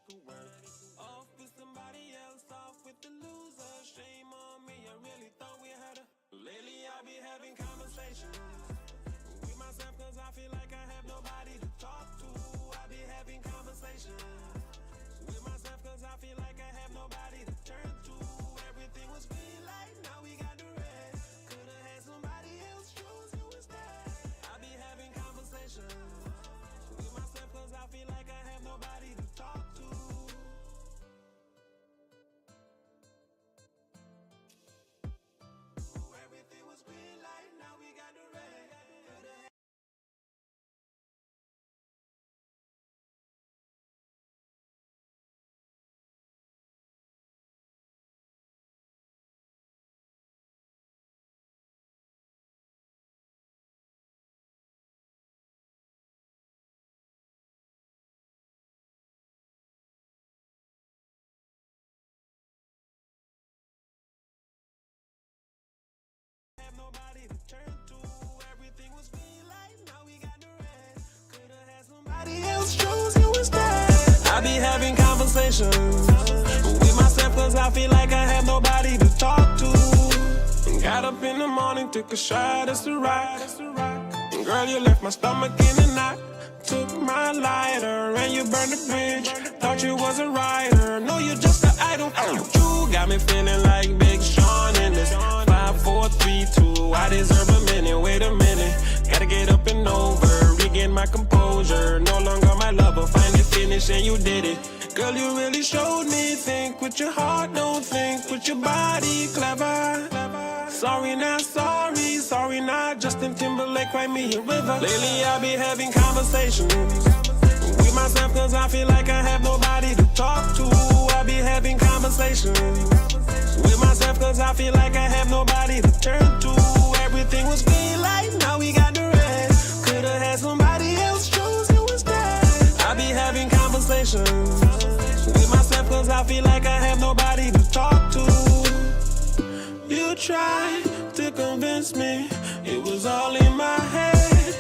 could work. Off with somebody else, off with the loser. Shame on me, I really thought we had a. Lately I be having conversations with myself cause I feel like I have nobody to talk to. I be having conversations with myself cause I feel like I have nobody to turn to. Everything was green light, now we got the red. Could've had somebody else choose you instead. I be having conversations with myself cause I feel like I have nobody to talk to. Everything was green light, now we got the red. Have nobody to turn to. Everything was green light, now we got the red. Could've had somebody else choose you instead. I be having conversations with myself cause I feel like I have nobody to talk to. Got up in the morning, took a shot, it's a rock. Girl, you left my stomach in a knot. Took my lighter and you burned the bridge. Thought you was a writer, no, you just an idol. You got me feeling like Big Sean in this 5, 4, 3, 2. I deserve a minute, wait a minute. Gotta get up and over, regain my composure. No longer my lover, finally finished and you did it. Girl, you really showed me. Think with your heart, don't think with your body. Clever. Sorry, not sorry. Sorry, not Justin Timberlake, write me a river. Lately, I be having conversations with myself cause I feel like I have nobody to talk to. I be having conversations with myself cause I feel like I have nobody to turn to. Everything was green light, now we got the red. Could've had somebody else choose you instead. I be having conversations with myself cause I feel like I have nobody to talk to. You tried to convince me it was all in my head,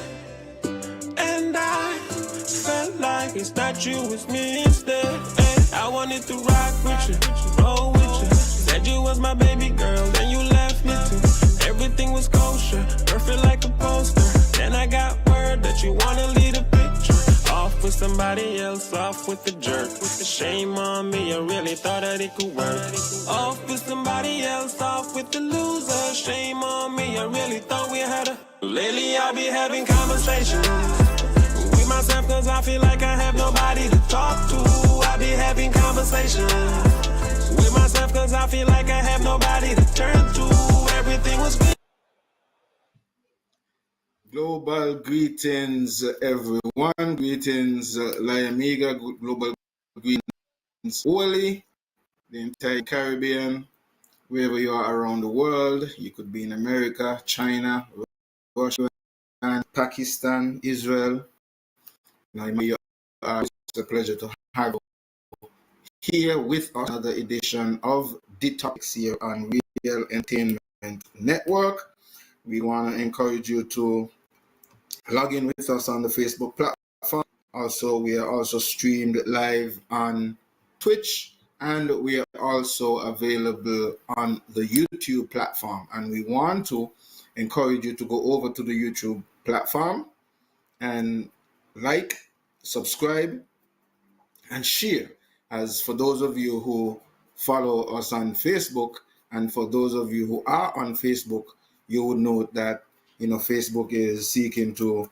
and I felt like it's not you, it's me instead. And I wanted to rock with you, roll with you. Said you was my baby girl, then you left me too. Everything was kosher, perfect like a poster. Then I got word that you wanna lead a picture. Off with somebody else, off with the jerk. With the shame on me, I really thought that it could work. Off with somebody else, off with the loser. Shame on me, I really thought we had a. Lately I be having conversations with myself cause I feel like I have nobody to talk to. I be having conversations with myself cause I feel like I have nobody to turn to. Everything was good. Global greetings, everyone. Greetings, La Amiga. Global greetings, Wally, the entire Caribbean, wherever you are around the world. You could be in America, China, Russia, and Pakistan, Israel. Now, it's a pleasure to have you here with us. Another edition of the Topics here on Real Entertainment Network. We want to encourage you to log in with us on the Facebook platform. Also, we are also streamed live on Twitch, and we are also available on the YouTube platform. And we want to encourage you to go over to the YouTube platform and like, subscribe, and share. As for those of you who follow us on Facebook, and for those of you who are on Facebook, you would note that Facebook is seeking to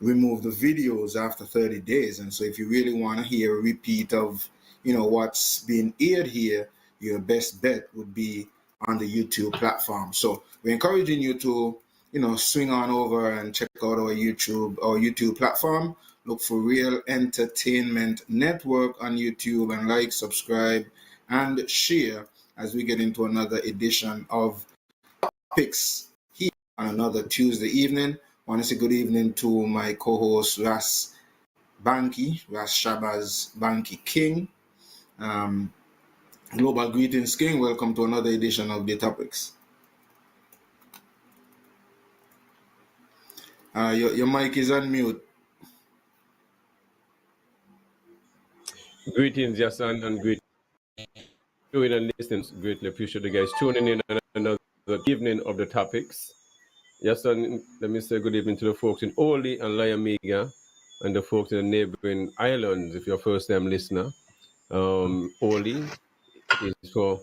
remove the videos after 30 days. And so if you really want to hear a repeat of, what's being aired here, your best bet would be on the YouTube platform. So we're encouraging you to, swing on over and check out our YouTube platform. Look for Real Entertainment Network on YouTube and like, subscribe, and share as we get into another edition of Topics here on another Tuesday evening. I want to say good evening to my co-host Ras Shabazz Banky King. Global greetings, King. Welcome to another edition of the Topics. Your mic is on mute. Greetings, yes, and great doing and listening. Greatly appreciate the guys tuning in on another evening of the topics. Yes, and let me say good evening to the folks in Oli and Liamiga and the folks in the neighboring islands. If you're a first time listener, Oli is for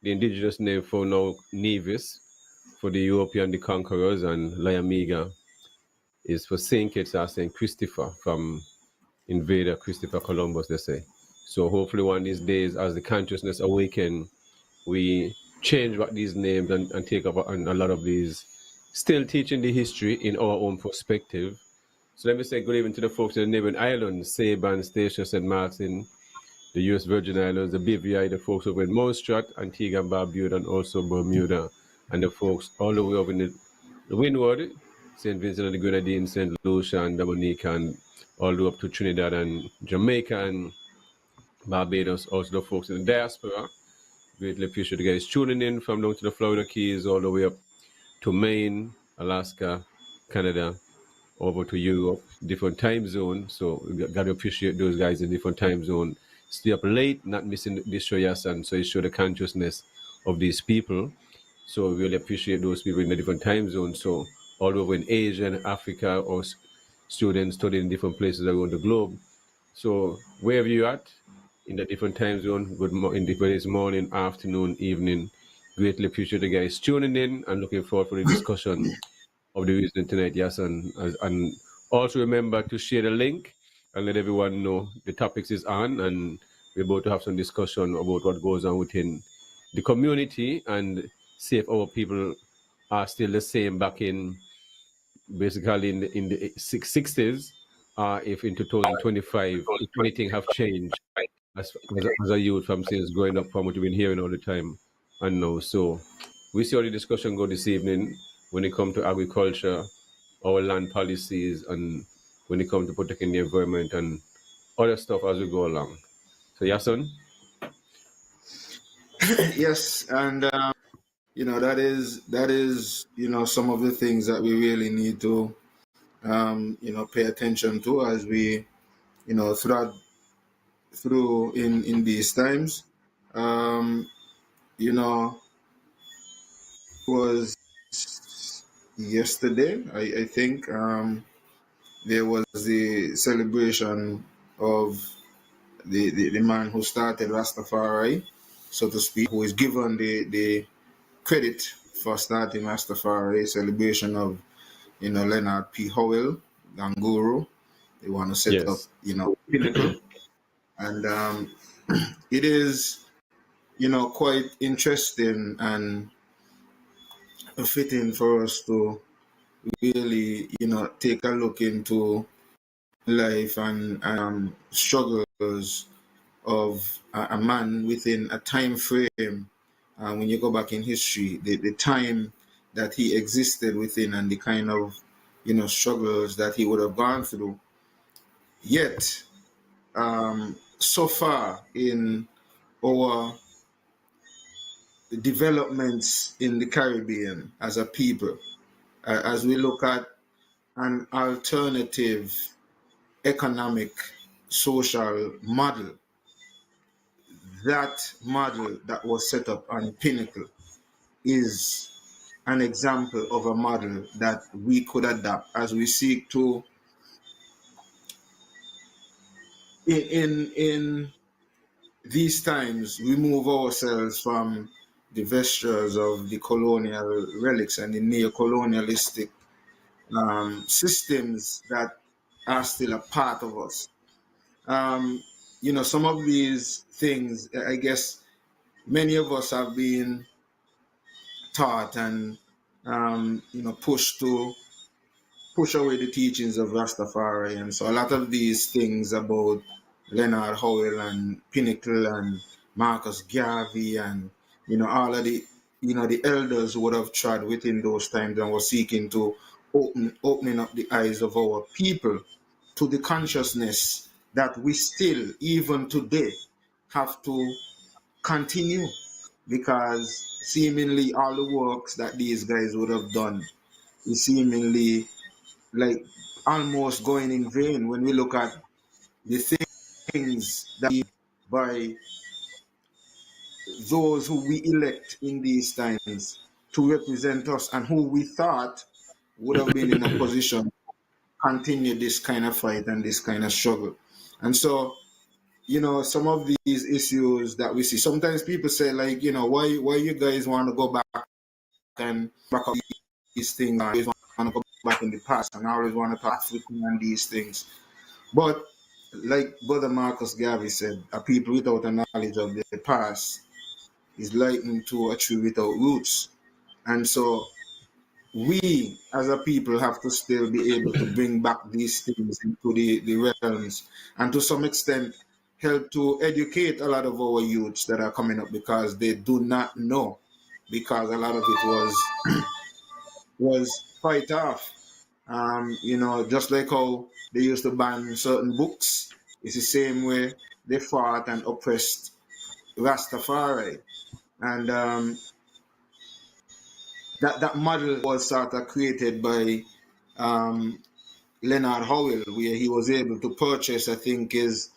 the indigenous name for now Nevis for the European the conquerors, and Liamiga is for Saint Kitts or Saint Christopher from invader Christopher Columbus, they say. So hopefully one of these days, as the consciousness awaken, we change what these names and take up on a lot of these, still teaching the history in our own perspective. So let me say good evening to the folks in the neighboring islands, Saban, Statia, St. Martin, the U.S. Virgin Islands, the BVI, the folks over in Montserrat, Antigua and Barbuda, and also Bermuda, and the folks all the way over in the Windward, St. Vincent and the Grenadines, St. Lucia and Dominica, and all the way up to Trinidad and Jamaica and Barbados, also the folks in the diaspora. Greatly appreciate you guys tuning in from down to the Florida Keys all the way up to Maine, Alaska, Canada, over to Europe, different time zone. So we got to appreciate those guys in different time zone. Stay up late, not missing this show, yes, and so it show the consciousness of these people. So we really appreciate those people in the different time zones. So all over in Asia and Africa, or students studying in different places around the globe. So wherever you're at, in the different time zone, in different morning, afternoon, evening. Greatly appreciate the guys tuning in and looking forward for the discussion of the reason tonight. Yes, and also remember to share the link and let everyone know the topics is on, and we're about to have some discussion about what goes on within the community and see if our people are still the same back in basically in the 60s, if in 2025 if anything have changed as a youth from since growing up from what you've been hearing all the time and now. So we see how the discussion go this evening when it comes to agriculture, our land policies, and when it comes to protecting the environment and other stuff as we go along. So Yason? Yes, and that is some of the things that we really need to pay attention to as we through in these times. Um, you know, was yesterday, I think, there was the celebration of the man who started Rastafari, so to speak, who is given the credit for starting Rastafari, celebration of Leonard P. Howell, Ganguru. They want to set up Yes. Pinnacle, and it is quite interesting and fitting for us to really take a look into life and struggles of a man within a time frame. When you go back in history, the time that he existed within and the kind of struggles that he would have gone through. Yet, so far in our developments in the Caribbean as a people, as we look at an alternative economic social model, that model that was set up on Pinnacle is an example of a model that we could adapt as we seek to in these times remove ourselves from the vestures of the colonial relics and the neo-colonialistic systems that are still a part of us. Um, some of these things, I guess, many of us have been taught and pushed to push away the teachings of Rastafari. And so a lot of these things about Leonard Howell and Pinnacle and Marcus Garvey and, all of the elders who would have trod within those times and were seeking to opening up the eyes of our people to the consciousness that we still, even today, have to continue, because seemingly all the works that these guys would have done is seemingly like almost going in vain when we look at the thing. things that by those who we elect in these times to represent us and who we thought would have been in a position to continue this kind of fight and this kind of struggle. And so, some of these issues that we see, sometimes people say, like, why you guys want to go back and back up these things, always want to go back in the past and always want to talk African and these things. But like Brother Marcus Garvey said, a people without a knowledge of the past is likened to a tree without roots. And so we as a people have to still be able to bring back these things into the realms and to some extent help to educate a lot of our youths that are coming up because they do not know, because a lot of it was fight off. Just like how they used to ban certain books, it's the same way they fought and oppressed Rastafari. And that model was sort of created by Leonard Howell, where he was able to purchase, I think, is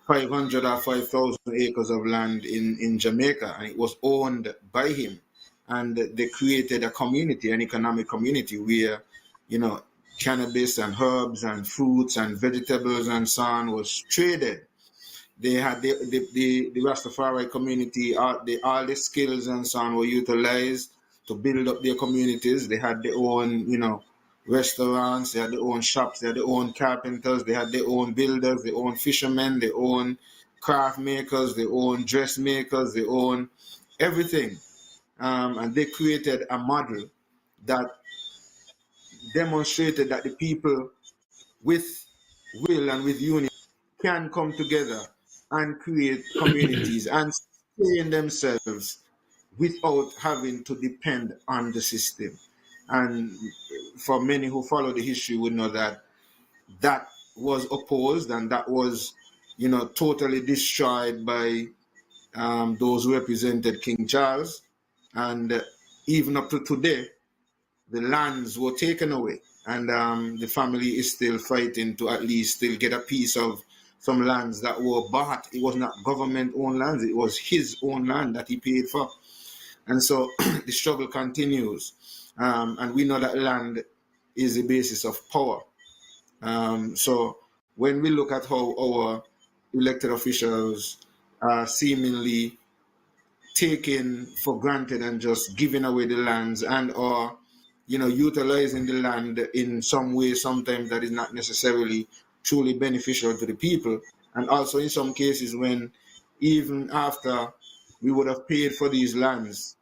500 or 5,000 acres of land in Jamaica, and it was owned by him. And they created a community, an economic community, where, cannabis and herbs and fruits and vegetables and so on was traded. They had the Rastafari community, all the skills and so on were utilized to build up their communities. They had their own, restaurants, they had their own shops, they had their own carpenters, they had their own builders, their own fishermen, their own craft makers, their own dressmakers, their own everything. And they created a model that demonstrated that the people with will and with unity can come together and create communities and sustain themselves without having to depend on the system. And for many who follow the history would know that that was opposed and that was, totally destroyed by those who represented King Charles. And even up to today, the lands were taken away. And the family is still fighting to at least still get a piece of some lands that were bought. It was not government-owned lands. It was his own land that he paid for. And so the struggle continues. And we know that land is the basis of power. So when we look at how our elected officials are seemingly taken for granted and just giving away the lands and or utilizing the land in some way sometimes that is not necessarily truly beneficial to the people, and also in some cases when even after we would have paid for these lands,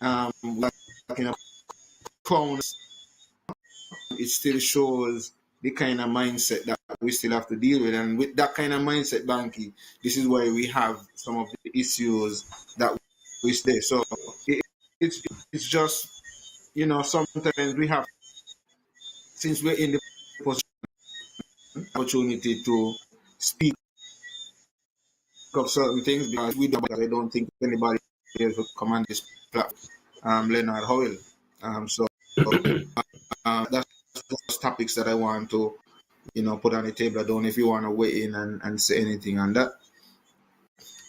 like in a crown, it still shows the kind of mindset that we still have to deal with. And with that kind of mindset, Banky, this is why we have some of the issues that we stay. So it's just, sometimes we have, since we're in the opportunity to speak of certain things, because I don't think anybody else will come on this platform, Leonard Howell. So that's those topics that I want to, put on the table. I don't know if you want to weigh in and say anything on that.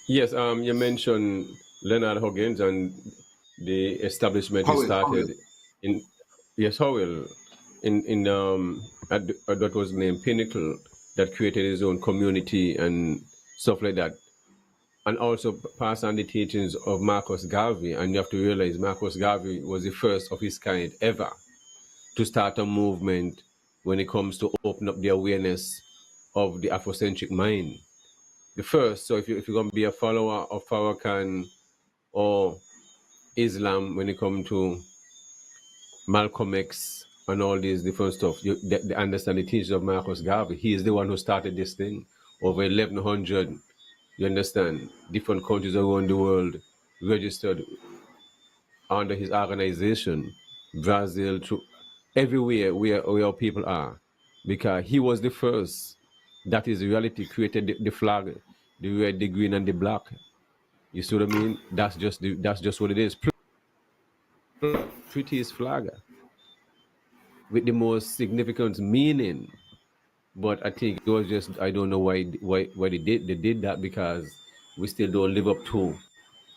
Yes, you mentioned Leonard Huggins and the establishment he started in Howell in at what was named Pinnacle, that created his own community and stuff like that, and also passed on the teachings of Marcus Garvey. And you have to realize Marcus Garvey was the first of his kind ever to start a movement when it comes to open up the awareness of the Afrocentric mind. The first. So if you're going to be a follower of Farrakhan or Islam, when it comes to Malcolm X and all these different stuff, they understand the teachings of Marcus Garvey. He is the one who started this thing. Over 1,100, you understand, different countries around the world registered under his organization. Brazil, to everywhere where people are, because he was the first. That is reality. Created the flag, the red, the green, and the black. You see what I mean? That's just what it is. Prettiest flag with the most significant meaning. But I think it was just, I don't know why they did that, because we still don't live up to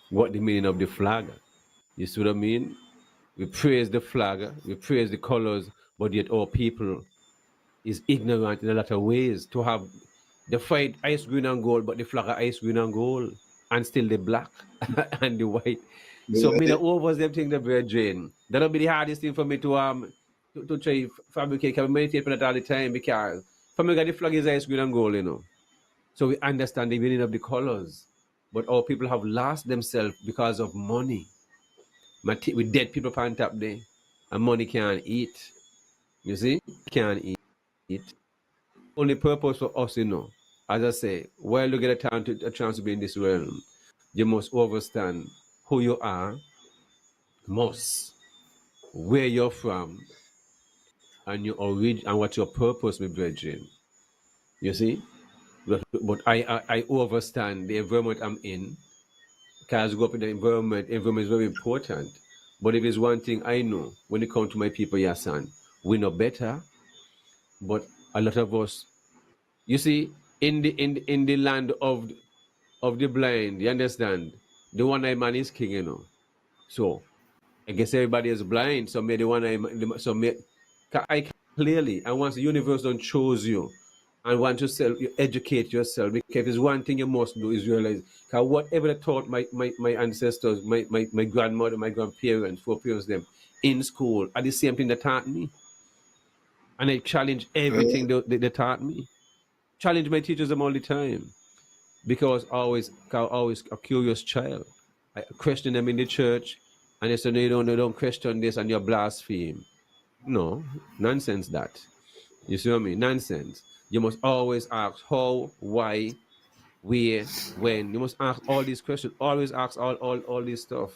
what the meaning of the flag. You see what I mean? We praise the flag, we praise the colors, but yet our people is ignorant in a lot of ways. To have the fight ice green and gold, but the flag are ice green and gold, and still the black and the white. So me the overs them thing the brethren. That'll be the hardest thing for me to try fabricate. I meditate on that all the time, because for me the flag is ice green and gold, So we understand the meaning of the colors, but our people have lost themselves because of money. With dead people on top there, and money can't eat. You see, can't eat. Only purpose for us, as I say, while you get a chance to be in this realm, you must understand who you are, must, where you're from, and your origin, and what your purpose, my brethren. You see? But I understand the environment I'm in, because I grew up in the environment is very important. But if it's one thing I know, when it comes to my people, yes, son, we know better, but a lot of us, you see, in the land of the blind, you understand? The one-eyed man is king. So I guess everybody is blind. So may the one-eyed, I clearly, and once the universe don't chose you and want to you educate yourself, because there's one thing you must do is realize, because whatever they taught my ancestors, my grandmother, my grandparents, foreparents them in school, are the same thing they taught me. And I challenge everything they taught me. Challenge my teachers them all the time. Because always a curious child. I question them in the church, and they say, no, you don't question this, and you blaspheme. No, nonsense that. You see what I mean? Nonsense. You must always ask how, why, where, when. You must ask all these questions. Always ask all this stuff.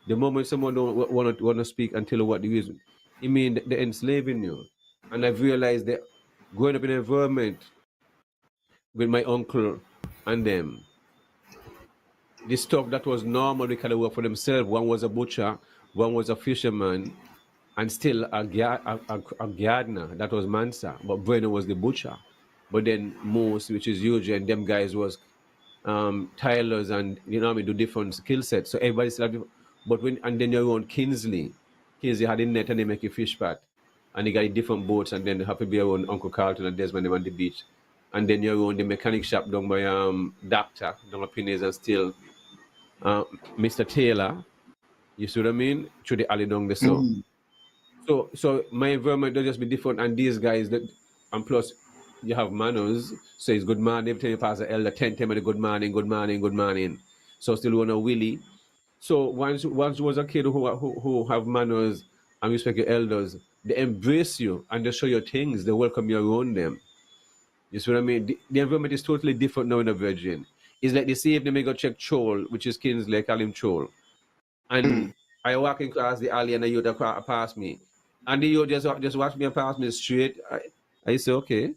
The moment someone don't want to speak and tell you what the reason, it means they're enslaving you. And I've realized that growing up in an environment with my uncle and them, the stuff that was normal, they kind of work for themselves. One was a butcher, one was a fisherman, and still a gardener. That was Mansa, but Brenner was the butcher. But then Moose, which is usually, and them guys was tilers, and do different skill sets. So everybody still have but and then you're on Kingsley had a net and they make a fish pot, and they got different boats, and then they have to be around Uncle Carlton and Desmond them on the beach. And then you're on the mechanic shop down by Doctor, down at Pinnace, and still Mr. Taylor, you see what I mean? Through the alley down the So my environment will just be different, and these guys and plus you have manners. So it's good morning every time you pass the elder, 10 time good morning, good morning, good morning. So still want to Willie. So once you was a kid who have manners and respect your elders, they embrace you and they show you things, they welcome you around them. You see what I mean? The environment is totally different now in a Virgin. It's like the same they may go check Chol, which is Kingsley, I call him Chol. And I walking across the alley and the youth pass me. And the youth just watch me and pass me straight. I say, okay.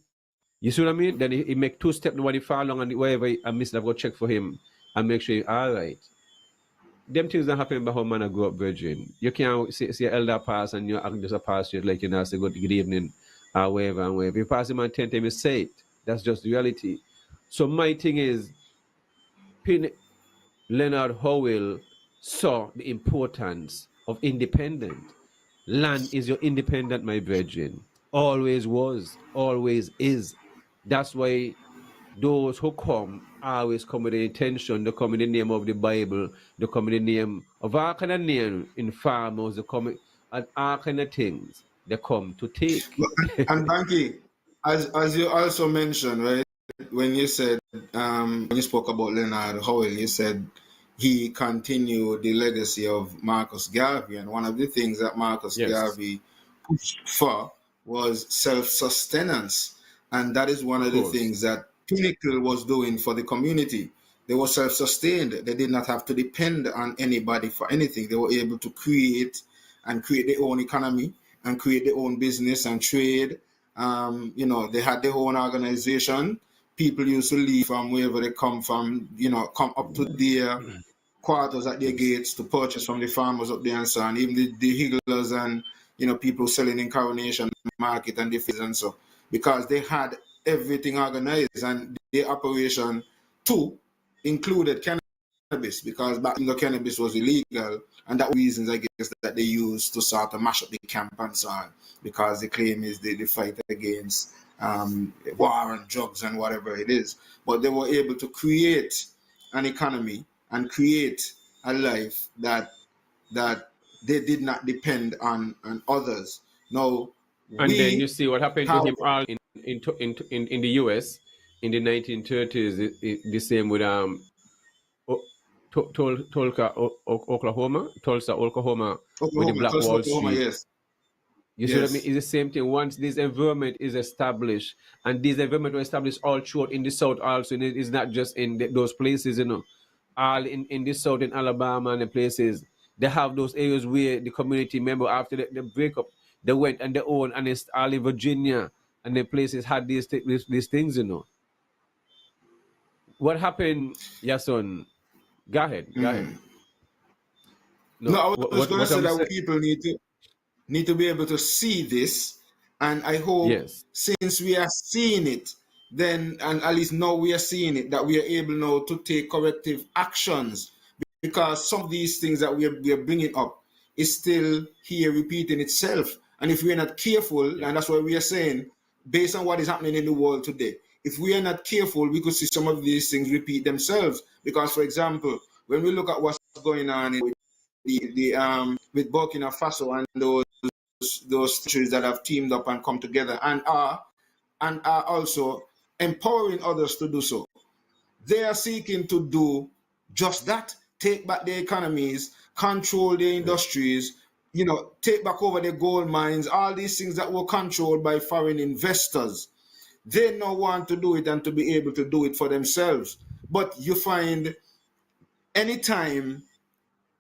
You see what I mean? Then he make 2 steps when he fall along, and wherever I miss, I go check for him and make sure he's all right. Them things that happen by how man I grew up Virgin. You can't see an elder pass and you act just a pass straight like say good evening or whatever and whatever. You pass him and 10 times, you say it. That's just the reality. So my thing is, Leonard Howell saw the importance of independence. Land is your independent, my brethren. Always was, always is. That's why those who come always come with the intention, they come in the name of the Bible, they come in the name of all kind of name in farmers, they come and all kind of things they come to take. And Banky, as you also mentioned, right, when you said when you spoke about Leonard Howell, you said he continued the legacy of Marcus Garvey, and one of the things that Marcus Garvey pushed for was self-sustenance, and that is one of the things that Pinnacle was doing for the community. They were self-sustained. They did not have to depend on anybody for anything. They were able to create their own economy and create their own business and trade. They had their own organization. People used to leave from wherever they come from, come up to their quarters at their gates to purchase from the farmers up there and so on. Even the higglers and, people selling in Coronation Market and the fields and so, because they had everything organized, and the operation too included cannabis, because back then the cannabis was illegal, and that was reasons I guess that they used to sort of mash up the camp and so on, because the claim is the fight against war and drugs and whatever it is. But they were able to create an economy and create a life that they did not depend on others. Now And then you we see what happened to have him all in the US in the 1930s. The same with Tulsa, Oklahoma, with the Oklahoma, Black Tulsa, Wall Oklahoma, Street. yes, You see what I mean? yes. It's the same thing. Once this environment is established, and this environment was established all throughout in the South also, and it's not just in those places, all in the South, in Alabama and the places, they have those areas where the community member, after the breakup, they went and they own, and it's all in Virginia, and the places had these things, What happened, Yason? Go ahead, go ahead. No, No, I was just going to what say I'm that saying, people need to be able to see this, and I hope yes, since we are seeing it, then, and at least now we are seeing it, that we are able now to take corrective actions, because some of these things that we are bringing up is still here repeating itself, and if we are not careful, yeah, and that's why we are saying, based on what is happening in the world today, if we are not careful, we could see some of these things repeat themselves. Because, for example, when we look at what's going on in the with Burkina Faso and those countries that have teamed up and come together and are also empowering others to do so. They are seeking to do just that: take back their economies, control their yeah. industries, take back over their gold mines, all these things that were controlled by foreign investors. They now want to do it and to be able to do it for themselves. But you find anytime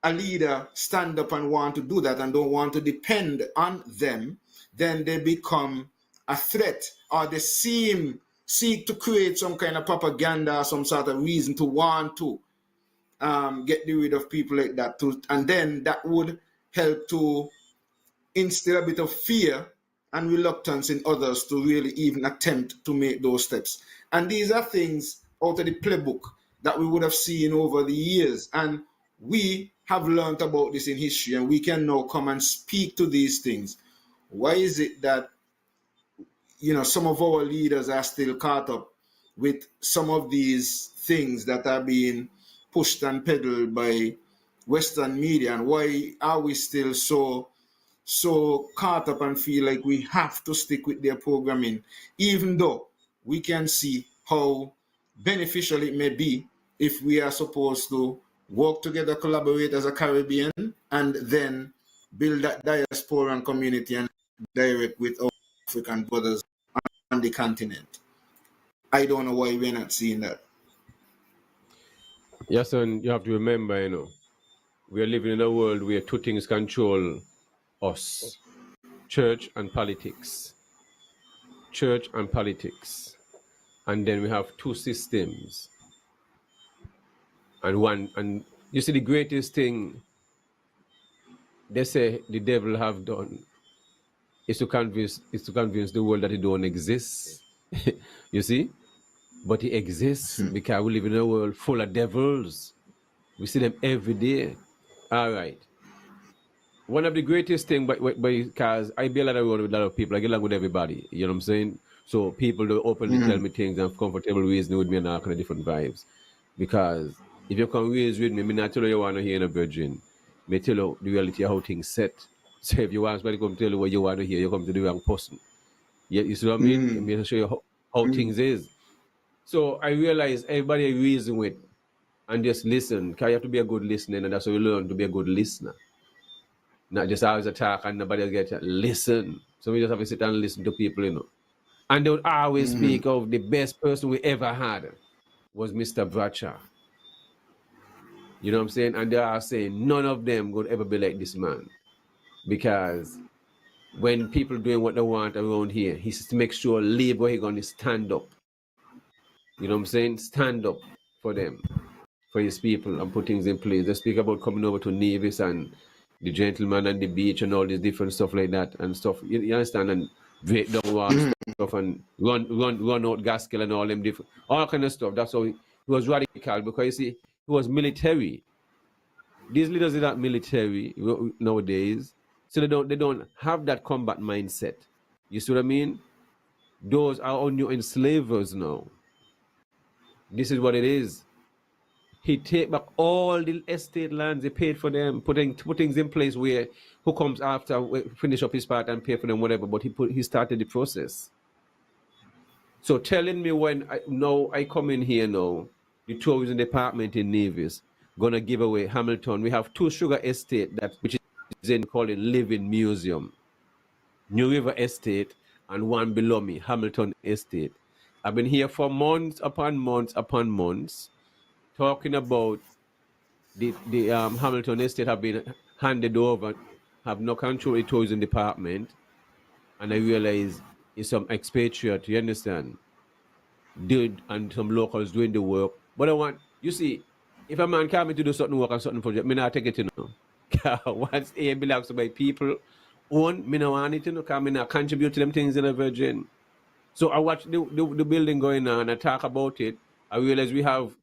a leader stand up and want to do that and don't want to depend on them, then they become a threat, or they seek to create some kind of propaganda, some sort of reason to want to get rid of people like that too. And then that would help to instill a bit of fear and reluctance in others to really even attempt to make those steps. And these are things out of the playbook that we would have seen over the years. And we have learned about this in history, and we can now come and speak to these things. Why is it that some of our leaders are still caught up with some of these things that are being pushed and peddled by Western media, and why are we still so caught up and feel like we have to stick with their programming, even though we can see how beneficial it may be if we are supposed to work together, collaborate as a Caribbean, and then build that diaspora and community and direct with our African brothers on the continent. I don't know why we're not seeing that. Yason, you have to remember, we are living in a world where two things control us: church and politics. Church and politics. And then we have two systems. And you see, the greatest thing they say the devil have done is to convince the world that it don't exist. You see? But it exists because we live in a world full of devils. We see them every day. All right. One of the greatest things, because I be a lot around with a lot of people, I get along with everybody. You know what I'm saying? So people do openly tell me things and comfortable reasoning with me and all kind of different vibes. Because if you come raise with me, me not tell you want to hear a virgin. Me tell you the reality of how things set. So if you want somebody to come tell you what you want to hear, you come to the wrong person. You see what I mean? I'm going to show you how things is. So I realize everybody I reason with and just listen. Because you have to be a good listener, and that's how you learn to be a good listener. Not just always attack and nobody else get to listen. So we just have to sit and listen to people. And they would always speak of the best person we ever had was Mr. Bradshaw. You know what I'm saying? And they are saying none of them would ever be like this man. Because when people doing what they want around here, he says to make sure leave where he gonna stand up. You know what I'm saying? Stand up for them, for his people, and put things in place. They speak about coming over to Nevis and the gentleman and the beach and all this different stuff like that and stuff. You understand? And break down war stuff and run out Gaskell and all them different, all kind of stuff. That's how he was radical, because you see, he was military. These leaders are not military nowadays, so they don't have that combat mindset. You see what I mean? Those are all new enslavers now. This is what it is. He take back all the estate lands, he paid for them, put things in place where who comes after finish up his part and pay for them, whatever. But he started the process. So telling me when I come in here now, the tourism department in Nevis gonna give away Hamilton. We have 2 sugar estate which is in called a living museum. New River Estate and one below me, Hamilton Estate. I've been here for months upon months talking about the Hamilton Estate have been handed over, have no control of the tourism department, and I realize it's some expatriate, you understand, and some locals doing the work. But I want, you see, if a man come to do certain work on certain project, me not take it, you know. Once it belongs to my people own, me no want it, you know, because me not contribute to them things in a virgin. So I watch the building going on, I talk about it, I realize we have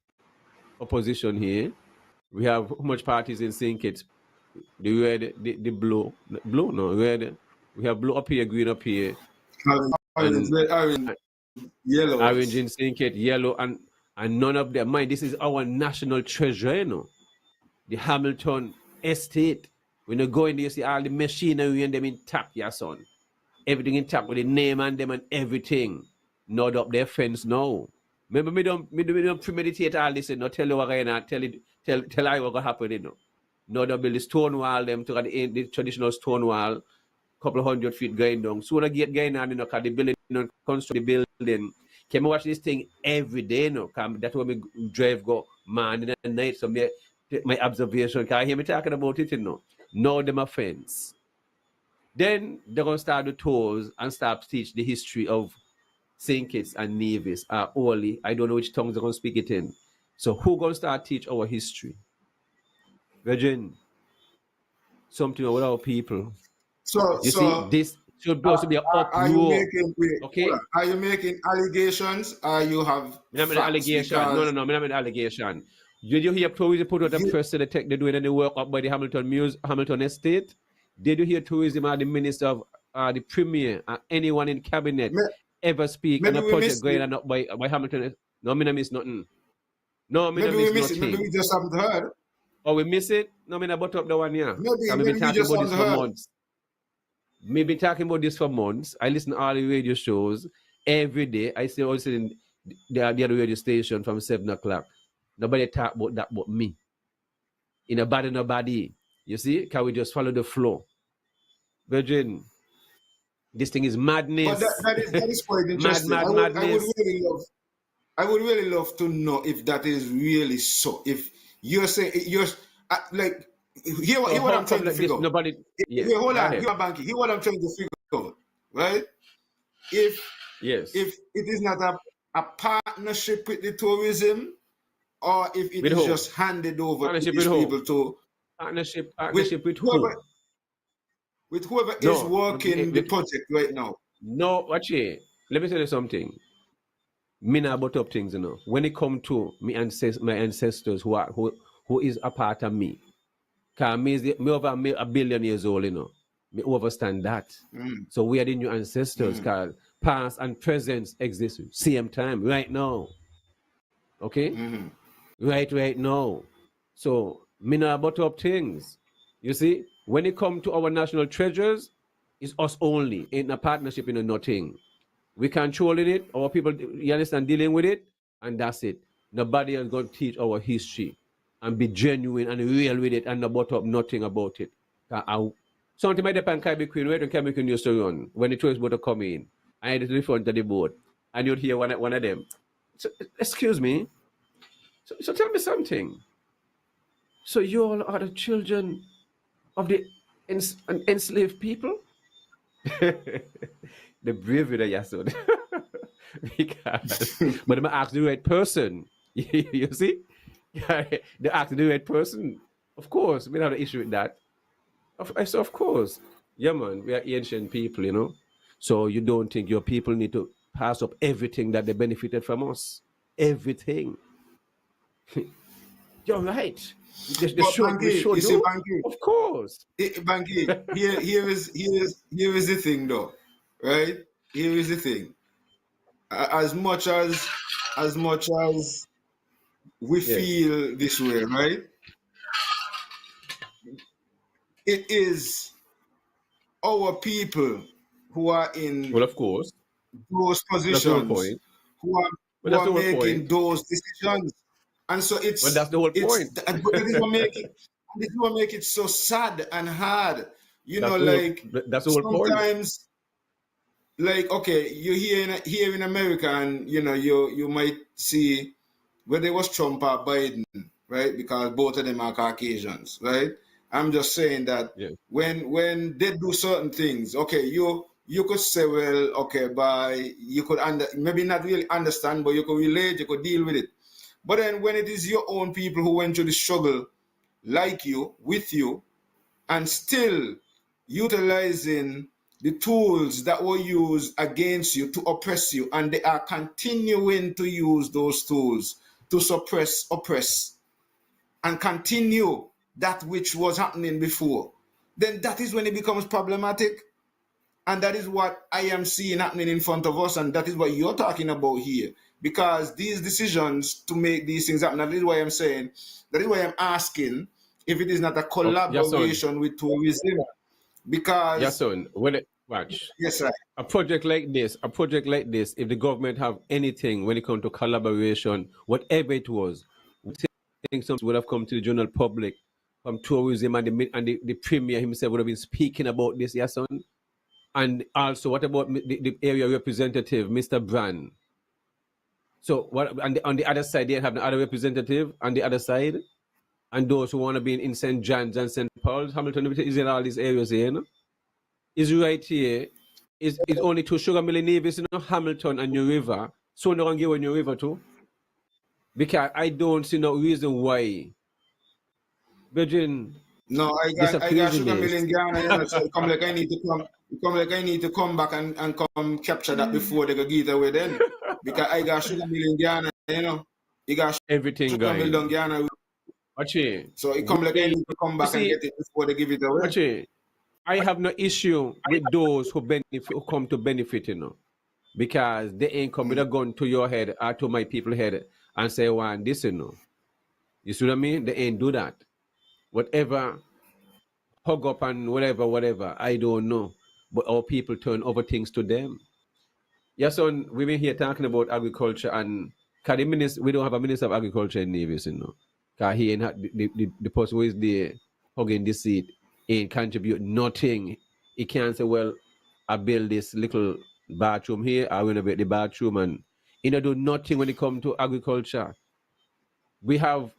opposition here. We have how much parties in St. Kitts? The red, the blue, no, red. We have blue up here, green up here. Orange, yellow. Orange in St. Kitts, yellow, and none of them. Mind, this is our national treasure, you know. The Hamilton Estate. When you go in there, you see all the machinery and them intact, your son. Everything intact with the name and them and everything. Not up their fence now. Remember, me don't premeditate all this, you know, tell you what going on, tell I what happen, you know. No, they build the stone wall, them to the traditional stone wall, couple of 100 feet going down. So when I get going on, you know, because the building, you know, construct the building. Can I watch this thing every day, you know, because that's where me drive go morning and night. So my observation, can I hear me talking about it, you know? No, them offense. Then they're going to start the tours and start to teach the history of St. Kitts and Nevis, Orly. I don't know which tongues they're going to speak it in. So who going to start teach our history? Virgin, something about our people. You see, this should also be an uproar. Okay? Are you making allegations or you have facts? Allegation. No, I'm not an allegation. Did you hear tourism put out a press to they're doing any work up by the Hamilton Estate? Did you hear tourism or the minister of the premier or anyone in cabinet ever speak on a project going on up by Hamilton? No, me not miss nothing. No, me not miss nothing. Maybe we just haven't heard. Oh, we miss it? No, me not butt up the one, yeah. Maybe we just haven't heard. Months. Me been talking about this for months. I listen to all the radio shows every day. I see also in the other radio station from 7 o'clock. Nobody talk about that but me. In a body, nobody. You see? Can we just follow the flow? Virgin, this thing is madness. But that is quite interesting. Madness. I would really love to know if that is really so. If you're saying you're like hear what I'm trying to figure out. Nobody. Yeah, hold on, hear what I'm trying to figure out, right? If it is not a partnership with the tourism, or if it is just handed over to these people to partnership with who? With whoever is working the project right now. No, watch it. Let me tell you something. Me not about up things, you know. When it come to my ancestors who is a part of me, because me over a billion years old, you know. Me overstand that. So we are the new ancestors, because past and present exist same time, right now. Okay? Right now. So me not about up things. You see? When it come to our national treasures, it's us only. Ain't a partnership in nothing. We controlling it, our people, you understand, dealing with it, and that's it. Nobody is going to teach our history and be genuine and real with it and not butt up nothing about it. Something might depend on Kaibi Queen, where the Kaibi Queen used to run when the tourists boat to come in. I had to the front of the boat, and you'd hear one of them. So, excuse me. So tell me something. So you all are the children of the enslaved people? The bravery that you said. But I'm asking the right person. You see? They ask the right person. Of course, we don't have an issue with that. Of course. Yeah, man, we are ancient people, you know. So you don't think your people need to pass up everything that they benefited from us? Everything. You're right. But We Banky, should you see, do. Banky, Of course. Banky, here is the thing, though, right? Here is the thing. As much as we Yes. feel this way, right? It is our people who are in Well, of course. those That's the whole positions point. who But that's are the whole point. making those decisions, and so But that's the whole it's point. but that is what make it, this is what make it so sad and hard. That's the whole. Like That's the whole point. sometimes, like, okay, you here in America, and you might see whether it was Trump or Biden, right? Because both of them are Caucasians, right? I'm just saying that Yeah. when they do certain things, okay, you could say, well, okay, by you could maybe not really understand, but you could relate, you could deal with it. But then when it is your own people who went through the struggle, like you, with you, and still utilizing the tools that were used against you to oppress you, and they are continuing to use those tools to suppress, oppress, and continue that which was happening before, then that is when it becomes problematic. And that is what I am seeing happening in front of us, and that is what you're talking about here. Because these decisions to make these things happen, that is why I'm saying, that is why I'm asking if it is not a Okay. Yes, son. collaboration with tourism. Yes, Because, son. When it, watch yes, sir. a project like this, if the government have anything when it comes to collaboration, whatever it was, we think some would have come to the general public from tourism, and the premier himself would have been speaking about this. Yes, son. And also, what about the area representative, Mr. Brand? So what? And on the other side, they have the other representative on the other side, and those who want to be in St. John's and St. Paul's, Hamilton is in all these areas here. You know? Is right here. Is only two sugar mill navies, Hamilton and New River. So no one give New River too, because I don't see no reason why. Virgin, No, this a I got sugar mill craziness. in Ghana, so it come like I need to come, it come like I need to come back and come capture that before they go give it away then. Because I got sugar mill in Ghana, You got Everything sugar mill down going. Ghana. Watch it. So it come like I need to come You back and see, get it before they give it away. watch it. I have no issue with those who who come to benefit, because they ain't come with a gun to your head or to my people head and say, "One, this, You see what I mean? They ain't do that. Whatever, hug up and whatever, I don't know. But our people turn over things to them. Yes, son, we've been here talking about agriculture, and cause we don't have a minister of agriculture in Nevis, Because he ain't the person who is there hugging the seat ain't contribute nothing. He can't say, well, I build this little bathroom here, I renovate the bathroom, and do nothing when it comes to agriculture. We have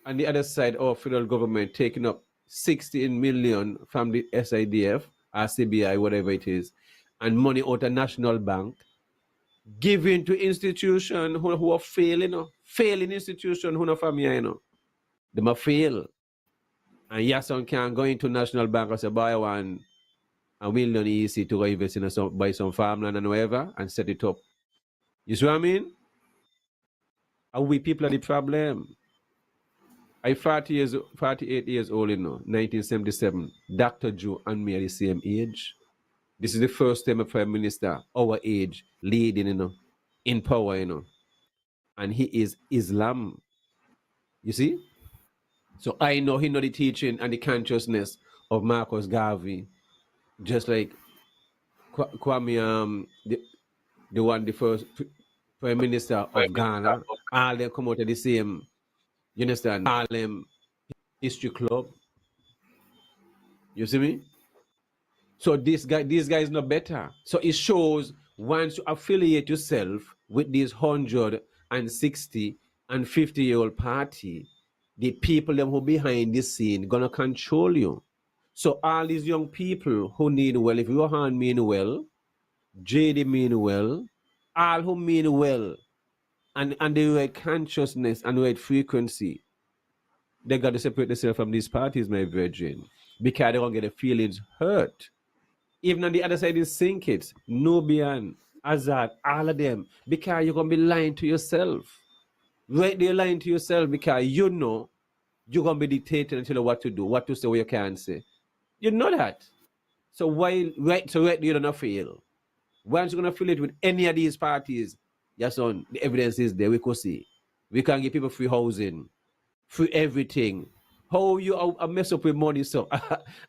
on the other side our federal government taking up 16 million from the SIDF or CBI, whatever it is, and money out of National Bank, giving to institutions who are failing, failing institutions who are from here, They might fail. And yes, one can go into National Bank and say, buy a million easy to go invest in buy some farmland and whatever and set it up. You see what I mean? And we people are the problem. I'm 48 years old, 1977. Dr. Joe and me are the same age. This is the first time a prime minister, our age, leading, in power, And he is Islam. You see? So I know he know the teaching and the consciousness of Marcus Garvey, just like Kwame, the first prime minister of Ghana. All them come out of the same, you understand? Harlem History Club. You see me? So these guys know better. So it shows once you affiliate yourself with these 160 and 50-year-old party, the people them who behind the scene gonna control you. So all these young people who need well, if Johan mean well, JD mean well, all who mean well, and the right consciousness and the right frequency, they got to separate themselves from these parties, my virgin, because they don't get their feelings hurt. Even on the other side is Sink It, Nubian, Azad, all of them. Because you're going to be lying to yourself. Right there lying to yourself because you know you're going to be dictating and tell you what to do, what to say, what you can't say. You know that. So why, right, so right there you don't feel. Once you're going to fill it with any of these parties, yes, son, the evidence is there. We could see. We can give people free housing, free everything. How you mess up with money, so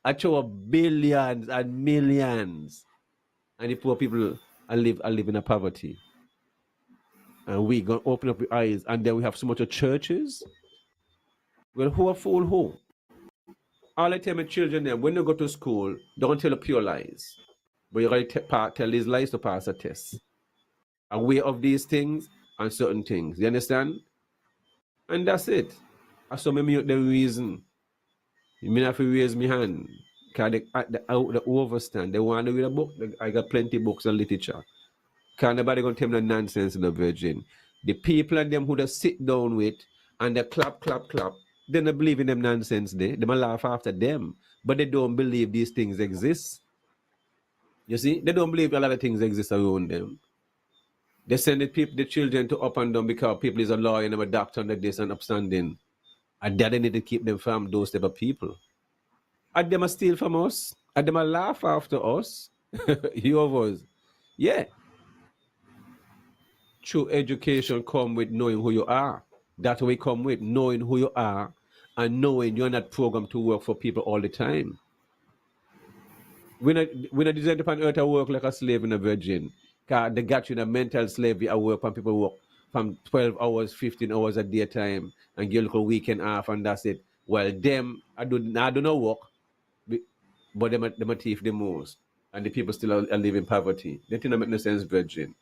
I throw up billions and millions, and the poor people live in a poverty. And we gonna open up our eyes, and then we have so much of churches. Well, who are fool who? All I tell my children them when they go to school, don't tell the pure lies, but you gotta tell these lies to pass a test. Aware of these things and certain things. You understand? And that's it. I saw me mute the reason. You mean have to raise my hand. Because the overstand. They want to read a book. I got plenty books and literature. Because nobody going to tell me no nonsense in the Virgin. The people and them who they sit down with and they clap, clap, clap, they don't believe in them nonsense. They might laugh after them. But they don't believe these things exist. You see? They don't believe a lot of things exist around them. They send the children to up and down because people is a lawyer and I'm a doctor and this and upstanding. And that they need to keep them from those type of people. And them a steal from us. And them a laugh after us. You of us. Yeah. True education come with knowing who you are. That's what we come with, knowing who you are and knowing you're not programmed to work for people all the time. We're not designed upon earth to work like a slave in a virgin. Because they got you in a mental slavery at work when people work from 12 hours, 15 hours a day time and get a little weekend off and that's it. Well, them, I do not work, but them a thief the most. And the people still are living in poverty. That thing don't make no sense, virgin.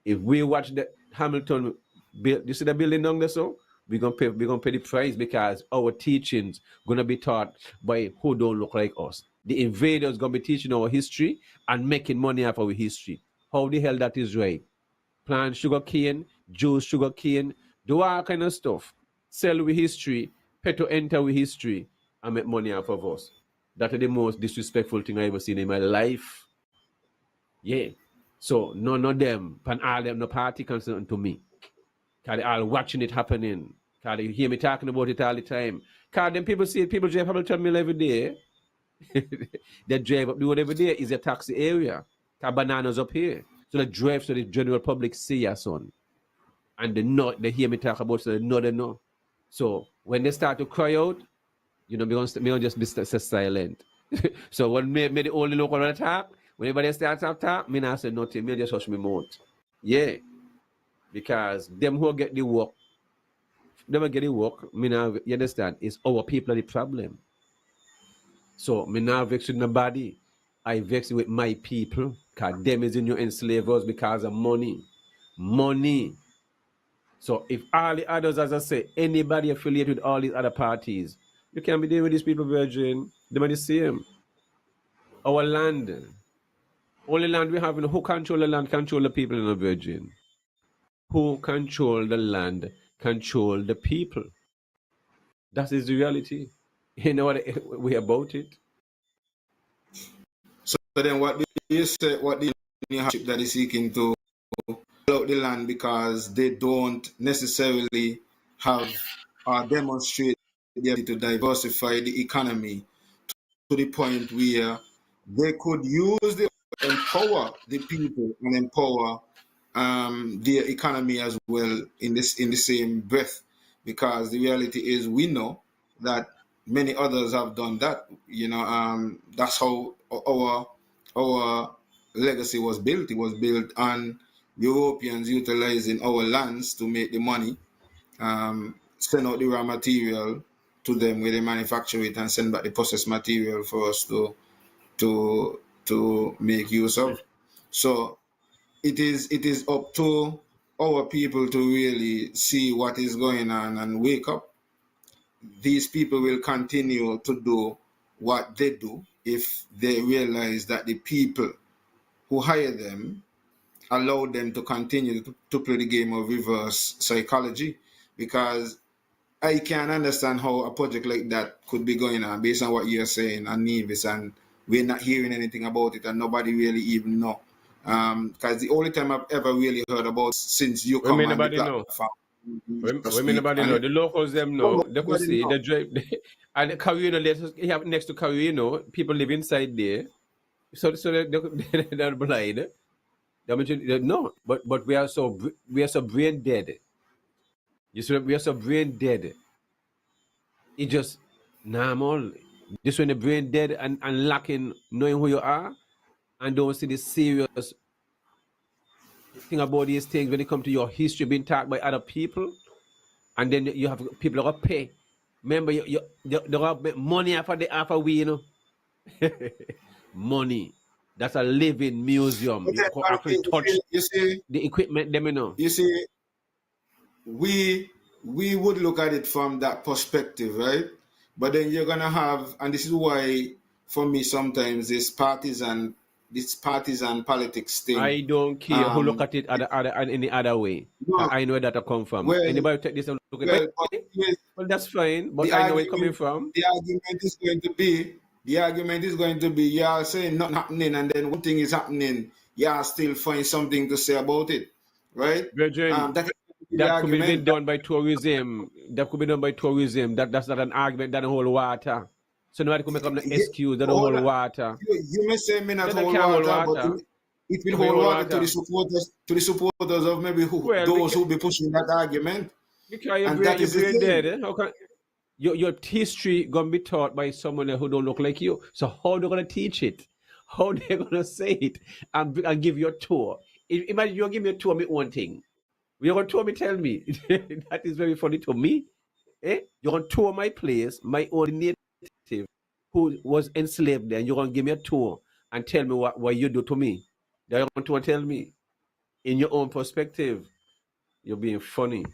If we watch the Hamilton build, you see the building down there, so we're gonna pay the price because our teachings gonna be taught by who don't look like us. The invaders gonna be teaching our history and making money off our history. How the hell that is right? Plant sugar cane, juice sugar cane, do all kind of stuff. Sell with history, pay to enter with history, and make money off of us. That is the most disrespectful thing I ever seen in my life. Yeah. So none of them, and all them, no party concerned to me. Because they all watching it happening. Because they hear me talking about it all the time. Because them people see it, people drive Hamilton Mill every day. They drive up the road every day is a taxi area. Because bananas up here. So they drive so the general public see your son. And they hear me talk about it, so they know. So when they start to cry out, you know, me gonna just be silent. So when me the only local attack, when everybody starts to talk, me not say nothing, me just hush my mouth. Yeah. Because them who get the work, me now, you understand, it's our people are the problem. So me now vex with nobody. I vex with my people, because them is in you enslave us because of money. Money. So if all the others, as I say, anybody affiliated with all these other parties, you can't be dealing with these people, virgin. They are the same. Our land. Only land we have, who control the land, control the people in the virgin. Who control the land, control the people. That is the reality. You know what we about it? So then what do you say, what do you have that is seeking to out the land because they don't necessarily have demonstrate the ability to diversify the economy to the point where they could use the empower the people and empower their economy as well in the same breath, because the reality is we know that many others have done that. You know, that's how our legacy was built. It was built on Europeans utilizing our lands to make the money, send out the raw material to them where they manufacture it and send back the processed material for us to make use of. So it is up to our people to really see what is going on and wake up. These people will continue to do what they do if they realize that the people who hire them allow them to continue to play the game of reverse psychology. Because I can understand how a project like that could be going on based on what you're saying, and Nevis and we're not hearing anything about it, and nobody really even know. Because the only time I've ever really heard about since you We come mean on the nobody know. platform, to We mean speak, nobody know. and The locals them no, know. They could nobody see know. the drive. And the Carino, you have next to Carino, people live inside there. So they're blind. No, but we are so brain dead. You see, we are so brain dead. It just normal. This when the brain dead and lacking knowing who you are and don't see the serious thing about these things when it comes to your history being taught by other people, and then you have people that pay. Remember, they have money after we, you know. Money. That's a living museum. But You then, can actually touch you see, the equipment, them, you know. you see, we we would look at it from that perspective, right? But then you're gonna have, and this is why, for me, sometimes this partisan politics thing. I don't care who look Um, at it any other way. no, I know where that come from. well, Anybody take this and look at it. but here's Well, that's fine, but the I know where it's coming argument. from. The argument is going to be. The argument is going to be. You are saying nothing happening, and then one thing is happening. You are still find something to say about it, right? Virgin, That is going to be the that could be been argument. done by tourism. That could be done by tourism. That's not an argument that don't hold water. So nobody could make up an Yeah, excuse that don't hold hold on. water. You may say may not That hold can't hold water, but water. it will That may hold hold water water. to the supporters of maybe Well, those who be pushing that argument, because and that your is the brain thing. dead. How can your history gonna be taught by someone who don't look like you? So how they gonna teach it? How they gonna say it and give you a tour? Imagine you give me a tour, me one thing. You're gonna tour me, tell me. That is very funny to me. Eh? You're gonna tour my place, my own native, who was enslaved there, and you're gonna give me a tour and tell me what you do to me. That you want to tell me in your own perspective. You're being funny.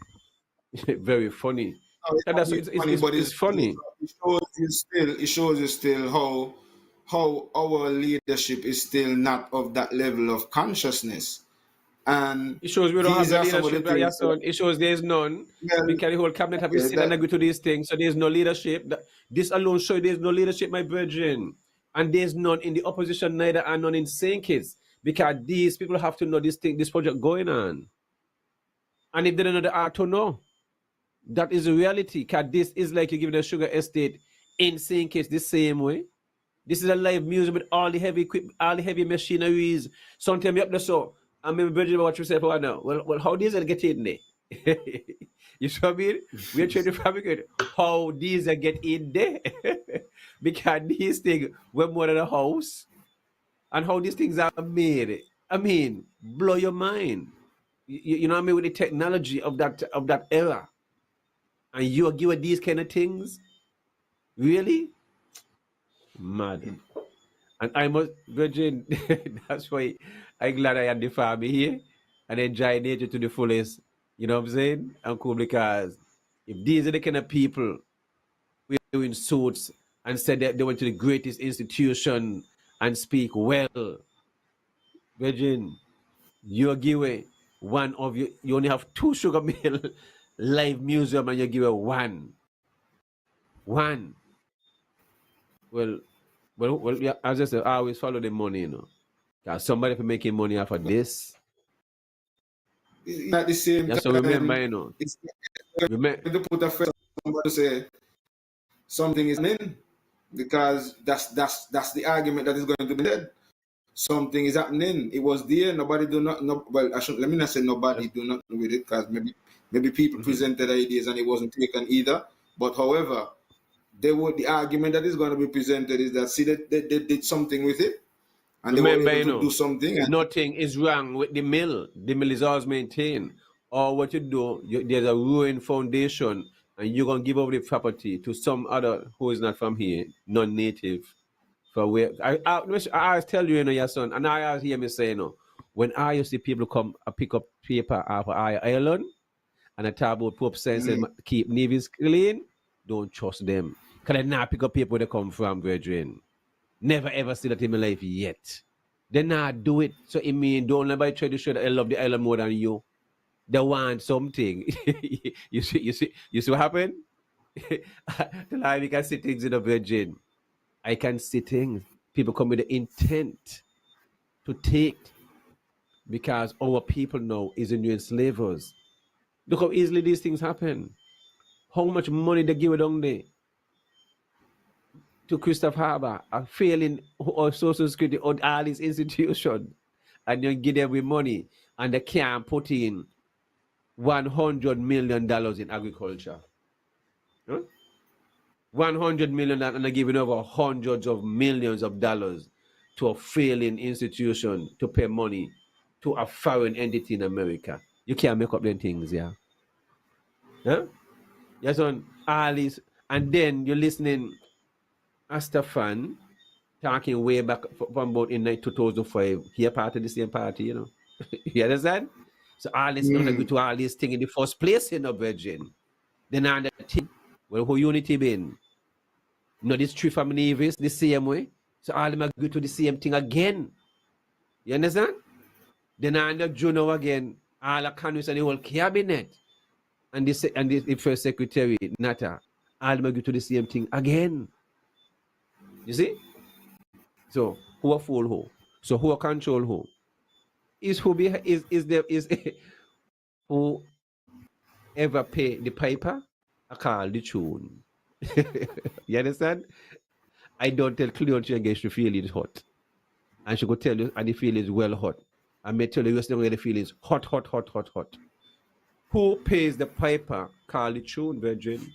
Very funny. No, it's And not that's being funny, but it's funny. it shows you still how our leadership is still not of that level of consciousness, and It shows we don't have these the are some of the leadership, things your that, son. It shows there's none. well, Because the whole cabinet have to okay, sit and that agree to these things. So there's no leadership. This alone shows there's no leadership, my brethren. And there's none in the opposition, neither and none in St. Kitts. Because these people have to know this project going on. And if they don't know, they are to know. That is the reality. Because this is like you give the sugar estate in St. Kitts the same way. This is a live museum with all the heavy equipment, all the heavy machineries. Sometimes you up the so. I mean, Bridget, what you say for now? Well, how does it get in there? You see what I mean? We're trying to fabricate how these are get in there. Because these things were more than a house. And how these things are made. I mean, blow your mind. You know what I mean? With the technology of that era. And you are given these kind of things? Really? Mad. And I must, Virgin, that's why I'm glad I had the family here and enjoy nature to the fullest. You know what I'm saying? And cool because if these are the kind of people who are doing suits and said that they went to the greatest institution and speak well, Virgin, you give away one of you only have two sugar mill live museum and you give away one. One. Well, yeah, as I said, I always follow the money, you know. Because somebody for making money off of this. at the same Yeah, so remember, time, you know, it's remember, going to put a face on somebody to say something is happening, because that's the argument that is going to be said. Something is happening. It was there. Nobody do not know. Well, I should let me not say nobody do not know with it, because maybe people presented ideas and it wasn't taken either. But however, the argument that is going to be presented is that see that they did something with it, and they were remember, able you to do know, something. And nothing is wrong with the mill. The mill is always maintained. Or what you do, there's a ruined foundation, and you're gonna give over the property to some other who is not from here, non-native. For where I always tell you, you know, your son, and I always hear me say, you know, when I used to see people come pick up paper off of Ireland, and I talk about Pope saying, keep navies clean, don't trust them. Because they not pick up paper where they come from, brethren. Never ever see that in my life yet. They not do it. So it mean don't nobody try to show that I love the island more than you. They want something. You see what happened? The line you can see things in the virgin. I can see things. People come with the intent to take because our people now is in enslavers. Look how easily these things happen. How much money they give down there to Christopher Harbour, a failing or social security or all these institutions, and you give them with money and they can't put in $100 million in agriculture. Huh? 100 million and they're giving over hundreds of millions of dollars to a failing institution to pay money to a foreign entity in America. You can't make up them things, yeah. Huh? Yes, on all this, and then you're listening Astafan talking way back from about in 2005. He a part of the same party, you know. You understand? So all this not agree to all these things in the first place, in the virgin. Then on the thing, well, who unity been? No, this three family is the same way. So all them agree to the same thing again. You understand? Then on the Juno again, all the Congress and the whole cabinet and the first secretary, Nata, all them agree to the same thing again. You see? So who a fool who? So who a control who? Is who be is there is who ever pay the piper? I call the tune. You understand? I don't tell Cleon she engaged to feel it hot. And she could tell you and the feel is well hot. I may tell you yesterday the feel is hot, hot, hot, hot, hot. Who pays the piper? Call the tune, virgin.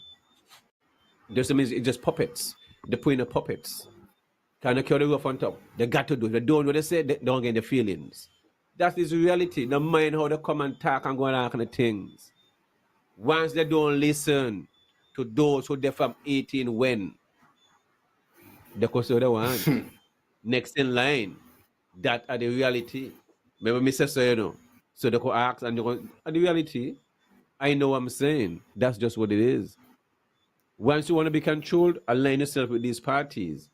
Just means it's just puppets. They're putting the puppets. Kind of carry the roof on top. They got to do it. They don't know what they say, they don't get the feelings. That is reality. No mind how they come and talk and go on kind of things. Once they don't listen to those who they're from 18 when, they could say they want. Next in line, that are the reality. Remember me say so, you know. So they could ask and they go, and the reality, I know what I'm saying. That's just what it is. Once you want to be controlled, align yourself with these parties.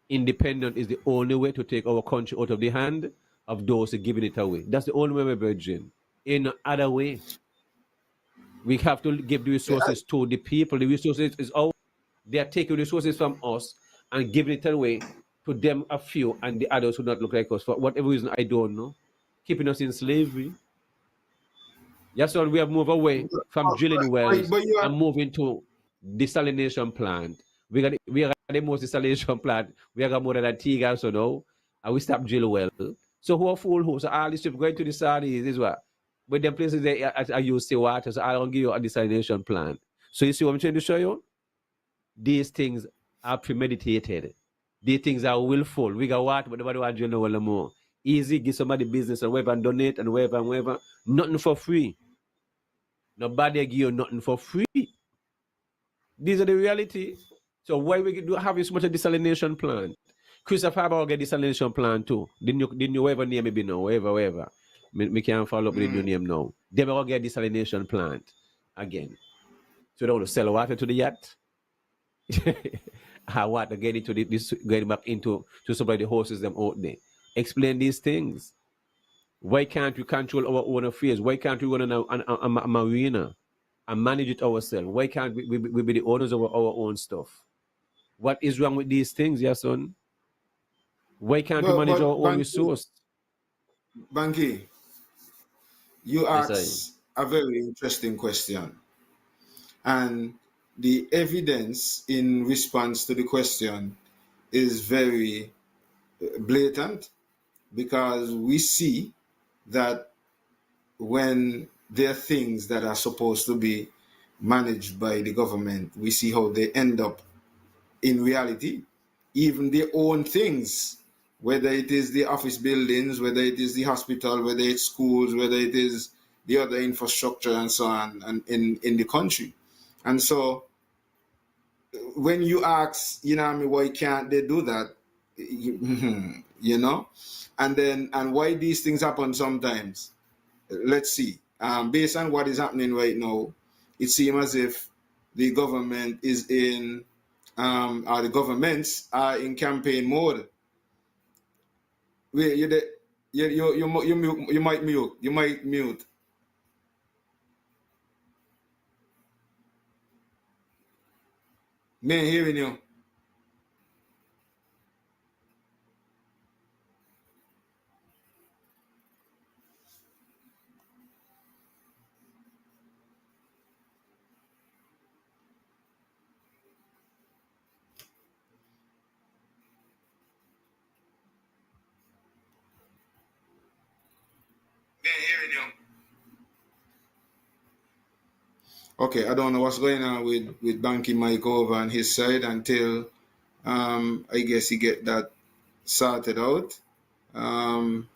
Independent is the only way to take our country out of the hand of those who are giving it away. That's the only way we're virgin. In no other way. We have to give the resources to the people. The resources is out. They are taking resources from us and giving it away to them a few and the others who not look like us for whatever reason I don't know. Keeping us in slavery. Yes, so we have moved away from drilling wells and moving to desalination plant. We got the most desalination plant. We got more than a Tiga also now. And we stop drill well. So who are fool who? So all this stuff going to the Saudis is what? But them places they are use sea water, so I don't give you a desalination plant. So you see what I'm trying to show you? These things are premeditated. These things are willful. We got water, but nobody want to know well more. Easy, give somebody business and whatever and donate and whatever and whatever. Nothing for free. Nobody give you nothing for free. These are the reality. So why we do have so much a desalination plant? Christopher Harbour get desalination plant too. Didn't you ever name me now? Whatever. Me can't follow up with the new name now. They will get desalination plant again. So they want to sell water to the yacht. How water get into this getting back into to supply the horses them out there. Explain these things. Why can't we control our own affairs? Why can't we run a marina and manage it ourselves? Why can't we be the owners of our own stuff? What is wrong with these things, yeah, son? Why can't we manage our own resource? Banky, you asked a very interesting question. And the evidence in response to the question is very blatant because we see that when there are things that are supposed to be managed by the government, we see how they end up in reality. Even their own things, whether it is the office buildings, whether it is the hospital, whether it's schools, whether it is the other infrastructure and so on and in the country. And so when you ask, you know what I mean, why can't they do that? You know? And why these things happen sometimes. Let's see. Based on what is happening right now, it seems as if the government is in or the governments are in campaign mode. Wait, you might mute. You might mute. Me hearing you. Okay, I don't know what's going on with Banky Mike over on his side until I guess he get that sorted out. Um,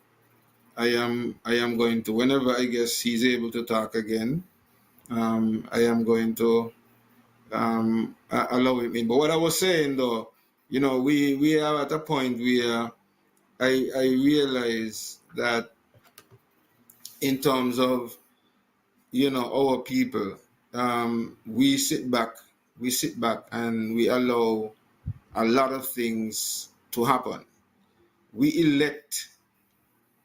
I am going to, whenever I guess he's able to talk again, I am going to allow him in. But what I was saying though, we are at a point where I realize that in terms of our people, we sit back and we allow a lot of things to happen. We elect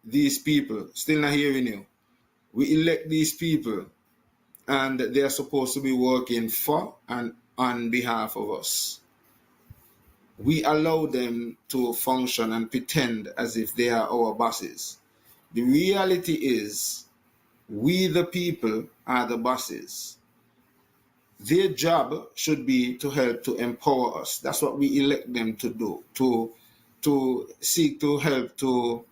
these people, still not hearing you. We elect these people and they are supposed to be working for and on behalf of us. We allow them to function and pretend as if they are our bosses. The reality is, we the people are the bosses. Their job should be to help to empower us. That's what we elect them to do, to seek to help to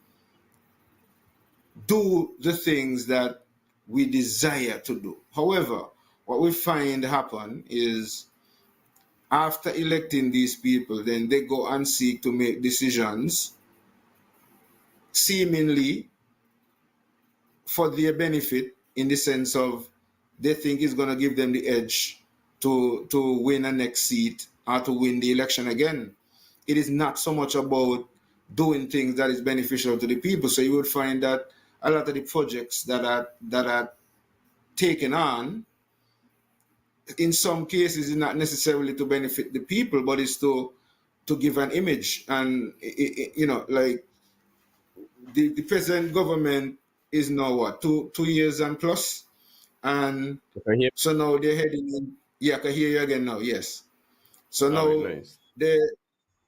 do the things that we desire to do. However, what we find happen is after electing these people, then they go and seek to make decisions seemingly for their benefit, in the sense of they think it's going to give them the edge to win a next seat or to win the election again. It is not so much about doing things that is beneficial to the people. So you would find that a lot of the projects that are taken on, in some cases, is not necessarily to benefit the people, but it's to give an image. And like the present government is now what, 2 years and plus, and Can you so now they're heading in. Yeah, I can hear you again now. Yes. So hear me? All right, now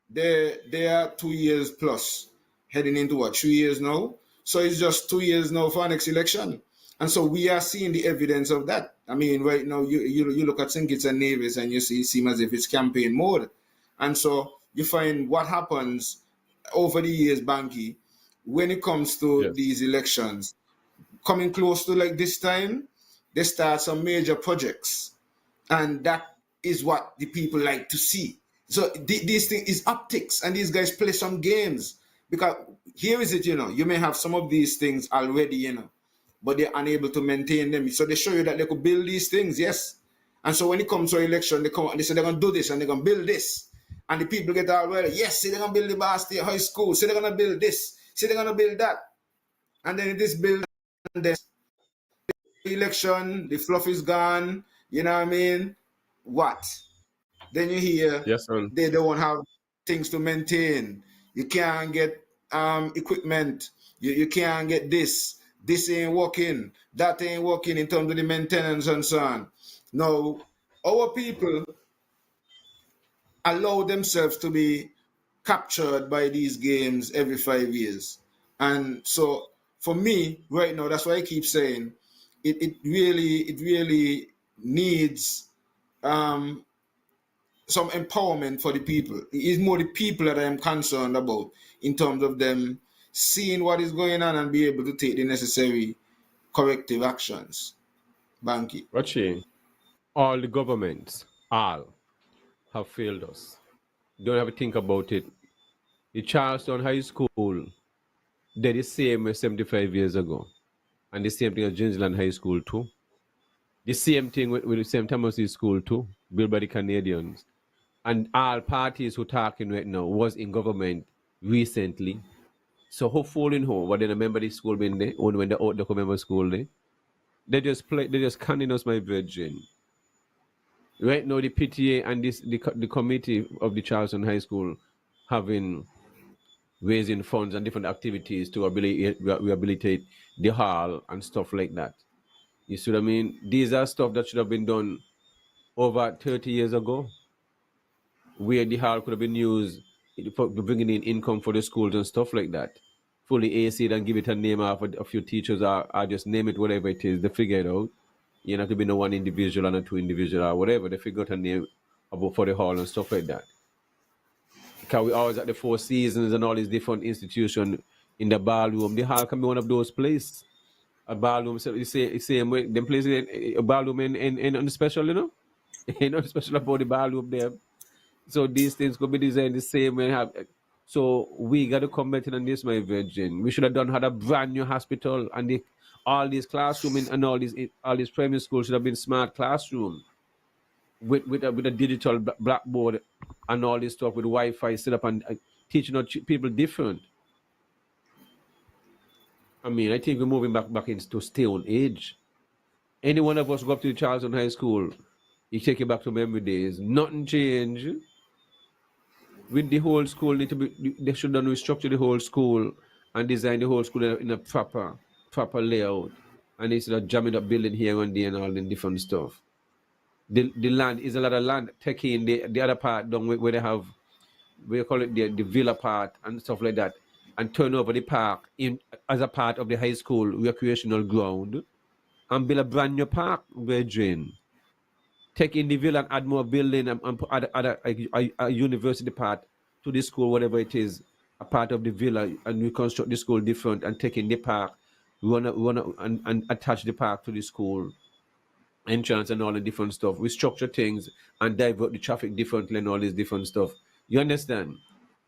nice. they are 2 years plus, heading into what, 3 years now. So it's just 2 years now for our next election, and so we are seeing the evidence of that. I mean, right now you look at St. Kitts and Nevis and you see it seems as if it's campaign mode, and so you find what happens over the years, Banky, when it comes to Yes. these elections coming close to like this time, they start some major projects, and that is what the people like to see. So this thing is optics, and these guys play some games, because here is it, you may have some of these things already, but they're unable to maintain them. So they show you that they could build these things, yes. And so when it comes to election, they come out and they say they're gonna do this and they're gonna build this, and the people get all ready. Yes, say they're gonna build the Bar State High School. Say they're gonna build this. Say they're gonna build that, and then it is built, and then election, the fluff is gone. You know what I mean? What? Then you hear Yes, son. they don't have things to maintain. You can't get equipment. You can't get this. This ain't working. That ain't working in terms of the maintenance and so on. Now, our people allow themselves to be captured by these games every 5 years. And so for me, right now, that's why I keep saying it really needs um, some empowerment for the people. It's more the people that I am concerned about, in terms of them seeing what is going on and be able to take the necessary corrective actions. Banky. Rachi, all the governments, all, have failed us. Don't have to think about it. The Charleston High School, they're the same as 75 years ago. And the same thing as Gingerland High School, too. The same thing with the St. Thomas's School, too, built by the Canadians. And all parties who talking right now was in government recently. So who falling home? But then remember the school been there, only when they out the remember school there. They just canning us, my virgin. Right now the PTA and the committee of the Charleston High School having raising funds and different activities to rehabilitate the hall and stuff like that. You see what I mean? These are stuff that should have been done over 30 years ago, where the hall could have been used for bringing in income for the schools and stuff like that. Fully AC and give it a name of a few teachers, or just name it whatever it is. They figure it out. You know, to be no one individual and a two individual or whatever. They figure out a name about for the hall and stuff like that. Because we always at the Four Seasons and all these different institutions in the ballroom. The hall can be one of those places. a ballroom. So you say same way them plays a ballroom in on the special, you know. Ain't nothing special about the ballroom there. So these things could be designed the same way. So we got to comment on this, my virgin. We should have done had a brand new hospital and all these classroom and all these primary schools should have been smart classroom with a digital blackboard and all this stuff with Wi-Fi set up and teaching people different. I mean, I think we're moving back into stone age. Any one of us go up to Charleston High School, you take it back to memory days. Nothing changed. With the whole school, they should have restructured the whole school and design the whole school in a proper layout. And instead of jamming up building here and there and all the different stuff. The land is a lot of land taking the other part down where they have, we call it the villa part and stuff like that, and turn over the park in as a part of the high school recreational ground and build a brand new park, virgin. Take in the villa and add more building and add a university part to the school, whatever it is, a part of the villa, and reconstruct the school different and take in the park, and attach the park to the school entrance and all the different stuff. We structure things and divert the traffic differently and all this different stuff. You understand?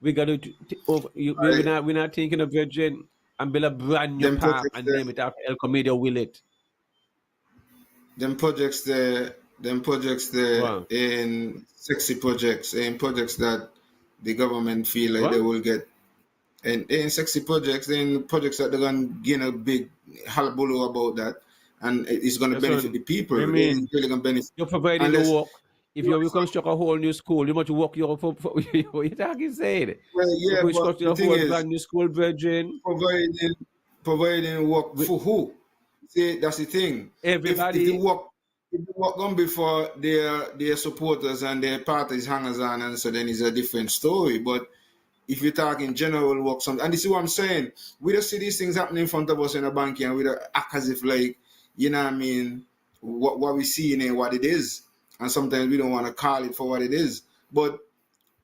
We got to we're not thinking of virgin and build a brand new park and name it after El Comedia Willet. Them projects there wow. In sexy projects, in projects that the government feel like they will get, and in sexy projects, in projects that they're gonna gain a big hullabaloo about that, and it's gonna benefit the people. I mean, it's really gonna benefit. You're providing the work. If you reconstruct a whole new school, you must work your for you talking saying. Well, yeah, but the thing is, brand new school, virgin. Providing work for who? See, that's the thing. Everybody. If the work gone before their supporters and their parties hangers on, and so then it's a different story. But if you talk in general work, and this is what I'm saying, we don't see these things happening in front of us in a bank, and we don't act as if like, you know what I mean, what we see in it, what it is. And sometimes we don't want to call it for what it is. But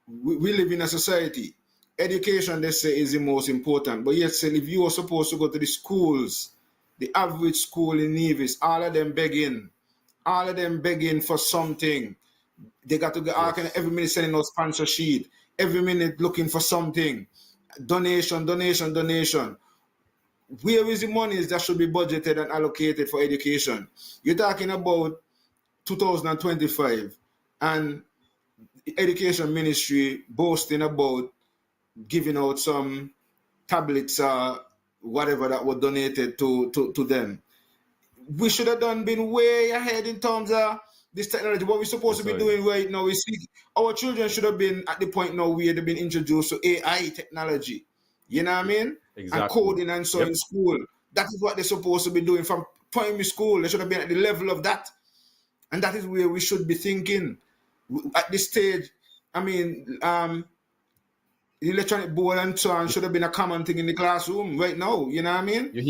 we live in a society. Education, they say, is the most important. But yet, still, if you are supposed to go to the schools, the average school in Nevis, all of them begging for something. They got to get every minute sending out sponsor sheet, every minute looking for something. Donation. Where is the money that should be budgeted and allocated for education? You're talking about 2025 and the education ministry boasting about giving out some tablets or whatever that were donated to them. We should have been way ahead in terms of this technology. What we're supposed to be doing right now, we see our children should have been at the point now where they've been introduced to AI technology. You know what I mean? Exactly. And coding and so in school. That is what they're supposed to be doing from primary school. They should have been at the level of that. And that is where we should be thinking. At this stage, I mean, the electronic board and so on should have been a common thing in the classroom right now. You know what I mean? You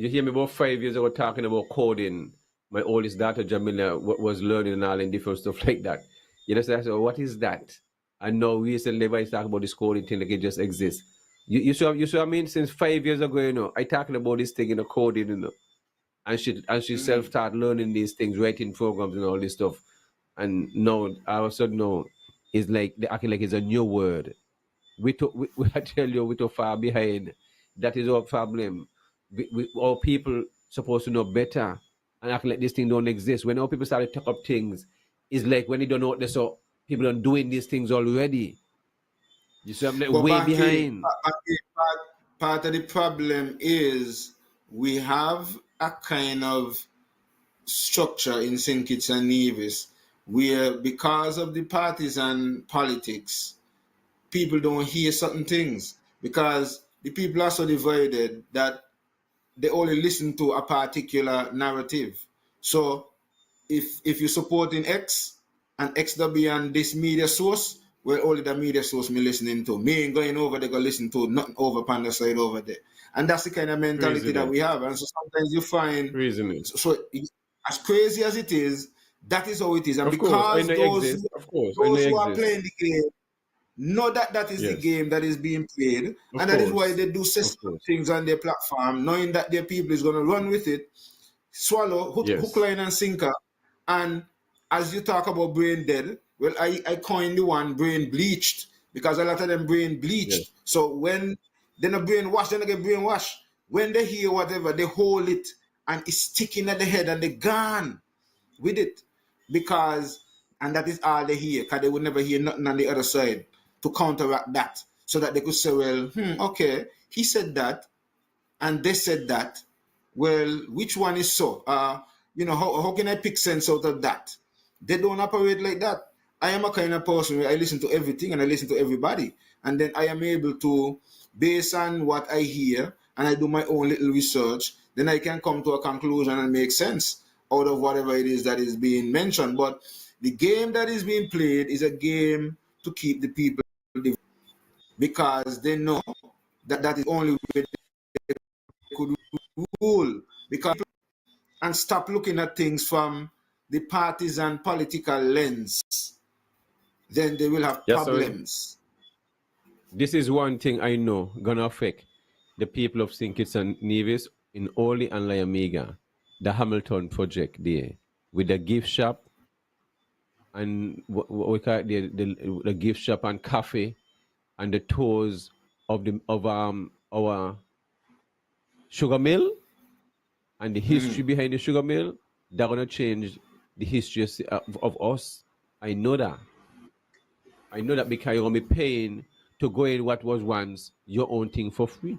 hear me about 5 years ago talking about coding. My oldest daughter, Jamila, was learning and all and different stuff like that. You know, so I said, what is that? And now recently, everybody's talking about this coding thing like it just exists. You see what I mean? Since 5 years ago, you know, I talking about this thing in the coding, you know. And she self-taught learning these things, writing programs and all this stuff. And now, all of a sudden, no, it's like they acting like it's a new word. I tell you, we're too far behind. That is our problem. Our people supposed to know better and act like this thing don't exist. When our people start to talk up things, it's like when they don't know what they saw, people are doing these things already. You see, I'm like way behind. Part of the problem is we have a kind of structure in St. Kitts and Nevis where, because of the partisan politics, people don't hear certain things because the people are so divided that they only listen to a particular narrative. So if you're supporting X and XW and this media source, well, only the media source me listening to. Me ain't going over there, go listen to nothing over on the side over there. And that's the kind of mentality that we have. And so sometimes you find, so as crazy as it is, that is how it is. And because those who are playing the game, know that that is the Yes. game that is being played, Of and that is why course. they do say Of course. things on their platform, knowing that their people is going to run with it, swallow, hook, Yes. line, and sinker. And as you talk about brain dead, well, I coined the one brain bleached because a lot of them brain Yes. bleached. So when they're not brainwashed, they don't get brainwashed. When they hear whatever, they hold it and it's sticking at the head and they're gone with it because, and that is all they hear because they would never hear nothing on the other side to counteract that so that they could say, well, okay, he said that and they said that. Well, which one is so? How can I pick sense out of that? They don't operate like that. I am a kind of person where I listen to everything and I listen to everybody. And then I am able to, based on what I hear, and I do my own little research, then I can come to a conclusion and make sense out of whatever it is that is being mentioned. But the game that is being played is a game to keep the people divided because they know that that is the only way they could rule. Because and stop looking at things from the partisan political lens, then they will have Yes, sir. problems. This is one thing I know gonna affect the people of St. Kitts and Nevis in Oli and Liamiga, the Hamilton project there, with the gift shop and what we call it, the gift shop and cafe and the tours of our sugar mill and the history behind the sugar mill. They're gonna change the history of us. I know that. I know that because you're gonna be paying to go in what was once your own thing for free.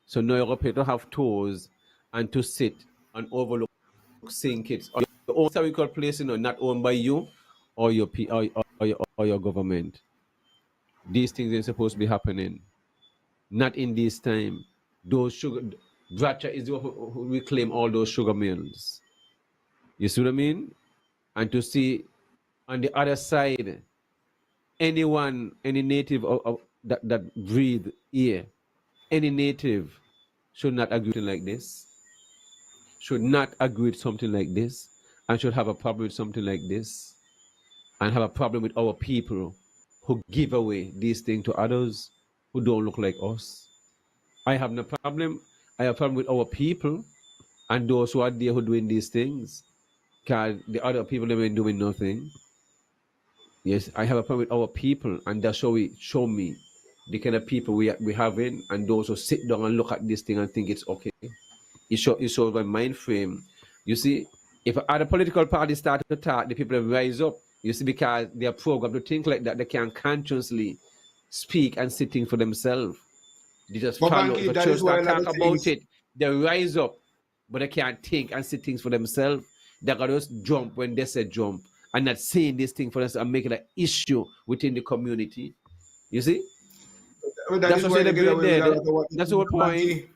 So now you're gonna pay to have tours and to sit and overlook St. Kitts or your own historical place, not owned by you or your or your government. These things ain't supposed to be happening. Not in this time. Those sugar Bracha is the one who reclaim all those sugar mills. You see what I mean? And to see on the other side, any native that breathe here, any native should not agree with something like this, should not agree with something like this, and should have a problem with something like this, and have a problem with our people who give away these things to others who don't look like us. I have no problem. I have a problem with our people and those who are there who are doing these things. Because the other people, they ain't doing nothing. Yes, I have a problem with our people, and that's how we show me the kind of people we have in, and those who sit down and look at this thing and think it's okay. It shows my mind frame. You see, if other political parties start to talk, the people rise up. You see, because they are programmed to think like that, they can consciously speak and sit things for themselves. They just But follow. If Banky, a that church is why a start lot talk of about things. it, they rise up, but they can't think and see things for themselves. They're gonna just jump when they say jump and not saying this thing for us and making an issue within the community. You see? That That's is what why say they the get brain away with a lot dead. of what they That's the do, whole point. Banky.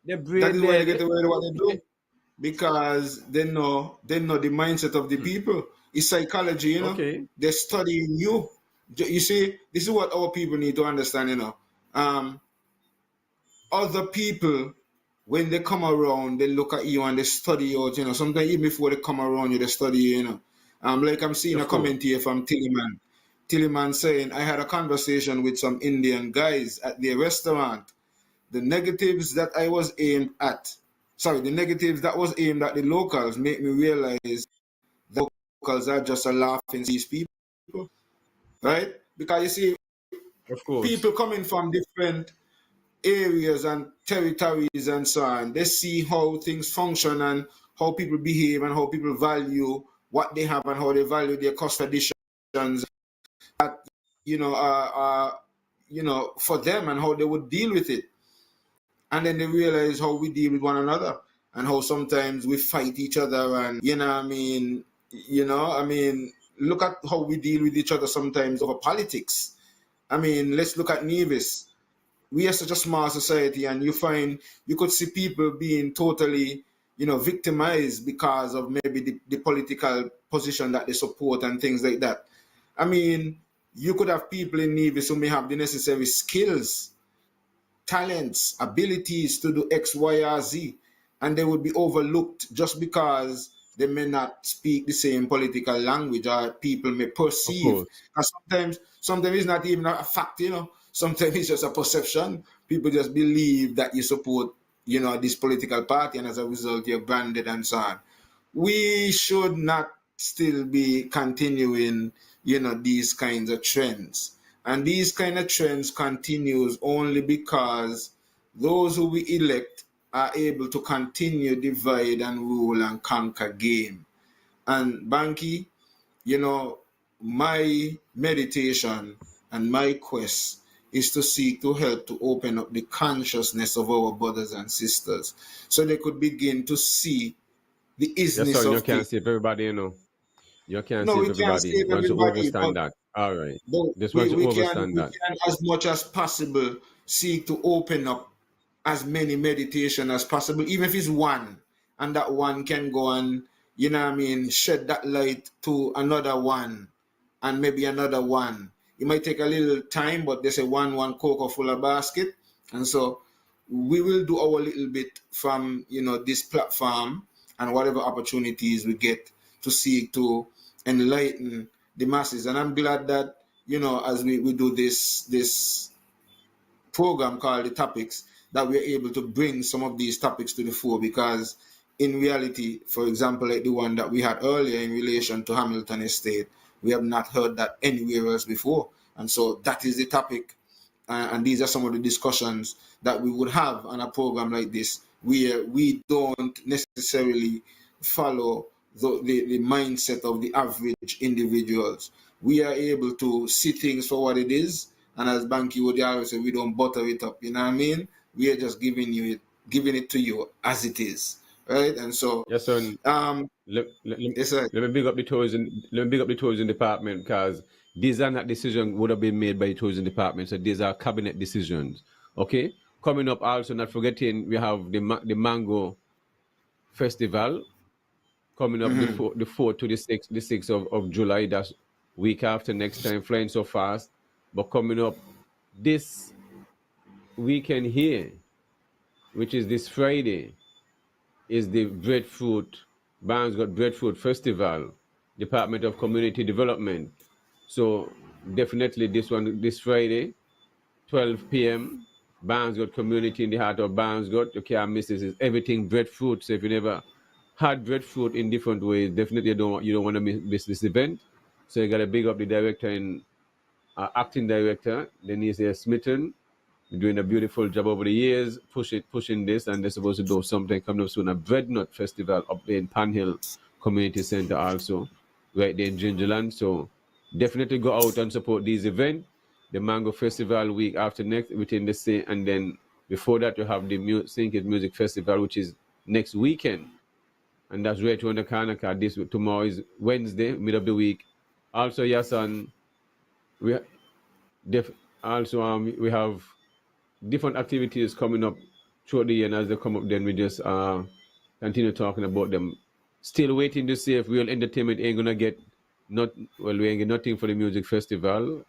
The That brain is why they dead. get away with what they do because they know the mindset of the people. It's psychology, Okay. They're studying you. You see, this is what our people need to understand, Other people, when they come around, they look at you and they study you out, Sometimes even before they come around you, they study you, Like I'm seeing a Of course. comment here from Tillyman. Tillyman saying, I had a conversation with some Indian guys at their restaurant. The negatives that I was aimed at, the negatives that was aimed at the locals make me realize the locals are just a laughing these people, right? Because you see, Of course. people coming from different areas and territories and so on, they see how things function and how people behave and how people value what they have and how they value their cost traditions that for them and how they would deal with it. And then they realize how we deal with one another and how sometimes we fight each other and look at how we deal with each other sometimes over politics. Let's look at Nevis. We are such a small society, and you could see people being totally, victimized because of maybe the political position that they support and things like that. You could have people in Nevis who may have the necessary skills, talents, abilities to do X, Y, or Z, and they would be overlooked just because they may not speak the same political language, or people may Of perceive. course. And sometimes it's not even a fact, Sometimes it's just a perception. People just believe that you support, this political party, and as a result, you're branded and so on. We should not still be continuing, these kinds of trends. And these kind of trends continues only because those who we elect are able to continue divide and rule and conquer game. And Banky, my meditation and my quest is to seek to help to open up the consciousness of our brothers and sisters so they could begin to see the Yes, isness sir. You of can't things. save everybody, You can't No, save we can't everybody. save Once you everybody, but overstand that. All right. but Just we, once you we can overstand we that. can as much as possible seek to open up as many meditation as possible, even if it's one, and that one can go and shed that light to another one, and maybe another one. It might take a little time, but there's a one cocoa full of basket, and so we will do our little bit from this platform and whatever opportunities we get to seek to enlighten the masses. And I'm glad that as we do this program called the Topics, that we're able to bring some of these topics to the fore, because in reality, for example, like the one that we had earlier in relation to Hamilton Estate, we have not heard that anywhere else before. And so that is the topic, and these are some of the discussions that we would have on a program like this, where we don't necessarily follow the mindset of the average individuals. We are able to see things for what it is, and as Banky would always say, we don't butter it up. You know what I mean? We are just giving it to you as it is, right? And so, Yes, sir. Let, let, let it's like, let me big up the tourism department, because these are not decisions would have been made by the tourism department. So these are cabinet decisions. Okay. Coming up also, not forgetting, we have the Mango Festival coming up the 4th to the 6th of July. That's week after next time, flying so fast. But coming up this weekend here, which is this Friday, is the Breadfruit, Barnesgot Breadfruit Festival, Department of Community Development. So definitely this Friday, 12 p.m., Barnesgot community in the heart of Barnesgot. You can't miss this. Is everything breadfruit. So if you never had breadfruit in different ways, definitely you don't want to miss this event. So you got to big up the director and acting director, Denise Smitten, doing a beautiful job over the years, pushing this, and they're supposed to do something coming up soon. A Breadnut Festival up there in Panhill Community Center also, right there in Gingerland. So definitely go out and support these events. The Mango Festival week after next within the same, and then before that you have the Think It Music Festival, which is next weekend. And that's right around the corner, because tomorrow is Wednesday, mid of the week. Also, yes, and we also we have different activities coming up throughout the year, and as they come up, then we just continue talking about them. Still waiting to see if Real Entertainment ain't gonna get we ain't get nothing for the music festival.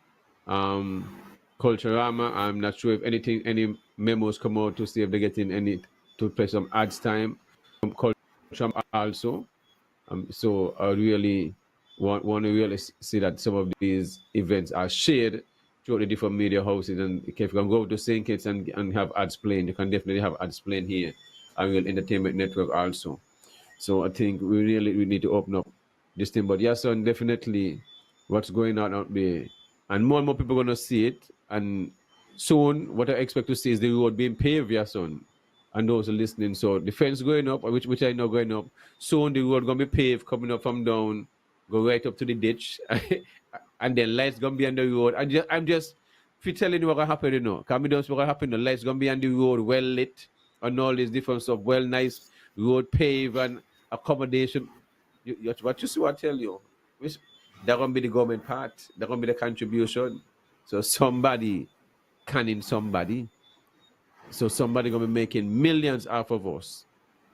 Culturama, I'm not sure if any memos come out to see if they're getting any to play some ads time. Culturama also. So I really want to really see that some of these events are shared through the different media houses. And if you can go to St. Kitts and have ads playing, you can definitely have ads playing here and Real Entertainment Network also. So I think we need to open up this thing. But yes, son, definitely what's going on out there. And more people are going to see it. And soon, what I expect to see is the road being paved, yes, son. And those are listening. So the fence going up, which I know going up. Soon the road going to be paved coming up from down, go right up to the ditch. And then lights going to be on the road. I'm just telling you what going to happen, Coming down, what's going to happen. The lights going to be on the road, well lit, and all this different stuff, well nice road pave and accommodation. What you see, what I tell you, they're going to be the government part. They're going to be the contribution. So somebody canning somebody. So somebody going to be making millions off of us,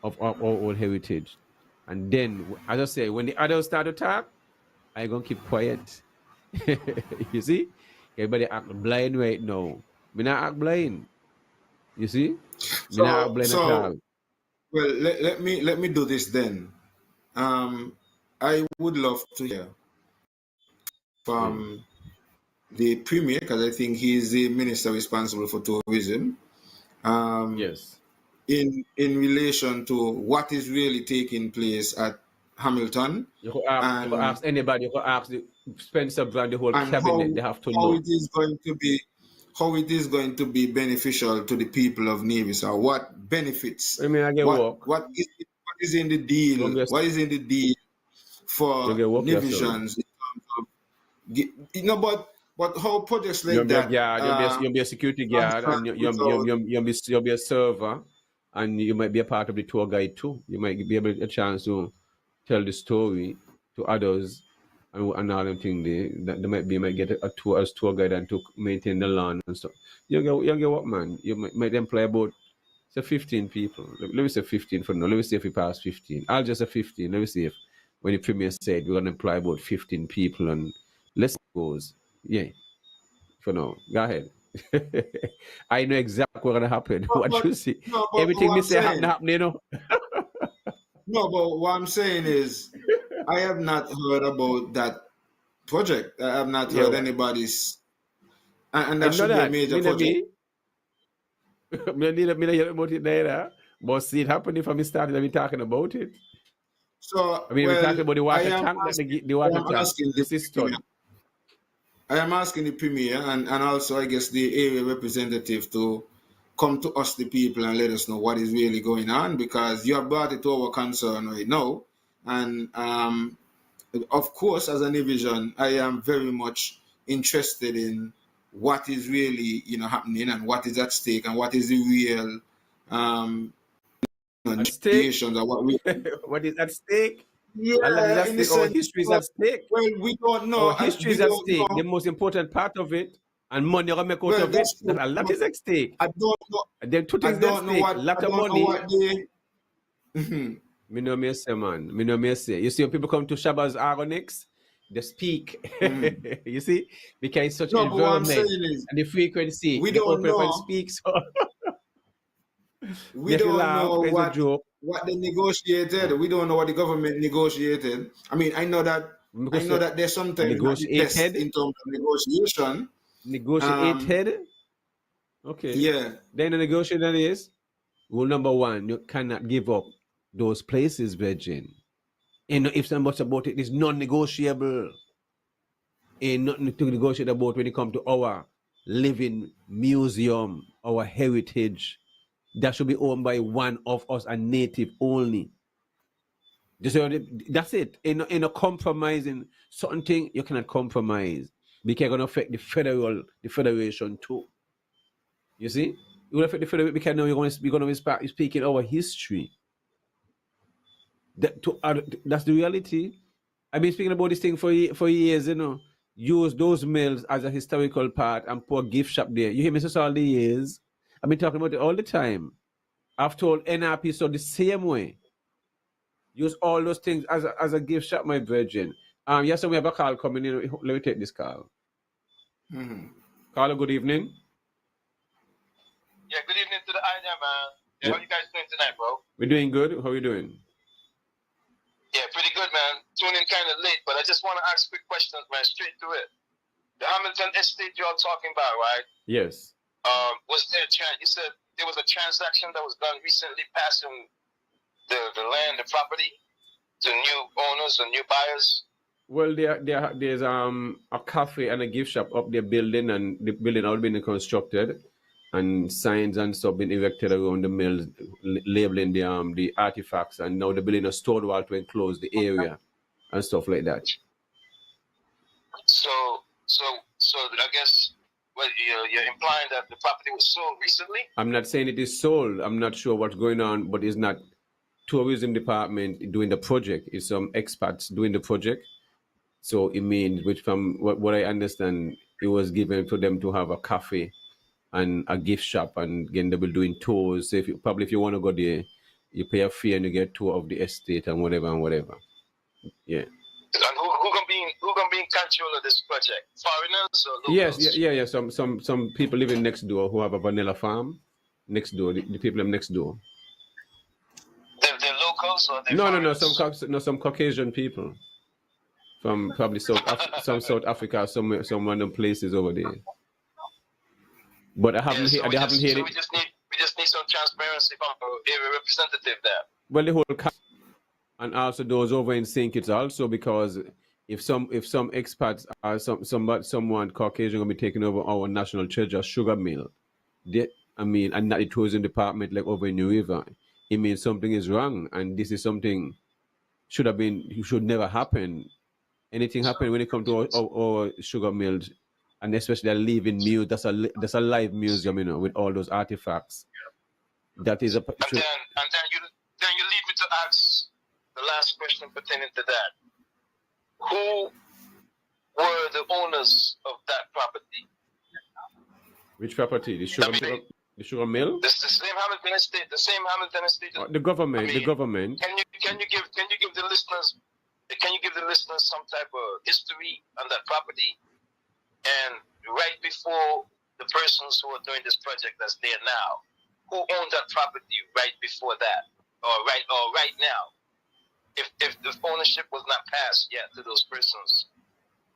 of our old heritage. And then, as I say, when the adults start to talk, I going to keep quiet. You see? Everybody act blind right now. Me not act blind. You see? Me not act blind at so all. well, let me do this then. I would love to hear from the Premier, because I think he is the minister responsible for tourism, Yes. in relation to what is really taking place at Hamilton, You could and ask anybody. You could ask the Spencer Brand, the whole and cabinet. They have to how know. it is going to be, how it is going to be beneficial to the people of Nevis, or what benefits, I mean, I get work. what is in the You won't deal, be a, what is in the deal you for get work yourself. Nevisians in terms of but how projects You'll like be a that guard. You'll be a security guard, function and without. you'll be a server, and you might be a part of the tour guide too. You might be able a chance to tell the story to others, and all them thing that they might get a tour as tour guide and to maintain the lawn and stuff. You get what, man? You might employ about say 15 people. Let me say 15 for now. Let me see if we pass 15. I'll just say 15. Let me see if when the premier said we're gonna employ about 15 people, and let's see how it goes. Yeah, for now. Go ahead. I know exactly what's gonna happen. But, What but you see. no, but Everything what me I'm say happen, saying, you know. no, but what I'm saying is, I have not heard about that project. I have not Yeah, heard anybody's, and I that know should be a that. major Me know project. me. Me know hear about it there. But see it happen if I started me talking about it. So, I mean, we talking well, about the I water am tank that asking, the I water am tank, asking the the premier, cistern. I am asking the premier, and also I guess the area representative to come to us, the people, and let us know what is really going on, because you have brought it to our concern right now, and of course, as an division, I am very much interested in what is really happening, and what is at stake, and what is the real um, At stake? negotiations, or what we. What is at stake? A lot is Yeah, at in the stake. Our sense history is of, at stake. well, we don't know, Our history we is at don't stake. The know. most important part of it, and money you make out Well, of it. that's That true, a lot but is at stake. I don't know. And then two things at stake. I Lot of don't know money. what they. Mhm. Me know me say, man. Me know me say. You see when people come to Shabba's Argonix, they speak. Mhm. You see? Because it's such No, but what I'm environment saying is, and the frequency, we they don't open up and know. speak. So We me if you don't laugh, know it's a joke. what they negotiated. We don't know what the government negotiated. I mean, Because there's sometimes not the best negotiated, in terms of negotiation. Um, negotiated. Okay. yeah. Then the negotiation is rule number one, you cannot give up those places, Virgin. And if somebody's about it, it's non-negotiable. Ain't nothing to negotiate about when it comes to our living museum, our heritage. That should be owned by one of us, a native only. That's it. In a compromising something, you cannot compromise because it's gonna affect the federation too. You see? It will affect the federation because now we're gonna be speaking our history. That's the reality. I've been speaking about this thing for years, you know. Use those mills as a historical part and put a gift shop there. You hear me since all the years. I've been talking about it all the time. I've told NRP so the same way. Use all those things as a gift shop, my virgin. Yes, so we have a call coming in. Let me take this call. Mhm. Carlo, good evening. Yeah, good evening to the idea, man. Yeah, how you guys doing tonight, bro? We're doing good. How are you doing? Yeah, pretty good, man. Tuning kind of late, but I just want to ask quick questions, man. Straight to it. The Hamilton estate you're talking about, right? Yes. Was there you said there was a transaction that was done recently, passing the land, the property, to new owners or new buyers? Well, there's a cafe and a gift shop up there building, and the building all been constructed, and signs and stuff been erected around the mills, labeling the artifacts, and now the building a stone wall to enclose the area and stuff like that. So I guess what you're implying that the property was sold recently? I'm not saying it is sold. I'm not sure what's going on, but it's not tourism department doing the project. It's some expats doing the project. So it means, which from what I understand, it was given for them to have a cafe and a gift shop, and again they will doing tours. So if you want to go there, you pay a fee and you get tour of the estate and whatever. Yeah. And who gonna be in control of this project? Foreigners or locals? Yeah. Some people living next door who have a vanilla farm next door. The people next door. They're local locals or they're No, foreigners? some Caucasian people from probably some South Africa, some random places over there. But I haven't So they haven't heard we it. just need some transparency from a representative there. Well, the whole and also those over in St. Kitts also, because if some expats or someone Caucasian gonna be taking over our national treasure sugar mill, and not the tourism department like over in New River, it means something is wrong, and this is something should never happen. Anything happen when it comes to our sugar mills, and especially a living muse, that's a live museum, with all those artifacts. That is And then you lead me to ask the last question pertaining to that. Who were the owners of that property? Which property? The sugar mill? The same Hamilton Estate. The same Hamilton Estate. The government. The government. Can you give the listeners some type of history on that property? And right before the persons who are doing this project that's there now, who owned that property right before that, or right now? If the ownership was not passed yet to those persons,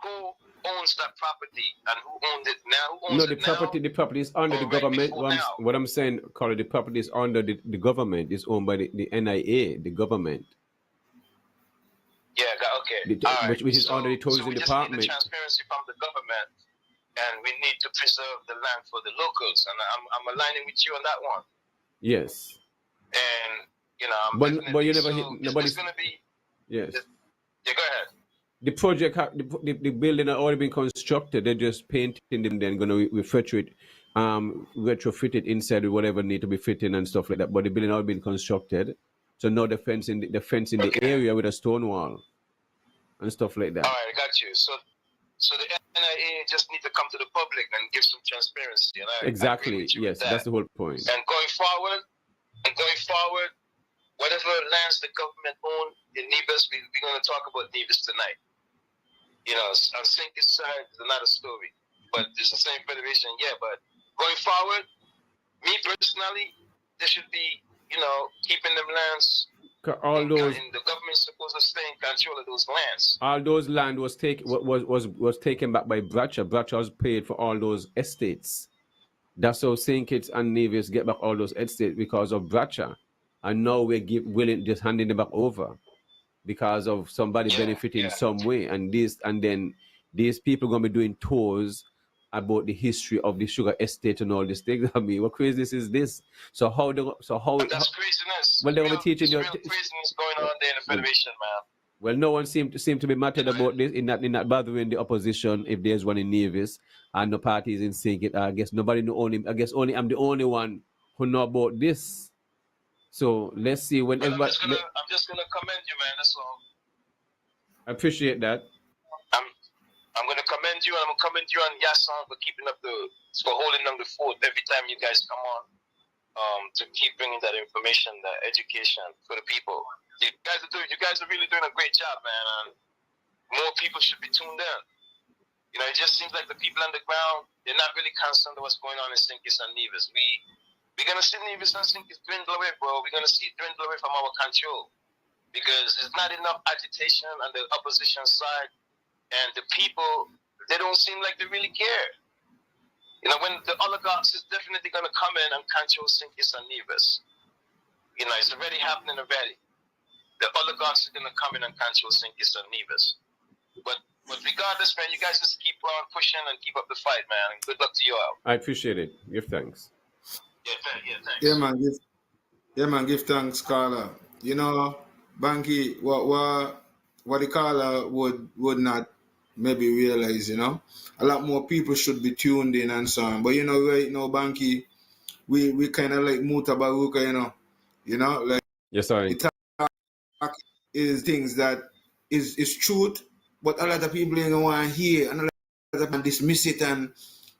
who owns that property and who owned it now? The property is under the government. What I'm saying, Carl, the property is under the government. It's owned by the NIA, the government. Yeah, okay. Which is under the tourism department. Need the transparency from the government, and we need to preserve the land for the locals. And I'm aligning with you on that one. Yes. And but you never hit nobody's going to be. Yes. Yeah, go ahead. The project, the building had already been constructed. They're just painting them, then going to retrofit it inside with whatever need to be fitting and stuff like that. But the building already been constructed, so now the fence in the area with a stone wall and stuff like that. All right, I got you. So the NIA just need to come to the public and give some transparency. And exactly. Yes, that's the whole point. And going forward, whatever lands the government own in Nevis, we're going to talk about Nevis tonight. On St. Kitts side is another story, but it's the same federation, yeah. But going forward, me personally, there should be, keeping them lands. The government's supposed to stay in control of those lands. All those land was taken back by Bracha. Bracha was paid for all those estates. That's how St. Kitts and Nevis get back all those estates, because of Bracha. And now we're just handing them back over because of somebody benefiting some way. And then these people gonna be doing tours about the history of the sugar estate and all these things. I mean, what craziness is this? So how? That's craziness. Well, they're gonna be teaching you. Real craziness going on there in the federation, man. Well, no one seem to be mattered about this in not bothering the opposition if there's one in Nevis and no parties in St. Kitts. I guess nobody know only. I guess only I'm the only one who know about this. So let's see when everybody. I'm just gonna commend you, man. That's all. I appreciate that. I'm gonna commend you, and I'm gonna commend you on Yassan for for holding down the fort every time you guys come on. To keep bringing that information, that education for the people. You guys are really doing a great job, man. And more people should be tuned in. It just seems like the people on the ground, they're not really concerned with what's going on in St. Kitts and Nevis. We're going to see Nevis and St. Kitts dwindle away, bro. We're going to see it dwindle away from our control. Because there's not enough agitation on the opposition side. And the people, they don't seem like they really care. When the oligarchs is definitely going to come in and control St. Kitts and Nevis. It's already happening already. The oligarchs are going to come in and control St. Kitts and Nevis. But regardless, man, you guys just keep on pushing and keep up the fight, man. And good luck to you all. I appreciate it. Give thanks. Thanks. Yeah, man. Give thanks, Carla. Banky, what the Carla would not maybe realize. A lot more people should be tuned in and so on. But right now, Banky, we kind of like Muta Baruka. Like yes, sorry. The talk is things that is truth, but a lot of people don't want to hear, and a lot of people dismiss it and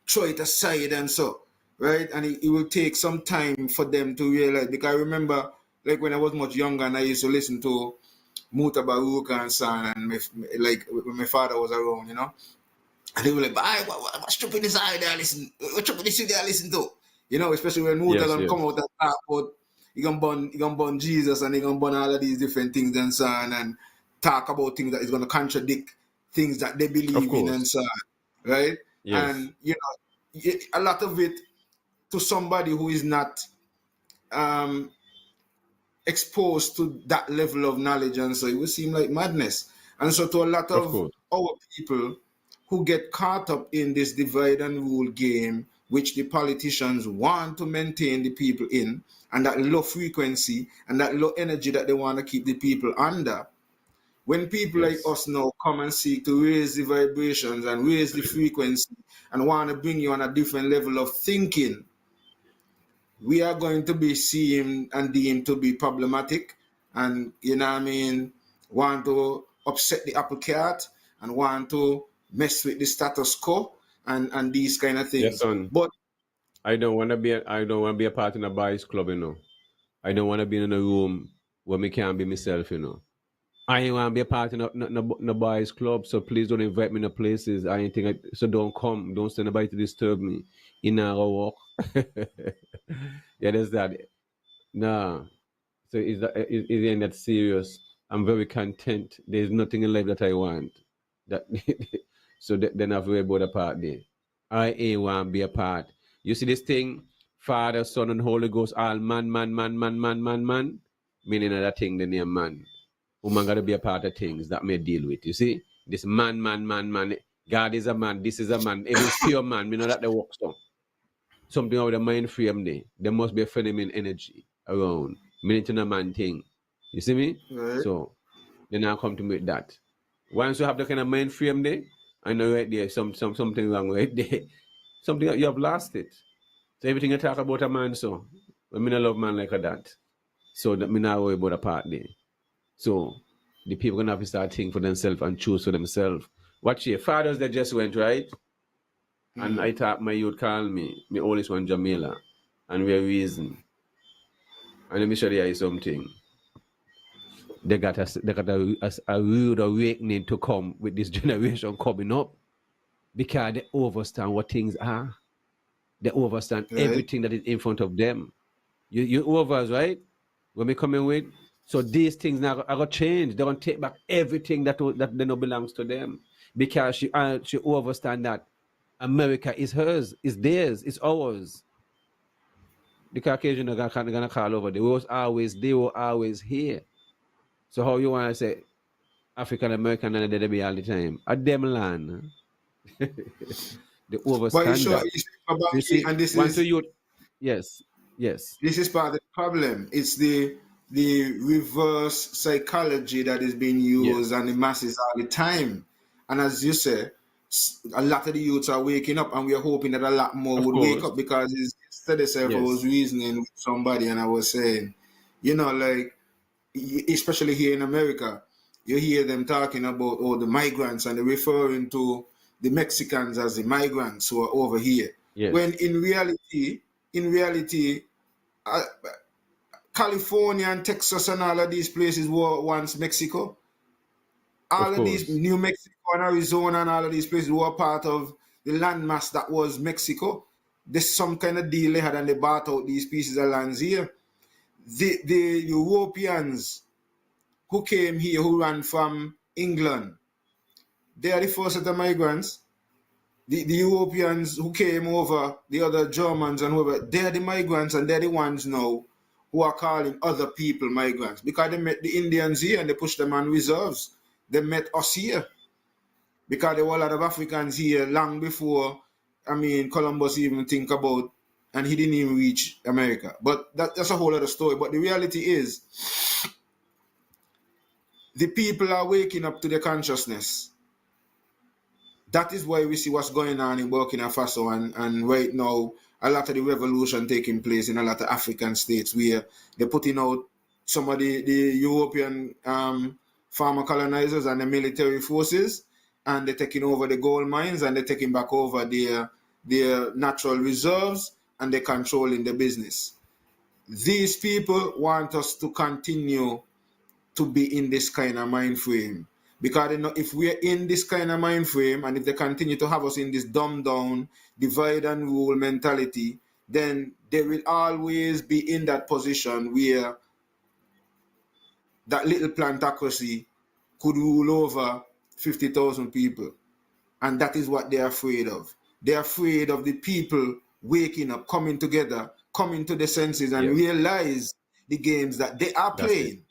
throw it aside and so. Right, and it will take some time for them to realize. Because I remember, like when I was much younger, and I used to listen to Muta Baruka and son, and when my father was around, and they were like, "What stupidness are they listen? What stupidness they listen to?" Especially when Muta come out and talk about, burn Jesus, and he gonna burn all of these different things and so on, and talk about things that is gonna contradict things that they Of believe in and course. so on, right? Yes. And a lot of it, to somebody who is not exposed to that level of knowledge, and so it would seem like madness. And so to a lot Of of course. our people who get caught up in this divide and rule game, which the politicians want to maintain the people in, and that low frequency and that low energy that they want to keep the people under, when people like Yes. us now come and seek to raise the vibrations and raise the frequency and want to bring you on a different level of thinking, we are going to be seen and deemed to be problematic, and want to upset the apple cart and want to mess with the status quo and these kind of Yes, things. son. But I don't want to be. I don't want to be a part in a boys' club. I don't want to be in a room where me can't be myself. I ain't want to be a part in no boys' club. So please don't invite me to places. I ain't think. So don't come. Don't send nobody to disturb me. In our walk. Yeah, there's that. Nah. So it ain't that serious. I'm very content. There's nothing in life that I want. That so then I've worry about a part there. I ain't want to be a part. You see this thing, Father, Son, and Holy Ghost, all man, man, man, man, man, man, man. Meaning that thing, the name man. Woman gotta be a part of things that may deal with. You see? This man, man, man, man. God is a man, this is a man. Even pure man, we know that they work so. Something over the mind frame there. There must be a feminine energy around. Meaning a man thing. You see me? right, So then I come to me with that. Once you have the kind of mind frame there, I know right there something wrong right there. Something you have lost it. So everything you talk about a man, so I mean I love man like that. So that me not worry about a part there. So the people gonna have to start thinking for themselves and choose for themselves. Watch here, fathers that just went right, and I thought my youth call me oldest one Jamila, and we're reason. And let me show you something. They got a rude awakening to come with this generation coming up because they understand what things are. They understand right. everything that is in front of them. You overs, right? When we coming with, so these things now are gonna change. They're gonna take back everything that they know belongs to them because she understand that America is hers, is theirs, it's ours. The Caucasian are gonna call over. They were always here. So how you wanna say African American and they be all the time? At them land. They But overstand that. you see, You Babaki, see, and this once is you yes, yes, part of the problem. It's the reverse psychology that is being used yes, on the masses all the time. And as you say, a lot of the youths are waking up, and we are hoping that a lot more of would wake course, up, because yesterday self I was yes, reasoning with somebody and I was saying, like, especially here in America, you hear them talking about the migrants, and they're referring to the Mexicans as the migrants who are over here. When yes, in reality, uh, California and Texas and all of these places were once Mexico. of All of these, course, New Mexico and Arizona and all of these places, were part of the landmass that was Mexico. There's some kind of deal they had, and they bought out these pieces of lands here. The Europeans who came here, who ran from England, they are the first set of migrants. The Europeans who came over, the other Germans and whoever, they're the migrants, and they're the ones now who are calling other people migrants, because they met the Indians here and they pushed them on reserves. They met us here because there were a lot of Africans here long before, Columbus even think about, and he didn't even reach America. But that's a whole other story. But the reality is, the people are waking up to their consciousness. That is why we see what's going on in Burkina Faso, and right now a lot of the revolution taking place in a lot of African states, where they're putting out some of the European farmer colonizers and the military forces, and they're taking over the gold mines, and they're taking back over their natural reserves, and they're controlling the business. These people want us to continue to be in this kind of mind frame, because they know if we're in this kind of mind frame, and if they continue to have us in this dumb down, divide and rule mentality, then they will always be in that position where that little plantocracy could rule over 50,000 people. And that is what they're afraid of. They're afraid of the people waking up, coming together, coming to their senses, and realize the games that they are playing.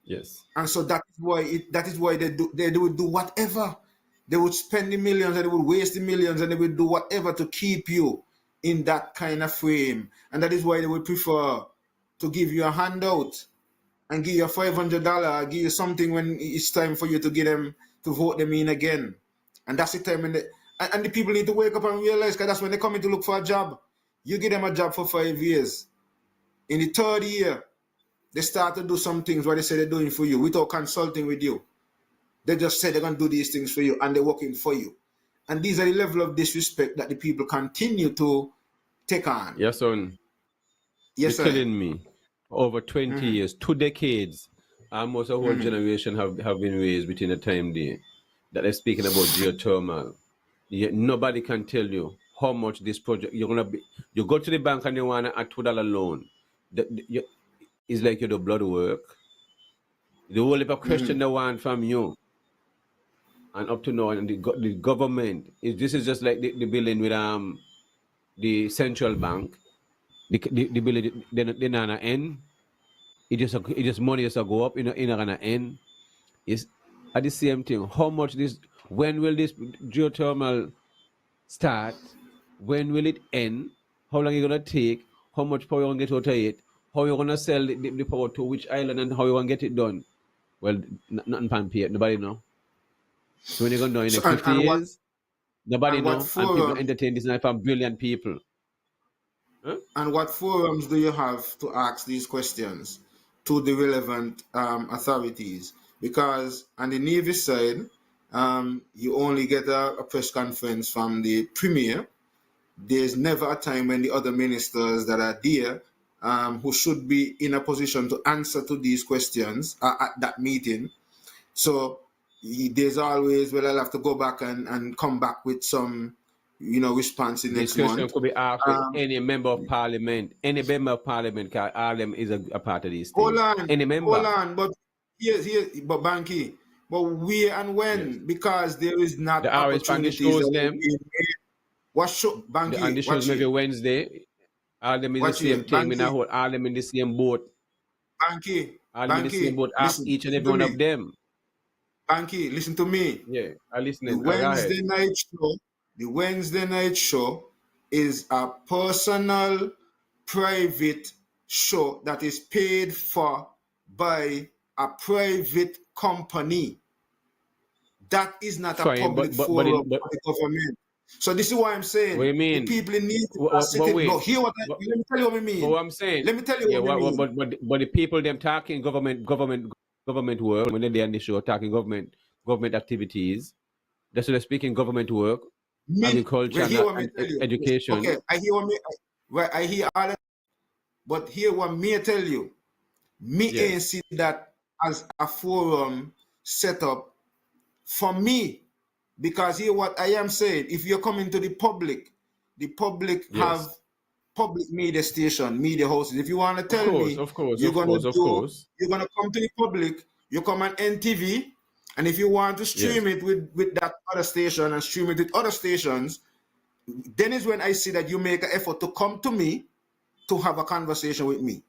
Yes. And so that is why they would do whatever. They would spend the millions and they would waste the millions and they would do whatever to keep you in that kind of frame. And that is why they would prefer to give you a handout and give you $500, give you something when it's time for you to get them to vote them in again. And that's the time when and the people need to wake up and realize, because that's when they come in to look for a job. You give them a job for 5 years. In the third year, they start to do some things what they say they're doing for you without consulting with you. They just say they're going to do these things for you and they're working for you. And these are the level of disrespect that the people continue to take on. Yes, son. Yes, You're telling me over 20 years, 2 decades, almost a whole generation have been raised between the time there that they're speaking about geothermal. Yet nobody can tell you how much this project you're gonna be. You go to the bank and you want a $2 loan. It's like you do blood work. The whole heap of question they want from you. And up to now, and the government this is just like the building with the central bank. The building they're not gonna end. It just money just go up. It's not gonna end. It's at the same thing. How much this? When will this geothermal start? When will it end? How long it gonna take? How much power you gonna get out of it? How you gonna sell the power to which island and how you gonna get it done? Well, nothing pan pay. Nobody know. So when you're gonna do in the 50 years, nobody know. And people entertain this from brilliant people. Huh? And what forums do you have to ask these questions to the relevant authorities? Because on the Navy side, you only get a press conference from the Premier. There's never a time when the other ministers that are there who should be in a position to answer to these questions are at that meeting. So there's always, well, I'll have to go back and come back with some, response in next month. This question could be asked with any member of parliament. Any member of parliament, because all them is a part of these things. Any member. Hold on, but but Banky, but where and when? Yes. Because there is not the opportunities. Shows them. What show, Banky? And the shows maybe Wednesday. All them in the same thing. All them in the same boat. Banky. All them in the same boat. Ask each and every one of them. Banky, listen to me. Yeah, I listen. The Wednesday night show is a personal, private show that is paid for by a private company. That is not a public forum for the government. So this is what I'm saying. What do you mean? The people need to sit in. No, hear what let me tell you what I mean. What I'm saying. Let me tell you what I mean. But the people them talking government work when they're on the show talking government activities. That's what they're speaking government work, agriculture, and education. Okay, I hear all that. But here what me tell you, ain't see that as a forum set up for me, because here what I am saying, if you're coming to the public have public media station, media houses. If you want to tell me, you're gonna come to the public, you come on NTV, and if you want to stream it with that other station and stream it with other stations, then is when I see that you make an effort to come to me to have a conversation with me.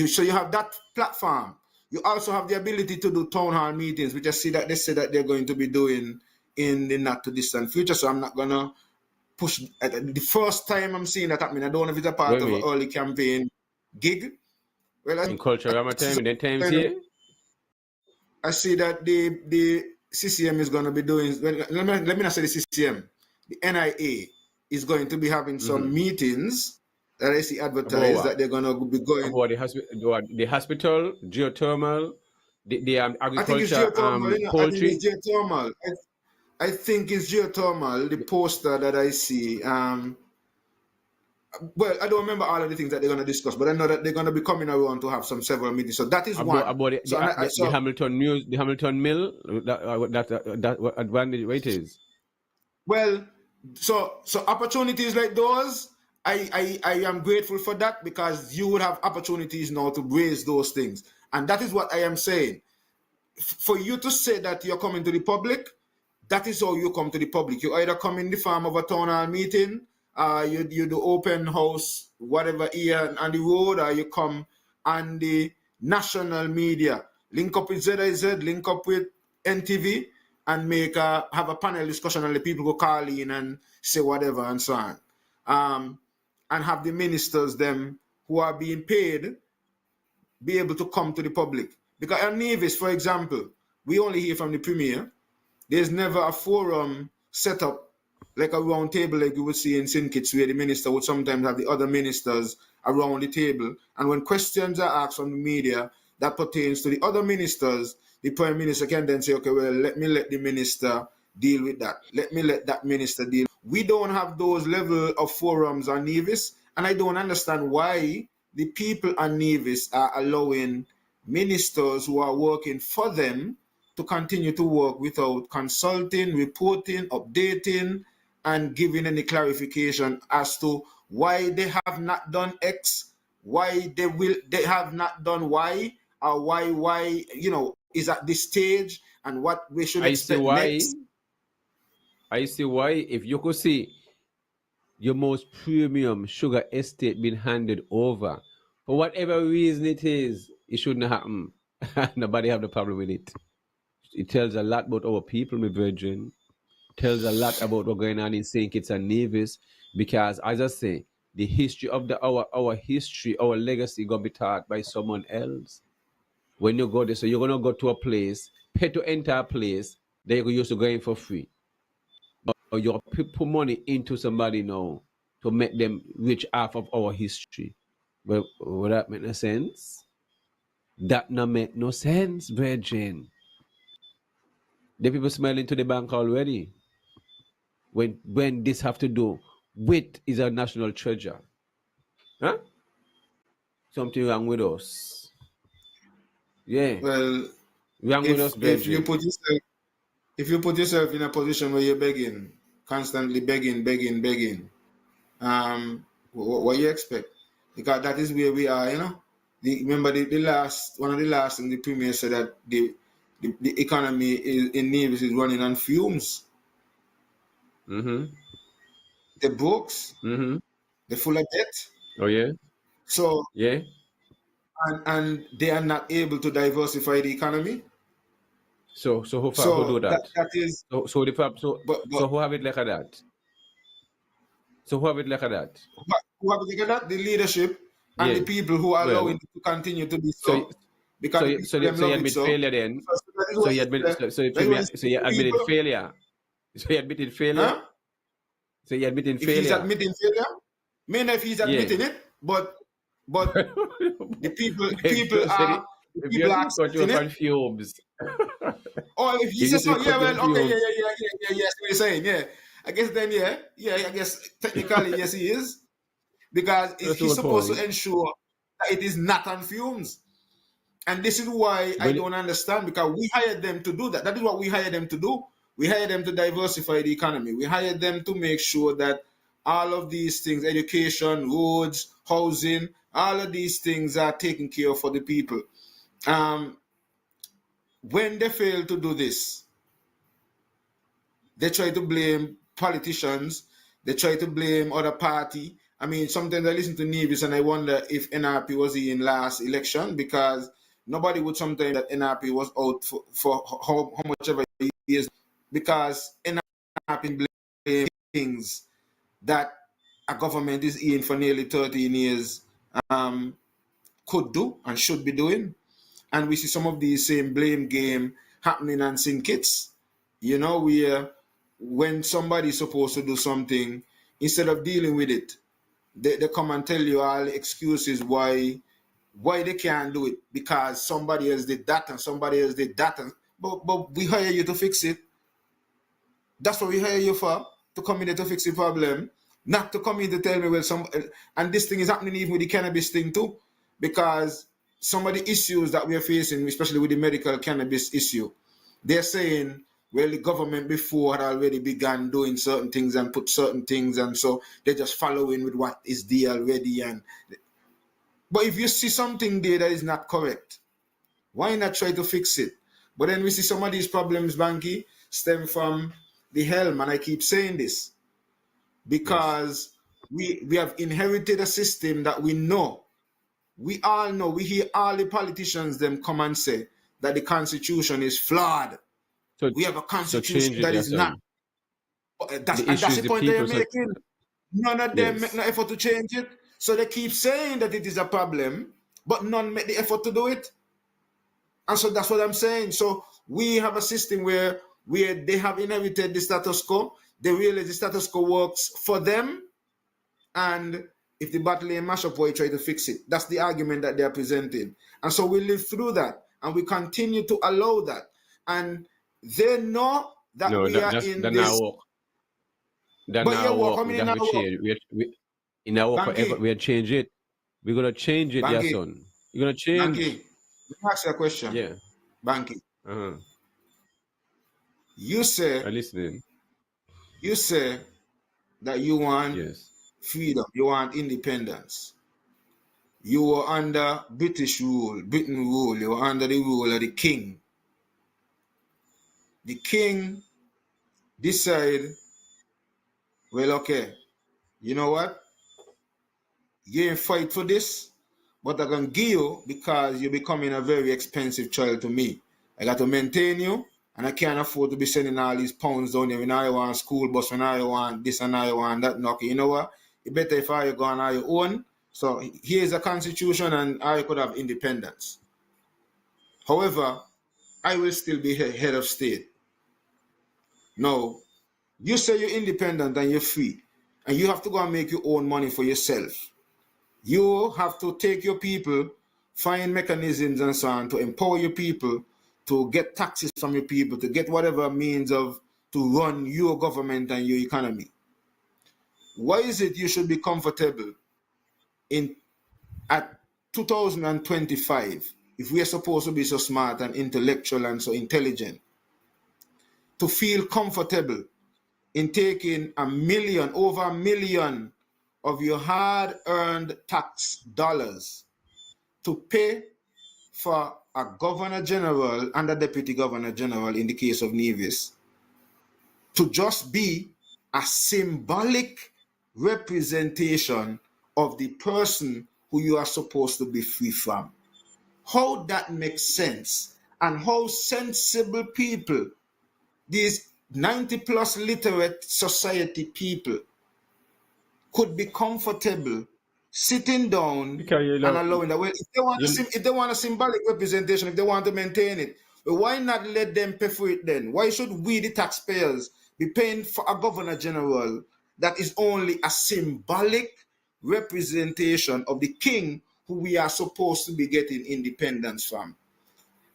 So you have that platform. You also have the ability to do town hall meetings, which I see that they say that they're going to be doing in the not too distant future. So I'm not gonna push. The first time I'm seeing that happening, I don't know if it's a part of an early campaign gig. Well, in culture, I see that the CCM is going to be doing. Well, let me not say the CCM. The NIA is going to be having some meetings that I see advertised that they're going to be going. About the hospital, geothermal, the agriculture, poultry. I think it's geothermal. I think it's geothermal. The poster that I see. Well, I don't remember all of the things that they're going to discuss, but I know that they're going to be coming around to have several meetings. So that is one. About the Hamilton News, the Hamilton Mill, that it is. Well, so opportunities like those I am grateful for that, because you would have opportunities now to raise those things. And that is what I am saying. For you to say that you're coming to the public, that is how you come to the public. You either come in the form of a town hall meeting, you do open house, whatever, here on the road, or you come on the national media. Link up with ZIZ, link up with NTV, and have a panel discussion, and the people go call in and say whatever and so on. And have the ministers, them who are being paid, be able to come to the public. Because on Nevis, for example, we only hear from the Premier. There's never a forum set up like a round table like you would see in St. Kitts, where the minister would sometimes have the other ministers around the table. And when questions are asked from the media that pertains to the other ministers, the Prime Minister can then say, okay, well, let the minister deal with that. Let me let that minister deal. We don't have those level of forums on Nevis, and I don't understand why the people on Nevis are allowing ministers who are working for them to continue to work without consulting, reporting, updating, and giving any clarification as to why they have not done X, why they have not done Y, or why is at this stage, and what we should expect next. I see why. If you could see your most premium sugar estate being handed over, for whatever reason it is, it shouldn't happen. Nobody have the problem with it. It tells a lot about our people, my virgin. It tells a lot about what's going on in St. Kitts and Nevis, because, as I say, the history of our history, our legacy, gonna be taught by someone else. When you go there, so you're gonna go to a place, pay to enter a place that you used to go in for free. Or you put money into somebody now to make them rich half of our history. Well, would that make no sense? That no make no sense, virgin. The people smiling to the bank already. When this have to do with is a national treasure. Huh? Something wrong with us. Yeah. Well, Wrong with us, if you virgin. put yourself in a position where you're begging, constantly begging, what you expect? Because that is where we are, remember one of the last things the Premier said, that the economy in Nevis is running on fumes. Mm-hmm. The books, Mm-hmm. they're full of debt. Oh yeah. So Yeah. and they are not able to diversify the economy. So who So do that? that is, So but who have it like that? So who have it like that? who have taken that? The leadership and the Yeah. people who are allowing Well, it to continue to be so so. Because the people them so you love it admit so. failure then. So that is So why you admit so you admitted people, failure. So you admitted failure. huh? So you admitting If he's failure. admitting failure, may not if he's Yeah. admitting it, but the people If you said it, are if you said cut you accepting off it. on fumes. Or if he If you says so, said yeah, cut you on well, okay, fumes. yes, what you're saying, yeah. I guess then, I guess technically, yes, he is. Because That's the he's whole supposed to point. ensure that it is not on fumes. And this is why I When don't understand, because we hired them to do that. That is what we hired them to do. We hired them to diversify the economy. We hired them to make sure that all of these things, education, roads, housing, all of these things are taken care of for the people. When they fail to do this, they try to blame politicians. They try to blame other party. I mean, sometimes I listen to Nevis and I wonder if NRP was in last election, because nobody would sometimes that NRP was out for how much ever years, because NRP blame things that a government is in for nearly 13 years could do and should be doing. And we see some of these same blame game happening on St. Kitts. Where when somebody's supposed to do something, instead of dealing with it, they come and tell you all the excuses why they can't do it, because somebody else did that and somebody else did that. But we hire you to fix it. That's what we hire you for, to come in here to fix the problem, not to come in to tell me, well, and this thing is happening even with the cannabis thing too, because some of the issues that we are facing, especially with the medical cannabis issue, they're saying Well, the government before had already begun doing certain things and put certain things, and so they're just following with what is there already. But if you see something there that is not correct, why not try to fix it? But then we see some of these problems, Banky, stem from the helm, and I keep saying this because we have inherited a system that we know. We all know. We hear all the politicians them come and say that the constitution is flawed. So, We have a so change constitution it, that your is not. son. That's, The and issue that's is the the point they're people. So, making. None of them make yes. no effort to change it. So they keep saying that it is a problem, but none make the effort to do it. And so that's what I'm saying. So we have a system where they have inherited the status quo. They realize the status quo works for them. And if the battle ain't mash up, why you try to fix it? That's the argument that they're presenting. And so we live through that. And we continue to allow that. And they know that No, we are that's in that now this. work. That But yeah, now what work. coming We in have now? to change. We in our work forever. Banky, We change it. We're gonna change it, yeah, Banky, son. You're gonna change. Banky, let me ask you a question. Yeah. Banky, Uh-huh. you say I'm listening. you say that you want Yes. freedom, you want independence. You were under British rule, Britain rule, you were under the rule of the king. The king decide, well, okay, you know what? You ain't fight for this, but I'm gonna give you because you're becoming a very expensive child to me. I got to maintain you, and I can't afford to be sending all these pounds down here when I want school bus, when I want this and I want that. Okay, you know what? It better if I go on your own. So here's a constitution, and I could have independence. However, I will still be head of state. No, you say you're independent and you're free, and you have to go and make your own money for yourself. You have to take your people, find mechanisms and so on to empower your people, to get taxes from your people, to get whatever means of to run your government and your economy. Why is it you should be comfortable in at 2025 if we are supposed to be so smart and intellectual and so intelligent to feel comfortable in taking over a million of your hard-earned tax dollars to pay for a governor general and a deputy governor general in the case of Nevis to just be a symbolic representation of the person who you are supposed to be free from? How that makes sense, and how sensible people, these 90 plus literate society people, could be comfortable sitting down Because you and know, allowing that. Well, you if they want a symbolic representation, if they want to maintain it, well, why not let them pay for it then? Why should we, the taxpayers, be paying for a governor general that is only a symbolic representation of the king who we are supposed to be getting independence from?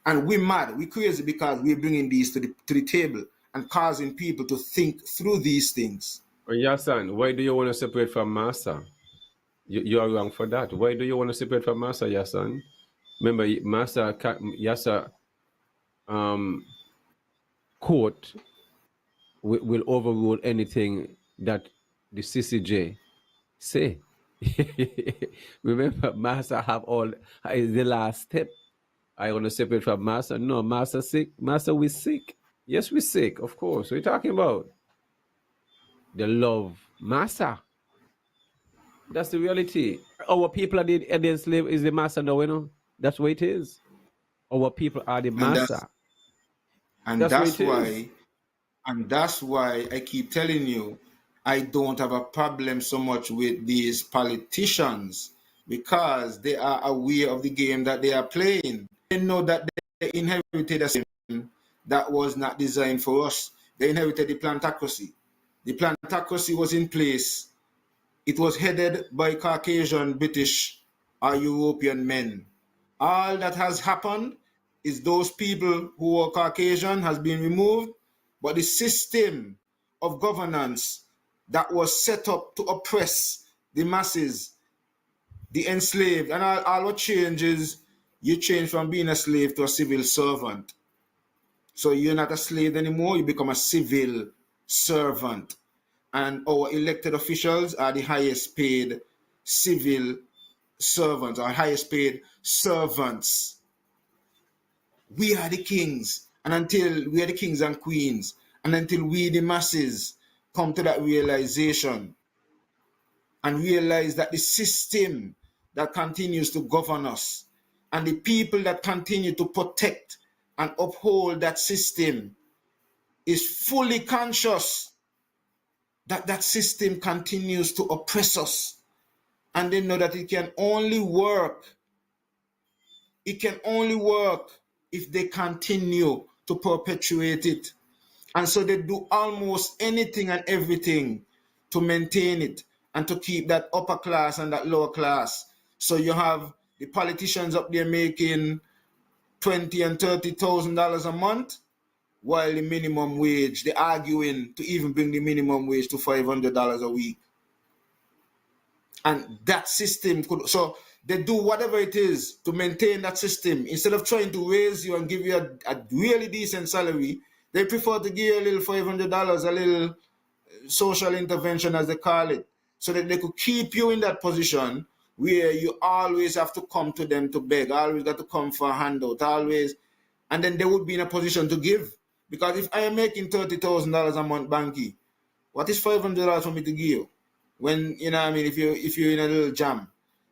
And we're mad, we're crazy because we're bringing these to the table and causing people to think through these things. yeah, son. Why do you want to separate from master? You are wrong for that. Why do you want to separate from master, yeah, son? Remember, master, Yasa, court will overrule anything that the CCJ say. Remember, master have all is the last step. I want to separate from master. No, master sick. Master, we sick. Yes, we sick. Of course. What are you talking about? The love, master. That's the reality. Our people are the enslaved is the master now, you know. That's what it is. Our people are the And master. and That's what that's it is. why And that's why I keep telling you, I don't have a problem so much with these politicians because they are aware of the game that they are playing. They know that they inherited a system that was not designed for us. They inherited the plantocracy. The plantocracy was in place. It was headed by Caucasian, British, or European men. All that has happened is those people who are Caucasian has been removed, but the system of governance that was set up to oppress the masses, the enslaved, and all what changes, you change from being a slave to a civil servant. So you're not a slave anymore, you become a civil servant. And our elected officials are the highest paid civil servants, or highest paid servants. We are the kings. And until we are the kings and queens, and until we, the masses, come to that realization and realize that the system that continues to govern us and the people that continue to protect and uphold that system is fully conscious that that system continues to oppress us, and they know that it can only work if they continue to perpetuate it. And so they do almost anything and everything to maintain it and to keep that upper class and that lower class. So you have the politicians up there making $20,000 and $30,000 a month, while the minimum wage, they're arguing to even bring the minimum wage to $500 a week. And that system could, so they do whatever it is to maintain that system. Instead of trying to raise you and give you a really decent salary, they prefer to give you a little $500, a little social intervention, as they call it, so that they could keep you in that position where you always have to come to them to beg, always got to come for a handout, always. And then they would be in a position to give. Because if I am making $30,000 a month, Banky, what is $500 for me to give you? When, you know what I mean, if you're in a little jam.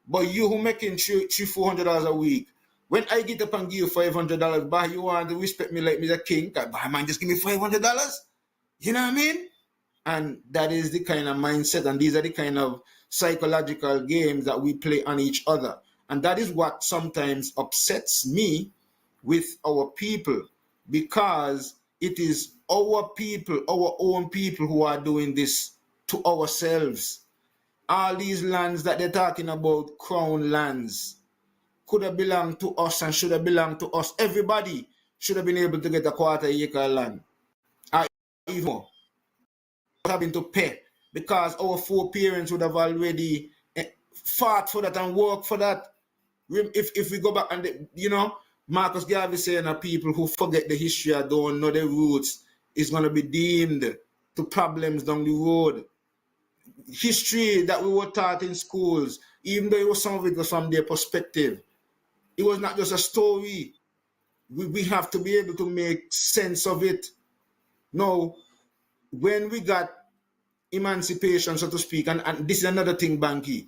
But you who making $400 a week, when I get up and give you $500, bah, you want to respect me like me a king? Bah, man, just give me $500. You know what I mean? And that is the kind of mindset, and these are the kind of psychological games that we play on each other. And that is what sometimes upsets me with our people, because it is our people, our own people, who are doing this to ourselves. All these lands that they're talking about, crown lands, could have belonged to us and should have belonged to us. Everybody should have been able to get a quarter acre of land, or even more, having to pay, because our foreparents would have already fought for that and worked for that. If we go back and, you know, Marcus Garvey saying that people who forget the history or don't know the roots is going to be deemed to problems down the road. History that we were taught in schools, even though it was some of it was from their perspective, it was not just a story. We have to be able to make sense of it. Now, when we got emancipation, so to speak, and this is another thing, Banky,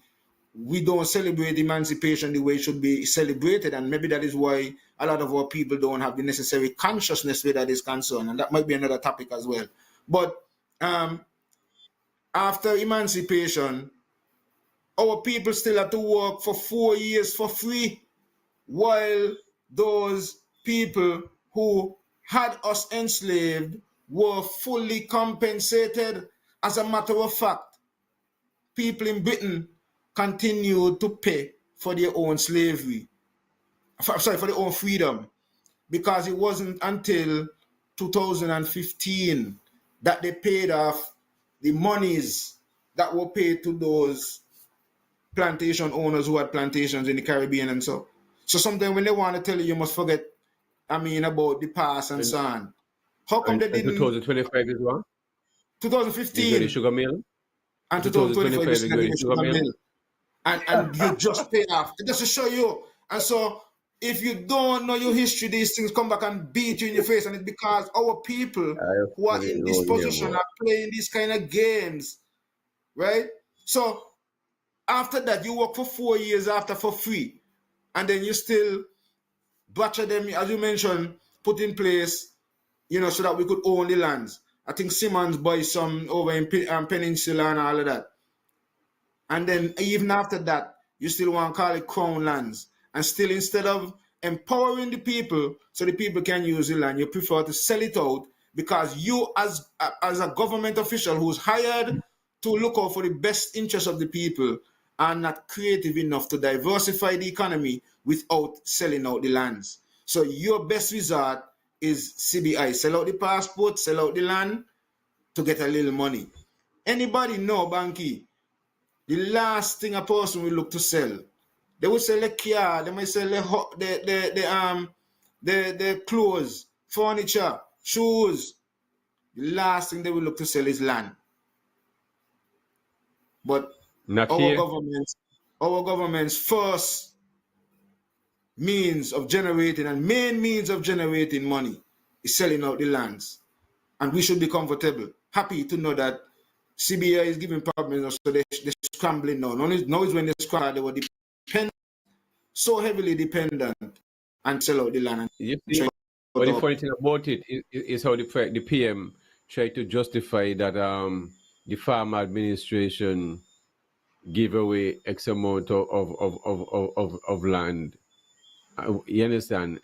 we don't celebrate emancipation the way it should be celebrated, and maybe that is why a lot of our people don't have the necessary consciousness where that is concerned, and that might be another topic as well. But after emancipation, our people still have to work for 4 years for free, while those people who had us enslaved were fully compensated. As a matter of fact, people in Britain continued to pay for their own slavery, for their own freedom, because it wasn't until 2015 that they paid off the monies that were paid to those plantation owners who had plantations in the Caribbean and so. So sometimes when they want to tell you must forget, about the past and so on. How come they didn't? 2025 is what? 2015. The sugar mill? And 2025 is the sugar mill. And you just pay off. Just to show you. And so if you don't know your history, these things come back and beat you in your face. And it's because our people who are in this position are playing these kind of games. Right? So after that, you work for 4 years after for free. And then you still butcher them, as you mentioned, put in place, so that we could own the lands. I think Simmons buys some over in Peninsula and all of that. And then even after that, you still want to call it crown lands. And still, instead of empowering the people so the people can use the land, you prefer to sell it out, because you as a government official who's hired to look out for the best interests of the people are not creative enough to diversify the economy without selling out the lands. So your best resort is CBI. Sell out the passport, sell out the land to get a little money. Anybody know, Banky, the last thing a person will look to sell? They will sell a car, they might sell the clothes, furniture, shoes. The last thing they will look to sell is land. But Not our here. government's first means of generating and main means of generating money is selling out the lands. And we should be comfortable, happy to know that CBI is giving problems, so they're scrambling now. Now is when they scramble, they were so heavily dependent and sell out the land. You see, but the funny thing about it is how the PM tried to justify that the farm administration give away X amount of land. You understand?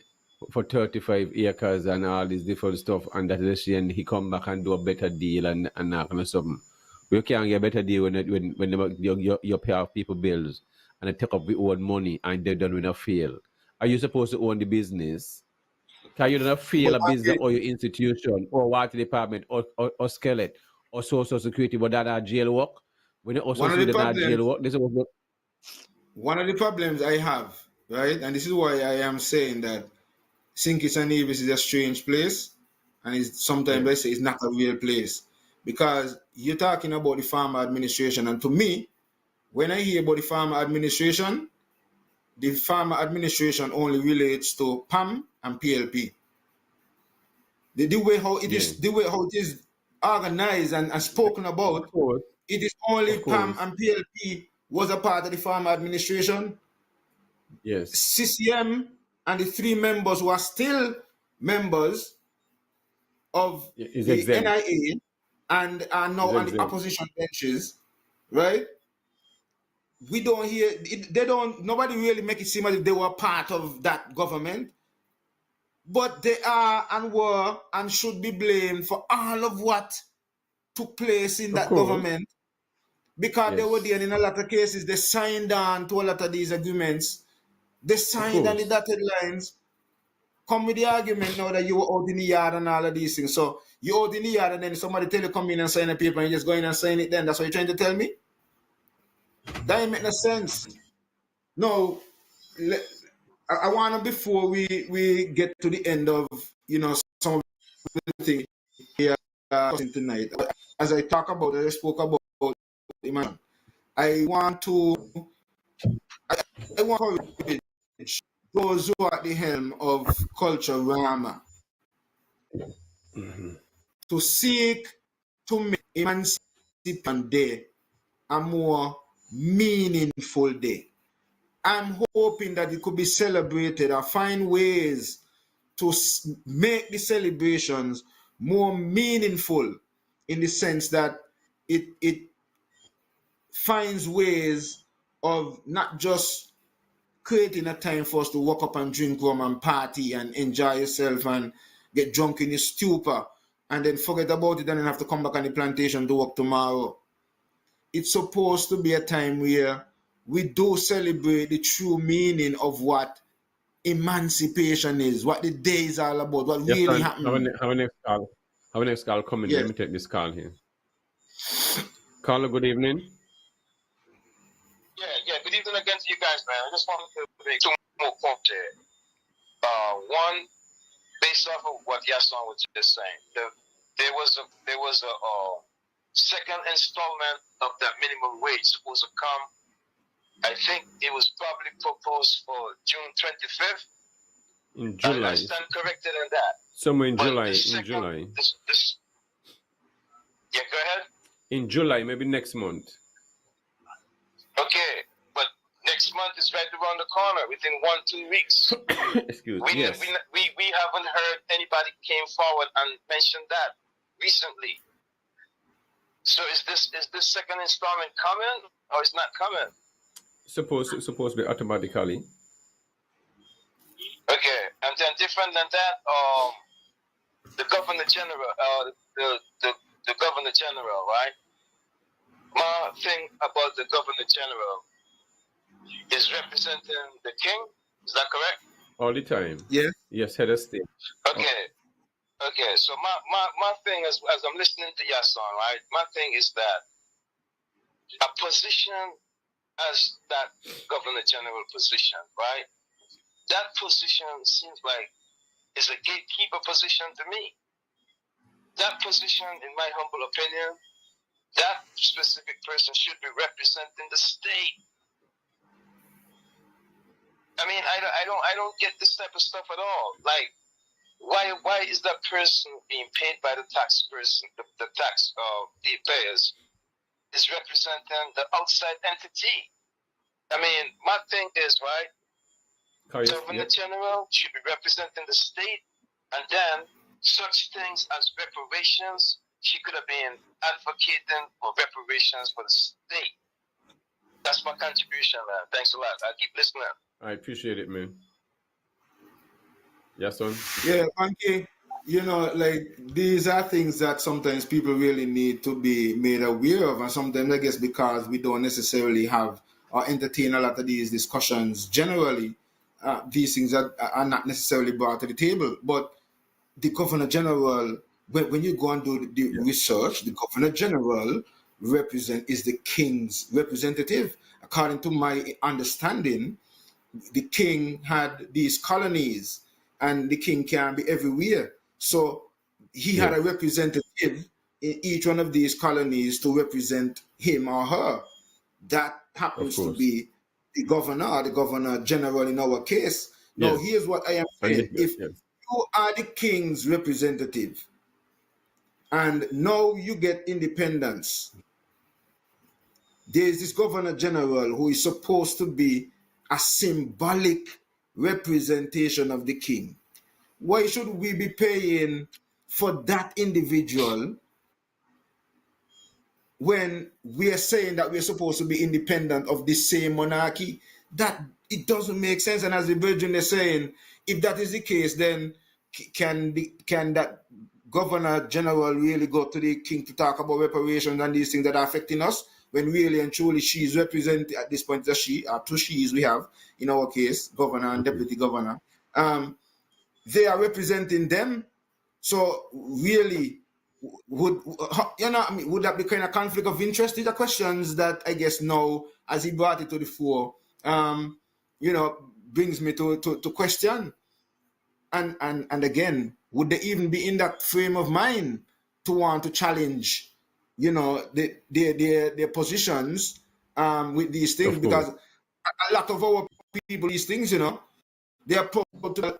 For 35 acres and all this different stuff, and that and he come back and do a better deal and that kind of something. You can't get a better deal when you pay off people bills and they take up the own money and they don't win a fail. Are you supposed to own the business? Can you not fail a business or your institution or water department or skeleton or social security, but that are jail work? When you also see that are jail work, this is what one of the problems I have, right? And this is why I am saying that St. Kitts and Nevis is a strange place, and sometimes I say it's not a real place, because you're talking about the farmer administration, and to me, when I hear about the farmer administration only relates to PAM and PLP. The way how it is organized and spoken about, it is only PAM and PLP was a part of the farmer administration. Yes. CCM and the 3 members who are still members of the exempt. NIA and are now on the opposition benches, right? We don't hear nobody really make it seem as if they were part of that government, but they are and were and should be blamed for all of what took place in that government, because they were there, and in a lot of cases they signed on to a lot of these agreements. They signed on the dotted lines. Come with the argument now that you were out in the yard and all of these things. So you out in the yard and then somebody tell you come in and sign a paper and you just go in and sign it then. That's what you're trying to tell me? That ain't make no sense. No, I want to, before we get to the end of, some of the things here tonight, as I spoke about Iman, I want to encourage those who are at the helm of Culture Rama to seek to make Emancipation Day a more meaningful day. I'm hoping that it could be celebrated or find ways to make the celebrations more meaningful, in the sense that it finds ways of not just creating a time for us to walk up and drink rum and party and enjoy yourself and get drunk in your stupor and then forget about it and then have to come back on the plantation to work tomorrow. It's supposed to be a time where we do celebrate the true meaning of what emancipation is, what the day is all about, what really happened. Our next call coming. Yes. Let me take this call here. Caller, good evening. Yeah, good evening again to you guys, man. I just wanted to make 2 more points here. One, based off of what Yason was just saying, there was a second installment of that minimum wage supposed to come. I think it was probably proposed for June 25th. In July. I stand corrected in that. Somewhere in July. Yeah, go ahead. In July, maybe next month. Okay, but next month is right around the corner, within 1-2 weeks. Excuse me. Yes. We haven't heard anybody came forward and mentioned that recently. So is this second installment coming or it's not coming? Supposed to be automatically. Okay, and then different than that, the Governor General, the Governor General, right? My thing about the Governor General is representing the King. Is that correct? All the time. Yes. Yes, head of state. Okay. Okay. So my thing is, as I'm listening to Yason, right? My thing is that a position as that Governor General position, right? That position seems like is a gatekeeper position to me. that position, in my humble opinion, that specific person should be representing the state. I mean, I don't get this type of stuff at all. Like, why is that person being paid by the tax person, the tax the payers, is representing the outside entity? I mean, my thing is, right, Governor General should be representing the state, and then such things as reparations, she could have been advocating for reparations for the state. That's my contribution, man. Thanks a lot. I'll keep listening. I appreciate it, man. Yes, son. Yeah, Monkey, you know, like these are things that sometimes people really need to be made aware of, and sometimes I guess because we don't necessarily have or entertain a lot of these discussions generally, these things are not necessarily brought to the table. But the Governor General, when you go and do the research, the Governor General is the King's representative. According to my understanding, the King had these colonies, and the King can be everywhere. So he had a representative in each one of these colonies to represent him or her. That happens to be the Governor General in our case. Now, here's what I am saying. If you are the King's representative, and now you get independence, there's this Governor General who is supposed to be a symbolic representation of the King. Why should we be paying for that individual when we are saying that we're supposed to be independent of the same monarchy? That it doesn't make sense. And as the Virgin is saying, if that is the case, then can that Governor General really go to the King to talk about reparations and these things that are affecting us, when really and truly she is represented at this point, two she's we have in our case, Governor and Deputy Governor. They are representing them. So really, would that be kind of conflict of interest? These are questions that I guess now, as he brought it to the fore, brings me to question. And again, would they even be in that frame of mind to want to challenge, their positions with these things? Because a lot of our people, these things, they are proud to,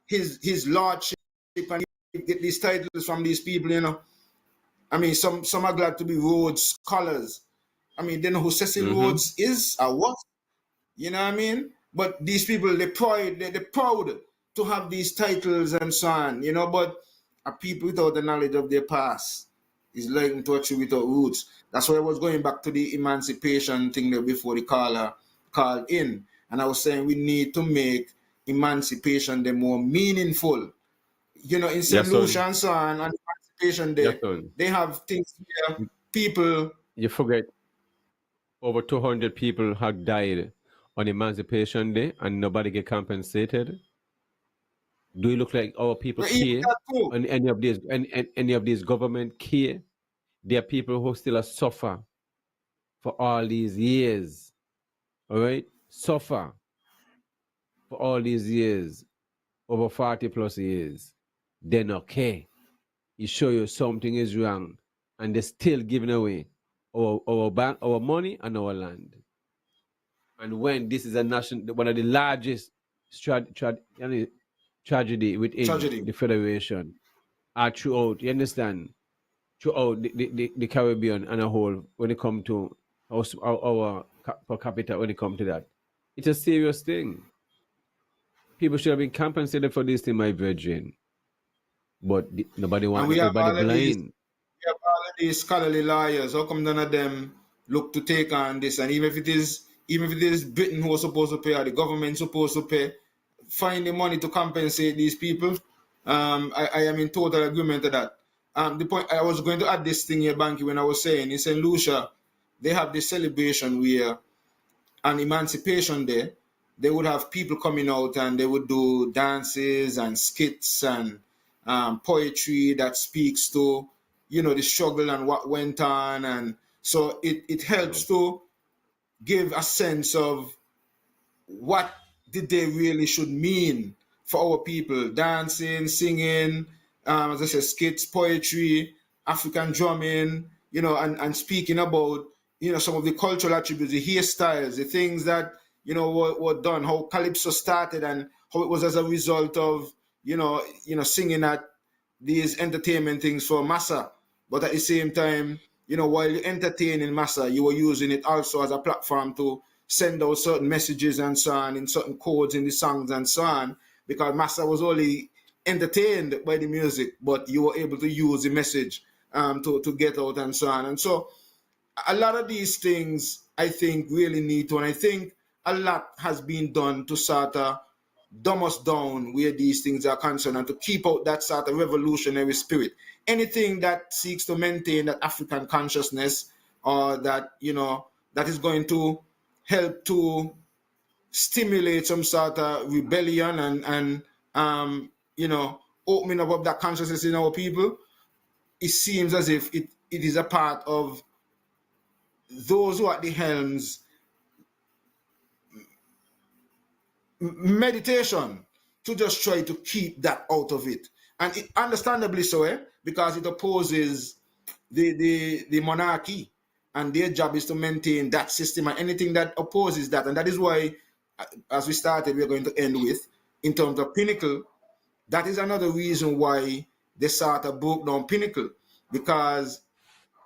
his lordship, and get these titles from these people, I mean, some are glad to be Rhodes scholars. I mean, they know who Cecil Rhodes is or what. You know what I mean? But these people, they're proud to have these titles and so on, but a people without the knowledge of their past is like to a tree without roots. That's why I was going back to the emancipation thing there before the caller called in. And I was saying we need to make emancipation the more meaningful. In St. Lucia and so on, and Emancipation Day, they have things where people... You forget, over 200 people had died on Emancipation Day and nobody get compensated. Do you look like our people care? And any of these government care? There are people who still suffer for all these years. All right? Suffer for all these years, over 40 plus years. Then okay. You show you something is wrong, and they're still giving away our money and our land. And when this is one of the largest tragedy within the Federation, throughout, you understand, throughout the Caribbean and a whole, when it comes to our per capita, when it comes to that, it's a serious thing. People should have been compensated for this thing, my virgin. But nobody wants, everybody blind. We have all of these scholarly lawyers. How come none of them look to take on this? And even if it is Britain who is supposed to pay, or the government supposed to pay, find the money to compensate these people. I am in total agreement to that. The point I was going to add this thing here, Banky, when I was saying in St. Lucia, they have this celebration where on Emancipation Day, they would have people coming out and they would do dances and skits and poetry that speaks to, the struggle and what went on. And so it helps to give a sense of what did they really should mean for our people, dancing, singing, as I said, skits, poetry, African drumming, and speaking about, some of the cultural attributes, the hairstyles, the things that, were done, how Calypso started and how it was as a result of, singing at these entertainment things for massa. But at the same time, while you're entertaining massa, you were using it also as a platform to send out certain messages and so on in certain codes in the songs and so on, because massa was only entertained by the music, but you were able to use the message to get out and so on. And so a lot of these things I think really need to, and I think a lot has been done to sort of dumb us down where these things are concerned and to keep out that sort of revolutionary spirit. Anything that seeks to maintain that African consciousness or that, that is going to help to stimulate some sort of rebellion and opening up of that consciousness in our people, it seems as if it is a part of those who are at the helms meditation to just try to keep that out of it. And it, understandably so, because it opposes the monarchy, and their job is to maintain that system and anything that opposes that. And that is why, as we started, we're going to end with, in terms of Pinnacle, that is another reason why they sort of broke down Pinnacle, because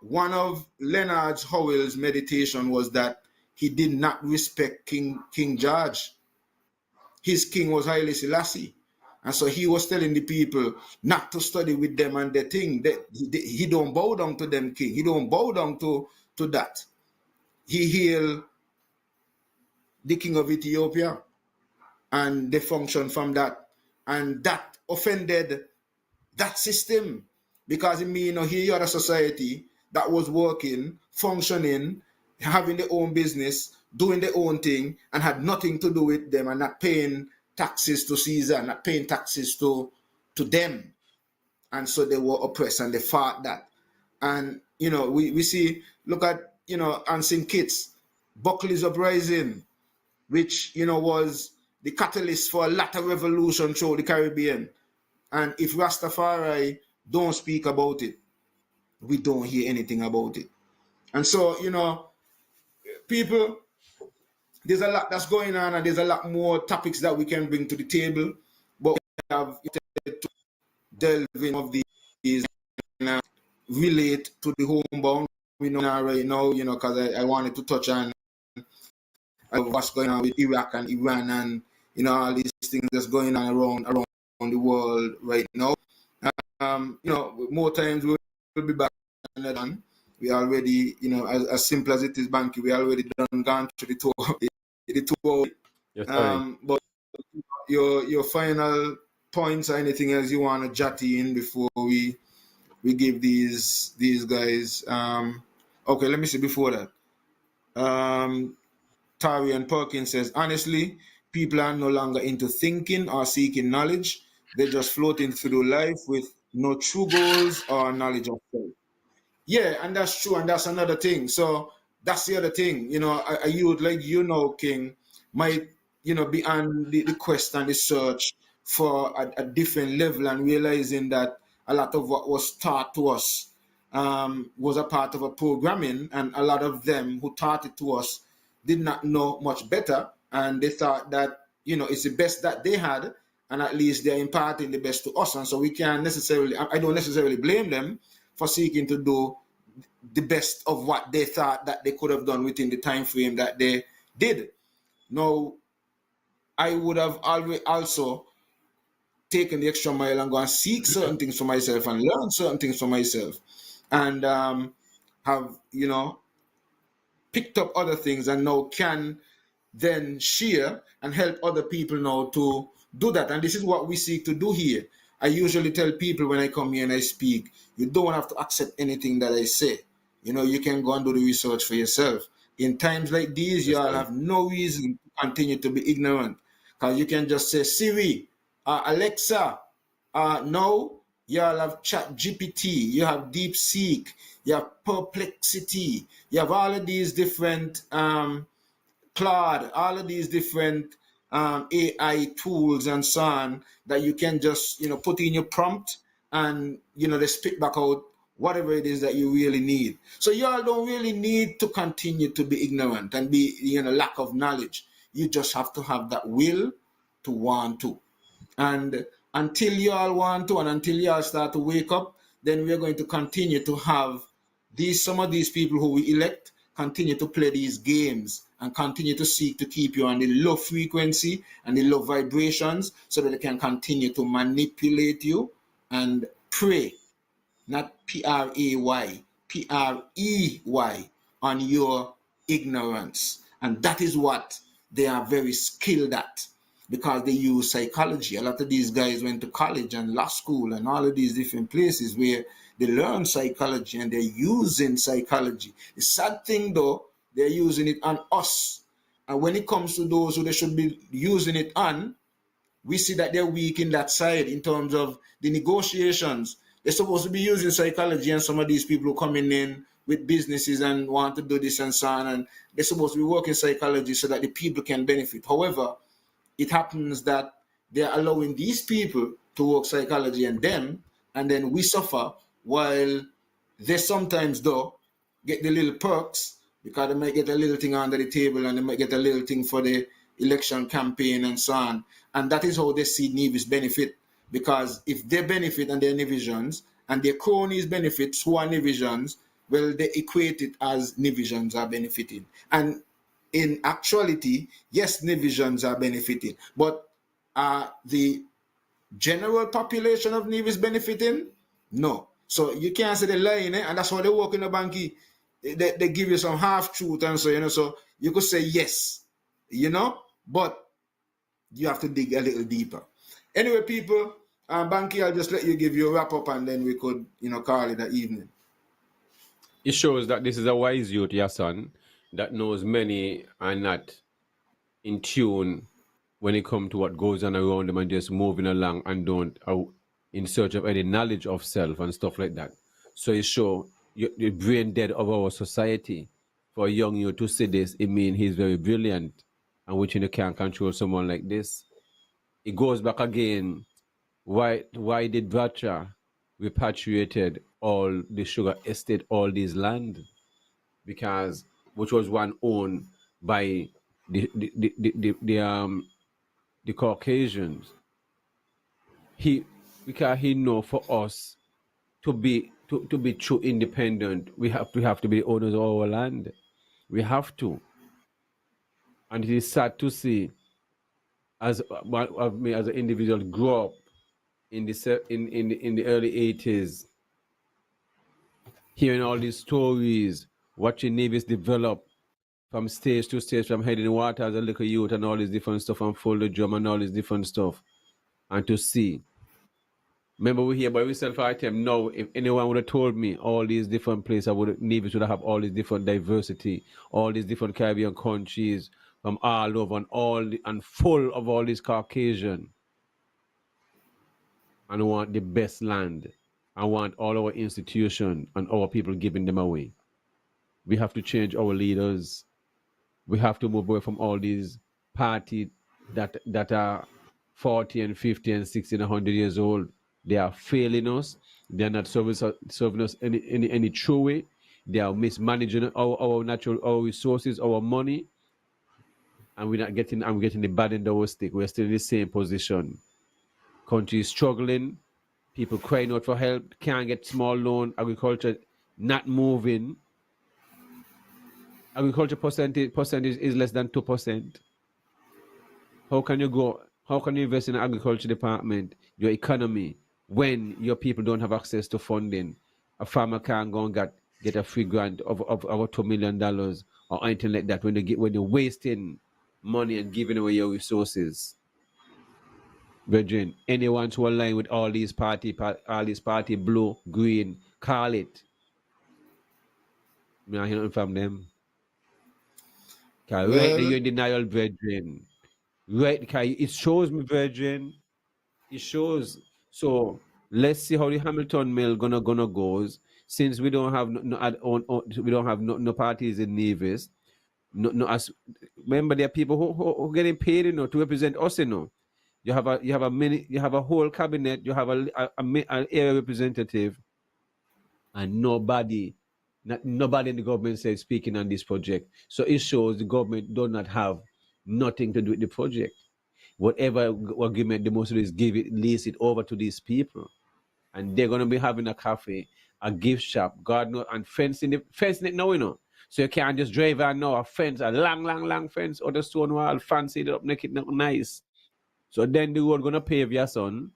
one of Leonard Howell's meditation was that he did not respect King George. His king was Haile Selassie. And so he was telling the people not to study with them and the thing. That he don't bow down to them king. He don't bow down to that. He hailed the king of Ethiopia and they function from that. And that offended that system, because it means, here you had a society that was working, functioning, having their own business, doing their own thing, and had nothing to do with them, and not paying taxes to Caesar, not paying taxes to them. And so they were oppressed and they fought that. And, we see, look at, Anson Kitts, Buckley's Uprising, which, was the catalyst for a lot of revolution through the Caribbean. And if Rastafari don't speak about it, we don't hear anything about it. And so, people, there's a lot that's going on, and there's a lot more topics that we can bring to the table. But we have to delve in of these and relate to the homebound. We know right now, because I wanted to touch on what's going on with Iraq and Iran and, all these things that's going on around the world right now. More times we'll be back on. We already, as simple as it is, Banky, we already gone through the tour. Yes, but your final points or anything else you want to jot in before we give these guys. Okay, let me see before that. Tari and Perkins says, honestly, people are no longer into thinking or seeking knowledge. They're just floating through life with no true goals or knowledge of self. Yeah, and that's true, and that's another thing. So that's the other thing. A youth like King might, be on the quest and the search for a different level, and realizing that a lot of what was taught to us was a part of a programming, and a lot of them who taught it to us did not know much better, and they thought that, it's the best that they had, and at least they're imparting the best to us. And so we can't necessarily, I don't necessarily blame them for seeking to do the best of what they thought that they could have done within the time frame that they did. Now, I would have always also taken the extra mile and go and seek certain things for myself and learn certain things for myself, and have, picked up other things, and now can then share and help other people now to do that. And this is what we seek to do here. I usually tell people when I come here and I speak, you don't have to accept anything that I say. You can go and do the research for yourself. In times like these, you all have no reason to continue to be ignorant, because you can just say, Siri, Alexa, no, you all have Chat GPT, you have DeepSeek, you have Perplexity, you have all of these different Claude, all of these different AI tools and so on that you can just put in your prompt and they spit back out whatever it is that you really need. So y'all don't really need to continue to be ignorant and be lack of knowledge. You just have to have that will to want to. And until y'all want to, and until y'all start to wake up, then we're going to continue to have some of these people who we elect continue to play these games and continue to seek to keep you on the low frequency and the low vibrations so that they can continue to manipulate you and prey, not P-R-A-Y, P-R-E-Y, on your ignorance. And that is what they are very skilled at, because they use psychology. A lot of these guys went to college and law school and all of these different places where they learn psychology and they're using psychology. The sad thing though, they're using it on us. And when it comes to those who they should be using it on, we see that they're weak in that side in terms of the negotiations. They're supposed to be using psychology, and some of these people who coming in with businesses and want to do this and so on, and they're supposed to be working psychology so that the people can benefit. However, it happens that they're allowing these people to work psychology and them, and then we suffer while they sometimes, though, get the little perks because they might get a little thing under the table and they might get a little thing for the election campaign and so on. And that is how they see Nevis benefit. Because if they benefit and they're Nevisians and their cronies benefit who are Nevisians, well, they equate it as Nevisians are benefiting. And in actuality, yes, Nevisians are benefiting, but the general population of Nevis benefiting? No. So you can't say they're lying, and that's how they work in the banky. They give you some half truth and so so you could say yes, but you have to dig a little deeper. Anyway, people, Banky, I'll just let you give your wrap up and then we could, call it an evening. It shows that this is a wise youth, your son, that knows many are not in tune when it comes to what goes on around them and just moving along and don't in search of any knowledge of self and stuff like that. So it shows the brain dead of our society. For a young youth to see this, it means he's very brilliant, and which you can't control someone like this. It goes back again. Why did Batra repatriated all the sugar estate, all this land? Because which was one owned by the Caucasians. Because he know for us to be true independent, we have to be owners of our land. We have to. And it is sad to see as one of me as an individual grow up in the early 80s, hearing all these stories, watching Nevis develop from stage to stage, from heading water as a little youth and all this different stuff, and full the drum and all this different stuff. And to see. Remember, we hear by ourselves item now. If anyone would have told me all these different places, Nevis would have all this different diversity, all these different Caribbean countries from all over, and full of all these Caucasian. And want the best land. I want all our institutions and our people giving them away. We have to change our leaders. We have to move away from all these parties that are 40 and 50 and 60 and 100 years old. They are failing us. They are not serving us any true way. They are mismanaging our resources, our money, and we're getting the bad end of our stick. We're still in the same position. Country is struggling. People crying out for help. Can't get small loan. Agriculture not moving. Agriculture percentage is less than 2%. How can you invest in an agriculture department, your economy, when your people don't have access to funding? A farmer can't go and get a free grant of $2 million or anything like that when you're wasting money and giving away your resources. Brethren, anyone who align with all these party, blue, green, call it. I don't hear from them. Well, right, you're in denial, brethren. Right, it shows me, brethren. It shows. So let's see how the Hamilton Mill gonna goes. Since we don't have no parties in Nevis, No, as remember, there are people who getting paid, to represent us, You have a whole cabinet, you have an area representative, and nobody in the government says speaking on this project. So it shows the government do not have nothing to do with the project. Whatever agreement the most do is lease it over to these people, and they're gonna be having a cafe, a gift shop, God knows, and fencing it now. So you can't just drive and now a fence, a long fence, or the stone wall, fancy it up, make it look nice. So then the road gonna pave your son.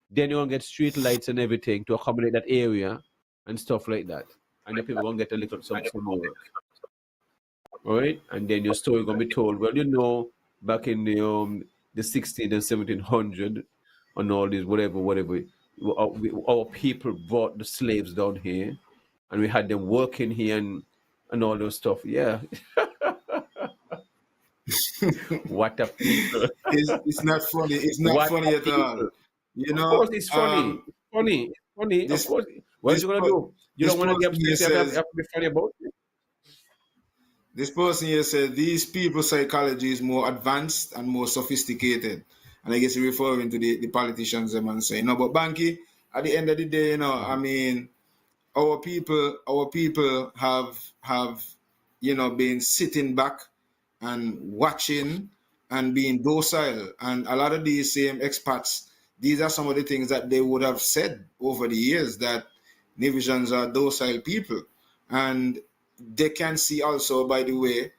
Then you're gonna get street lights and everything to accommodate that area and stuff like that. And the people gonna get a little some work. All right? And then your story gonna be told. Well, back in the 16 and 1700 and all this, whatever, our people brought the slaves down here, and we had them working here and all those stuff. Yeah. What a people. It's not funny. It's not What funny a at all. people. You Of know, course, it's funny. It's funny. It's funny. Of this course. What this you gonna per- do? You this don't want to get person here upset. You have says to be funny about it. this person here said these people's psychology is more advanced and more sophisticated. And I guess he's referring to the politicians and saying, no, but Banky, at the end of the day, I mean, our people have been sitting back and watching and being docile. And a lot of these same expats, these are some of the things that they would have said over the years, that Navisians are docile people. And they can see also, by the way,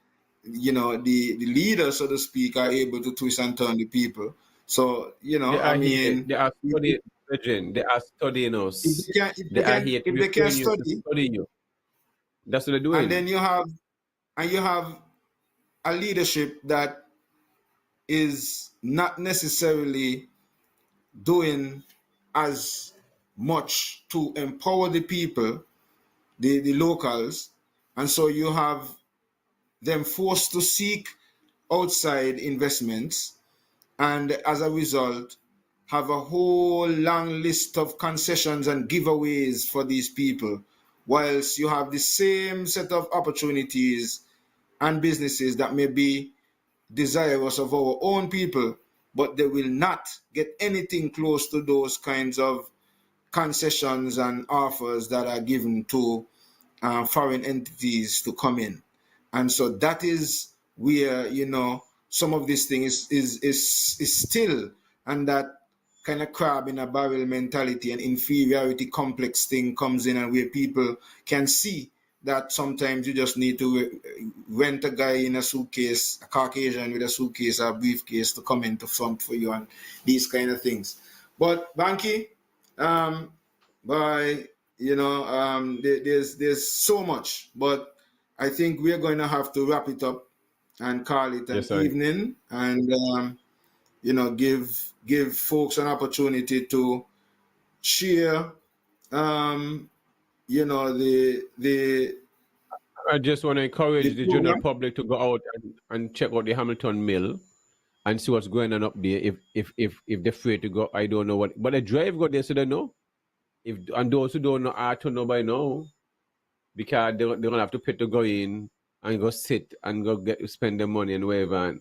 the leaders, so to speak, are able to twist and turn the people. So, They I are here. mean, They are studying. They are studying if us. they can if They they are can here to if be they can studying you, to study, study you. That's what they're and doing. then you have a leadership that is not necessarily doing as much to empower the people, the locals, and so you have them forced to seek outside investments, and as a result have a whole long list of concessions and giveaways for these people, whilst you have the same set of opportunities and businesses that may be desirous of our own people, but they will not get anything close to those kinds of concessions and offers that are given to foreign entities to come in. And so that is where some of these things is still, and that kind of crab in a barrel mentality and inferiority complex thing comes in, and where people can see that sometimes you just need to rent a guy in a suitcase, a Caucasian with a suitcase or a briefcase, to come into front for you, and these kind of things. But Banky, um, by there's so much, but I think we're going to have to wrap it up and call it an Yes, I. evening, and give folks an opportunity to share the I just want to the encourage the general program. public to go out and check out the Hamilton Mill and see what's going on up there. If they're free to go, I don't know what. But the drive go there, so they know. And those who don't know, I don't know by now, because they're gonna have to pay to go in and go sit and go spend their money and whatever,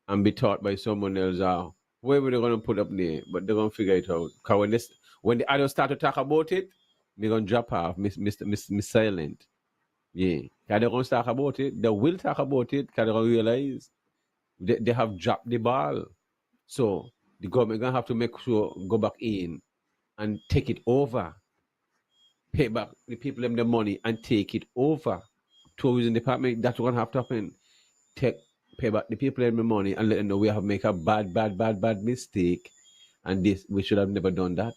and be taught by someone else how whatever they're gonna put up there. But they're gonna figure it out. Cause when the adults start to talk about it, they're gonna drop off, miss silent. Yeah, cause they're gonna talk about it. They will talk about it because they're gonna realize they have dropped the ball. So the government gonna have to make sure go back in and take it over, pay back the people them the money and take it over. Tourism department, that's what gonna have to happen. Take Pay back the people them the money and let them know we have make a bad mistake, and this we should have never done that.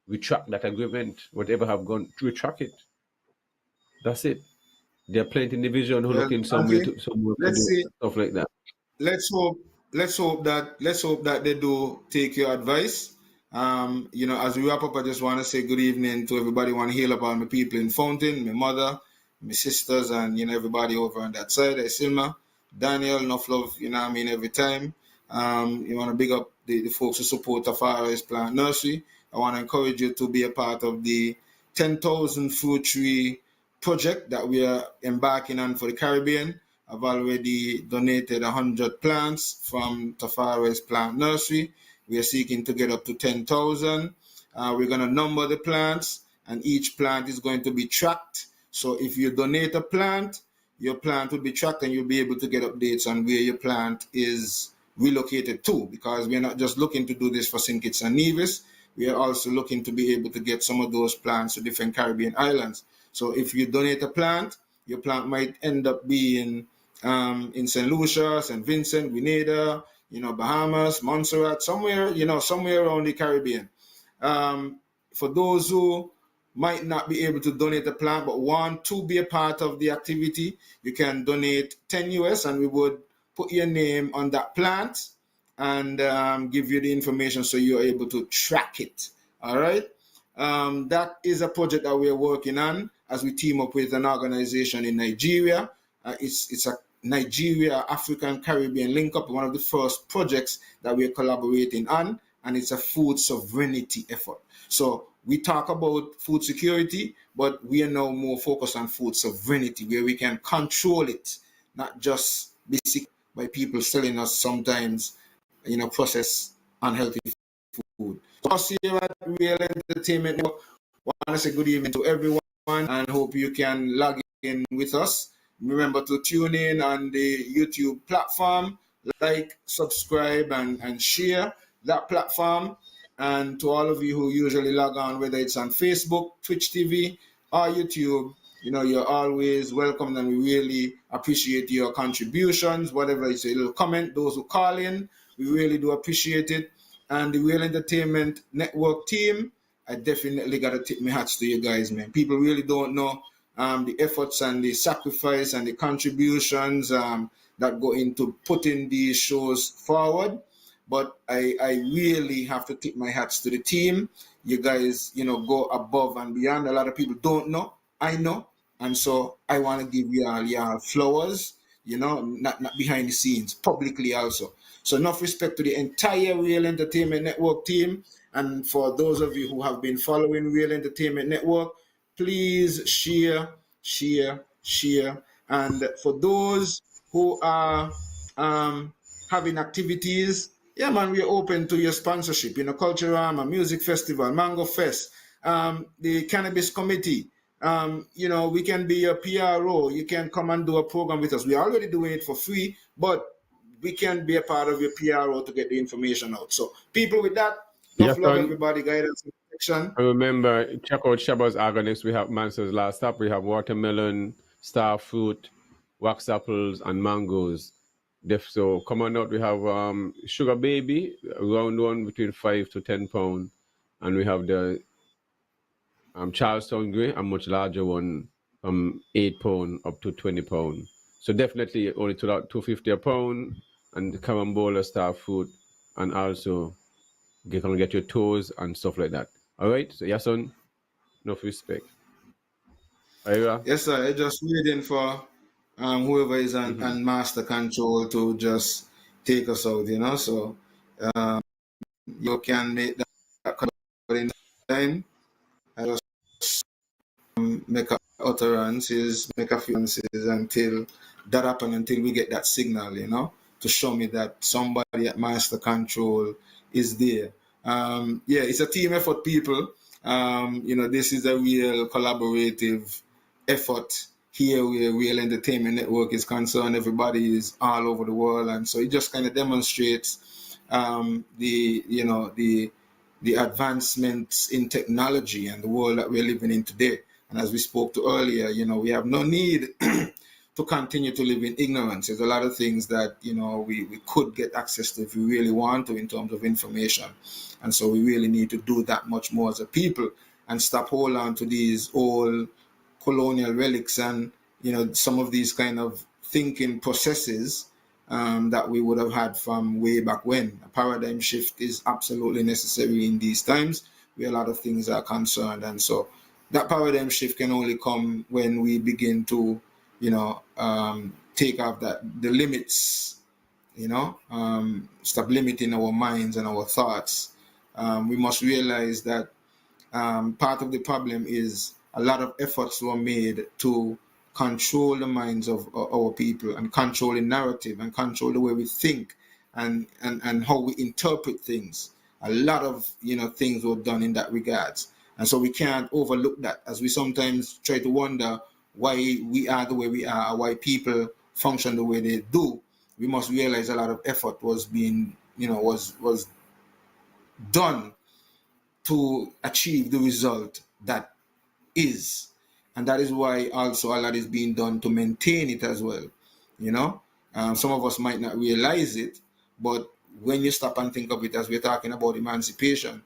We track that agreement, whatever have gone, we track it. That's it. There are plenty in the division who Well, looking okay, somewhere to let's do see. stuff like that. Let's hope that they do take your advice. As we wrap up, I just want to say good evening to everybody. Want to heal up all my people in Fountain, my mother, my sisters, and everybody over on that side. Silma, Daniel, enough love. Every time. You want to big up the folks who support the Forest Plant Nursery. I want to encourage you to be a part of the 10,000 fruit tree project that we are embarking on for the Caribbean. have already donated 100 plants from Tafari's Plant Nursery. We are seeking to get up to 10,000. We're going to number the plants, and each plant is going to be tracked. So if you donate a plant, your plant will be tracked, and you'll be able to get updates on where your plant is relocated to, because we're not just looking to do this for St. Kitts and Nevis. We are also looking to be able to get some of those plants to different Caribbean islands. So if you donate a plant, your plant might end up being in St. Lucia, St. Vincent, Grenada, Bahamas, Montserrat, somewhere around the Caribbean. For those who might not be able to donate a plant but want to be a part of the activity, you can donate 10 US, and we would put your name on that plant and give you the information so you're able to track it. All right. That is a project that we're working on as we team up with an organization in Nigeria. It's a Nigeria African Caribbean link up, one of the first projects that we're collaborating on, and it's a food sovereignty effort. So we talk about food security, but we are now more focused on food sovereignty, where we can control it, not just be sick by people selling us sometimes, processed unhealthy food. So us here at Real Entertainment Network, I want to say good evening to everyone and hope you can log in with us. Remember to tune in on the YouTube platform, like, subscribe, and share that platform. And to all of you who usually log on, whether it's on Facebook, Twitch TV, or YouTube, you're always welcome, and we really appreciate your contributions. Whatever it's a little comment, those who call in, we really do appreciate it. And the Real Entertainment Network team, I definitely got to tip my hats to you guys, man. People really don't know the efforts and the sacrifice and the contributions that go into putting these shows forward. But I really have to tip my hats to the team. You guys, go above and beyond. A lot of people don't know. I know. And so I want to give y'all flowers, not behind the scenes, publicly also. So enough respect to the entire Real Entertainment Network team. And for those of you who have been following Real Entertainment Network, please share. And for those who are having activities, yeah, man, we're open to your sponsorship. Culturama, Music Festival, Mango Fest, the Cannabis Committee. We can be your PRO. You can come and do a program with us. We're already doing it for free, but we can be a part of your PRO to get the information out. So, people, with that, enough love, everybody, guidance and protection. Remember, check out Shaba's Organics. We have Mansell's Last Stop. We have watermelon, star fruit, wax apples, and mangoes. So come on out. We have Sugar Baby, round one between 5 to 10 pounds, and we have the Charlestown Grey, a much larger one, from 8 pounds up to 20 pounds. So definitely only $2.50 a pound, and the carambola, star fruit, and also you can get your toes and stuff like that. All right, so Yason, enough respect. Ira? Yes, sir. I'm just waiting for whoever is on master control to just take us out, So you can make that in time. I just make utterances, make utterances until that happens, until we get that signal, to show me that somebody at master control is there. It's a team effort, people. This is a real collaborative effort here where Real Entertainment Network is concerned. Everybody is all over the world, and so it just kind of demonstrates the advancements in technology and the world that we're living in today. And as we spoke to earlier, we have no need to continue to live in ignorance. There's a lot of things that, we could get access to if we really want to in terms of information. And so we really need to do that much more as a people and stop holding on to these old colonial relics and, some of these kind of thinking processes that we would have had from way back when. A paradigm shift is absolutely necessary in these times where a lot of things are concerned. And so that paradigm shift can only come when we begin to, take off the limits, stop limiting our minds and our thoughts. We must realize that part of the problem is a lot of efforts were made to control the minds of our people and control the narrative and control the way we think and how we interpret things. A lot of things were done in that regards, and so we can't overlook that, as we sometimes try to wonder why we are the way we are, or why people function the way they do. We must realize a lot of effort was being was done to achieve the result that is. And that is why also a lot is being done to maintain it as well. Some of us might not realize it, but when you stop and think of it, as we're talking about emancipation,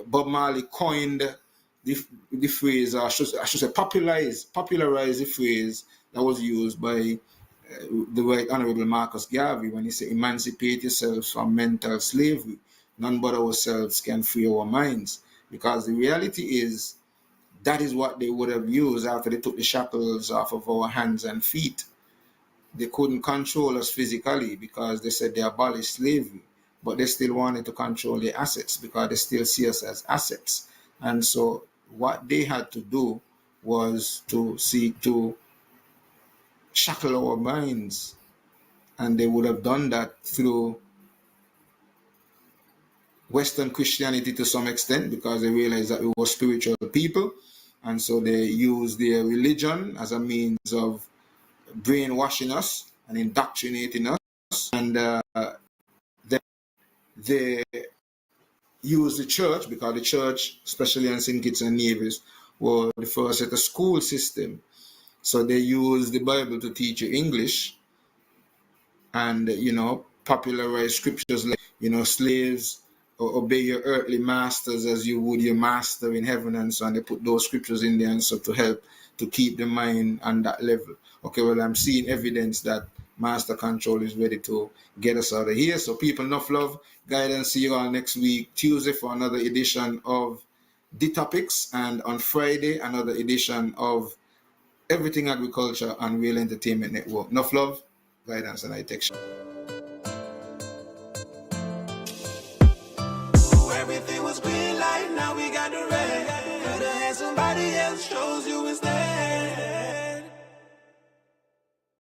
Bob Marley coined the phrase, or I should say popularized the phrase that was used by the Right Honorable Marcus Garvey when he said, emancipate yourselves from mental slavery. None but ourselves can free our minds. Because the reality is, that is what they would have used after they took the shackles off of our hands and feet. They couldn't control us physically because they said they abolished slavery, but they still wanted to control the assets because they still see us as assets. And so what they had to do was to seek to shackle our minds. And they would have done that through Western Christianity to some extent, because they realized that we were spiritual people. And so they used their religion as a means of brainwashing us and indoctrinating us. And then they used the church, because the church, especially in St. Kitts and Nevis, were the first at a school system. So they used the Bible to teach you English and, popularize scriptures like, slaves obey your earthly masters as you would your master in heaven, and so on. They put those scriptures in there and so to help to keep the mind on that level. Okay, well, I'm seeing evidence that master control is ready to get us out of here. So people, enough love, guidance. See you all next week, Tuesday, for another edition of The Topics, and on Friday, another edition of Everything Agriculture on Real Entertainment Network. Enough love, guidance, and I take care. Everything was green light, now we got the red. Could've had somebody else, chose you instead.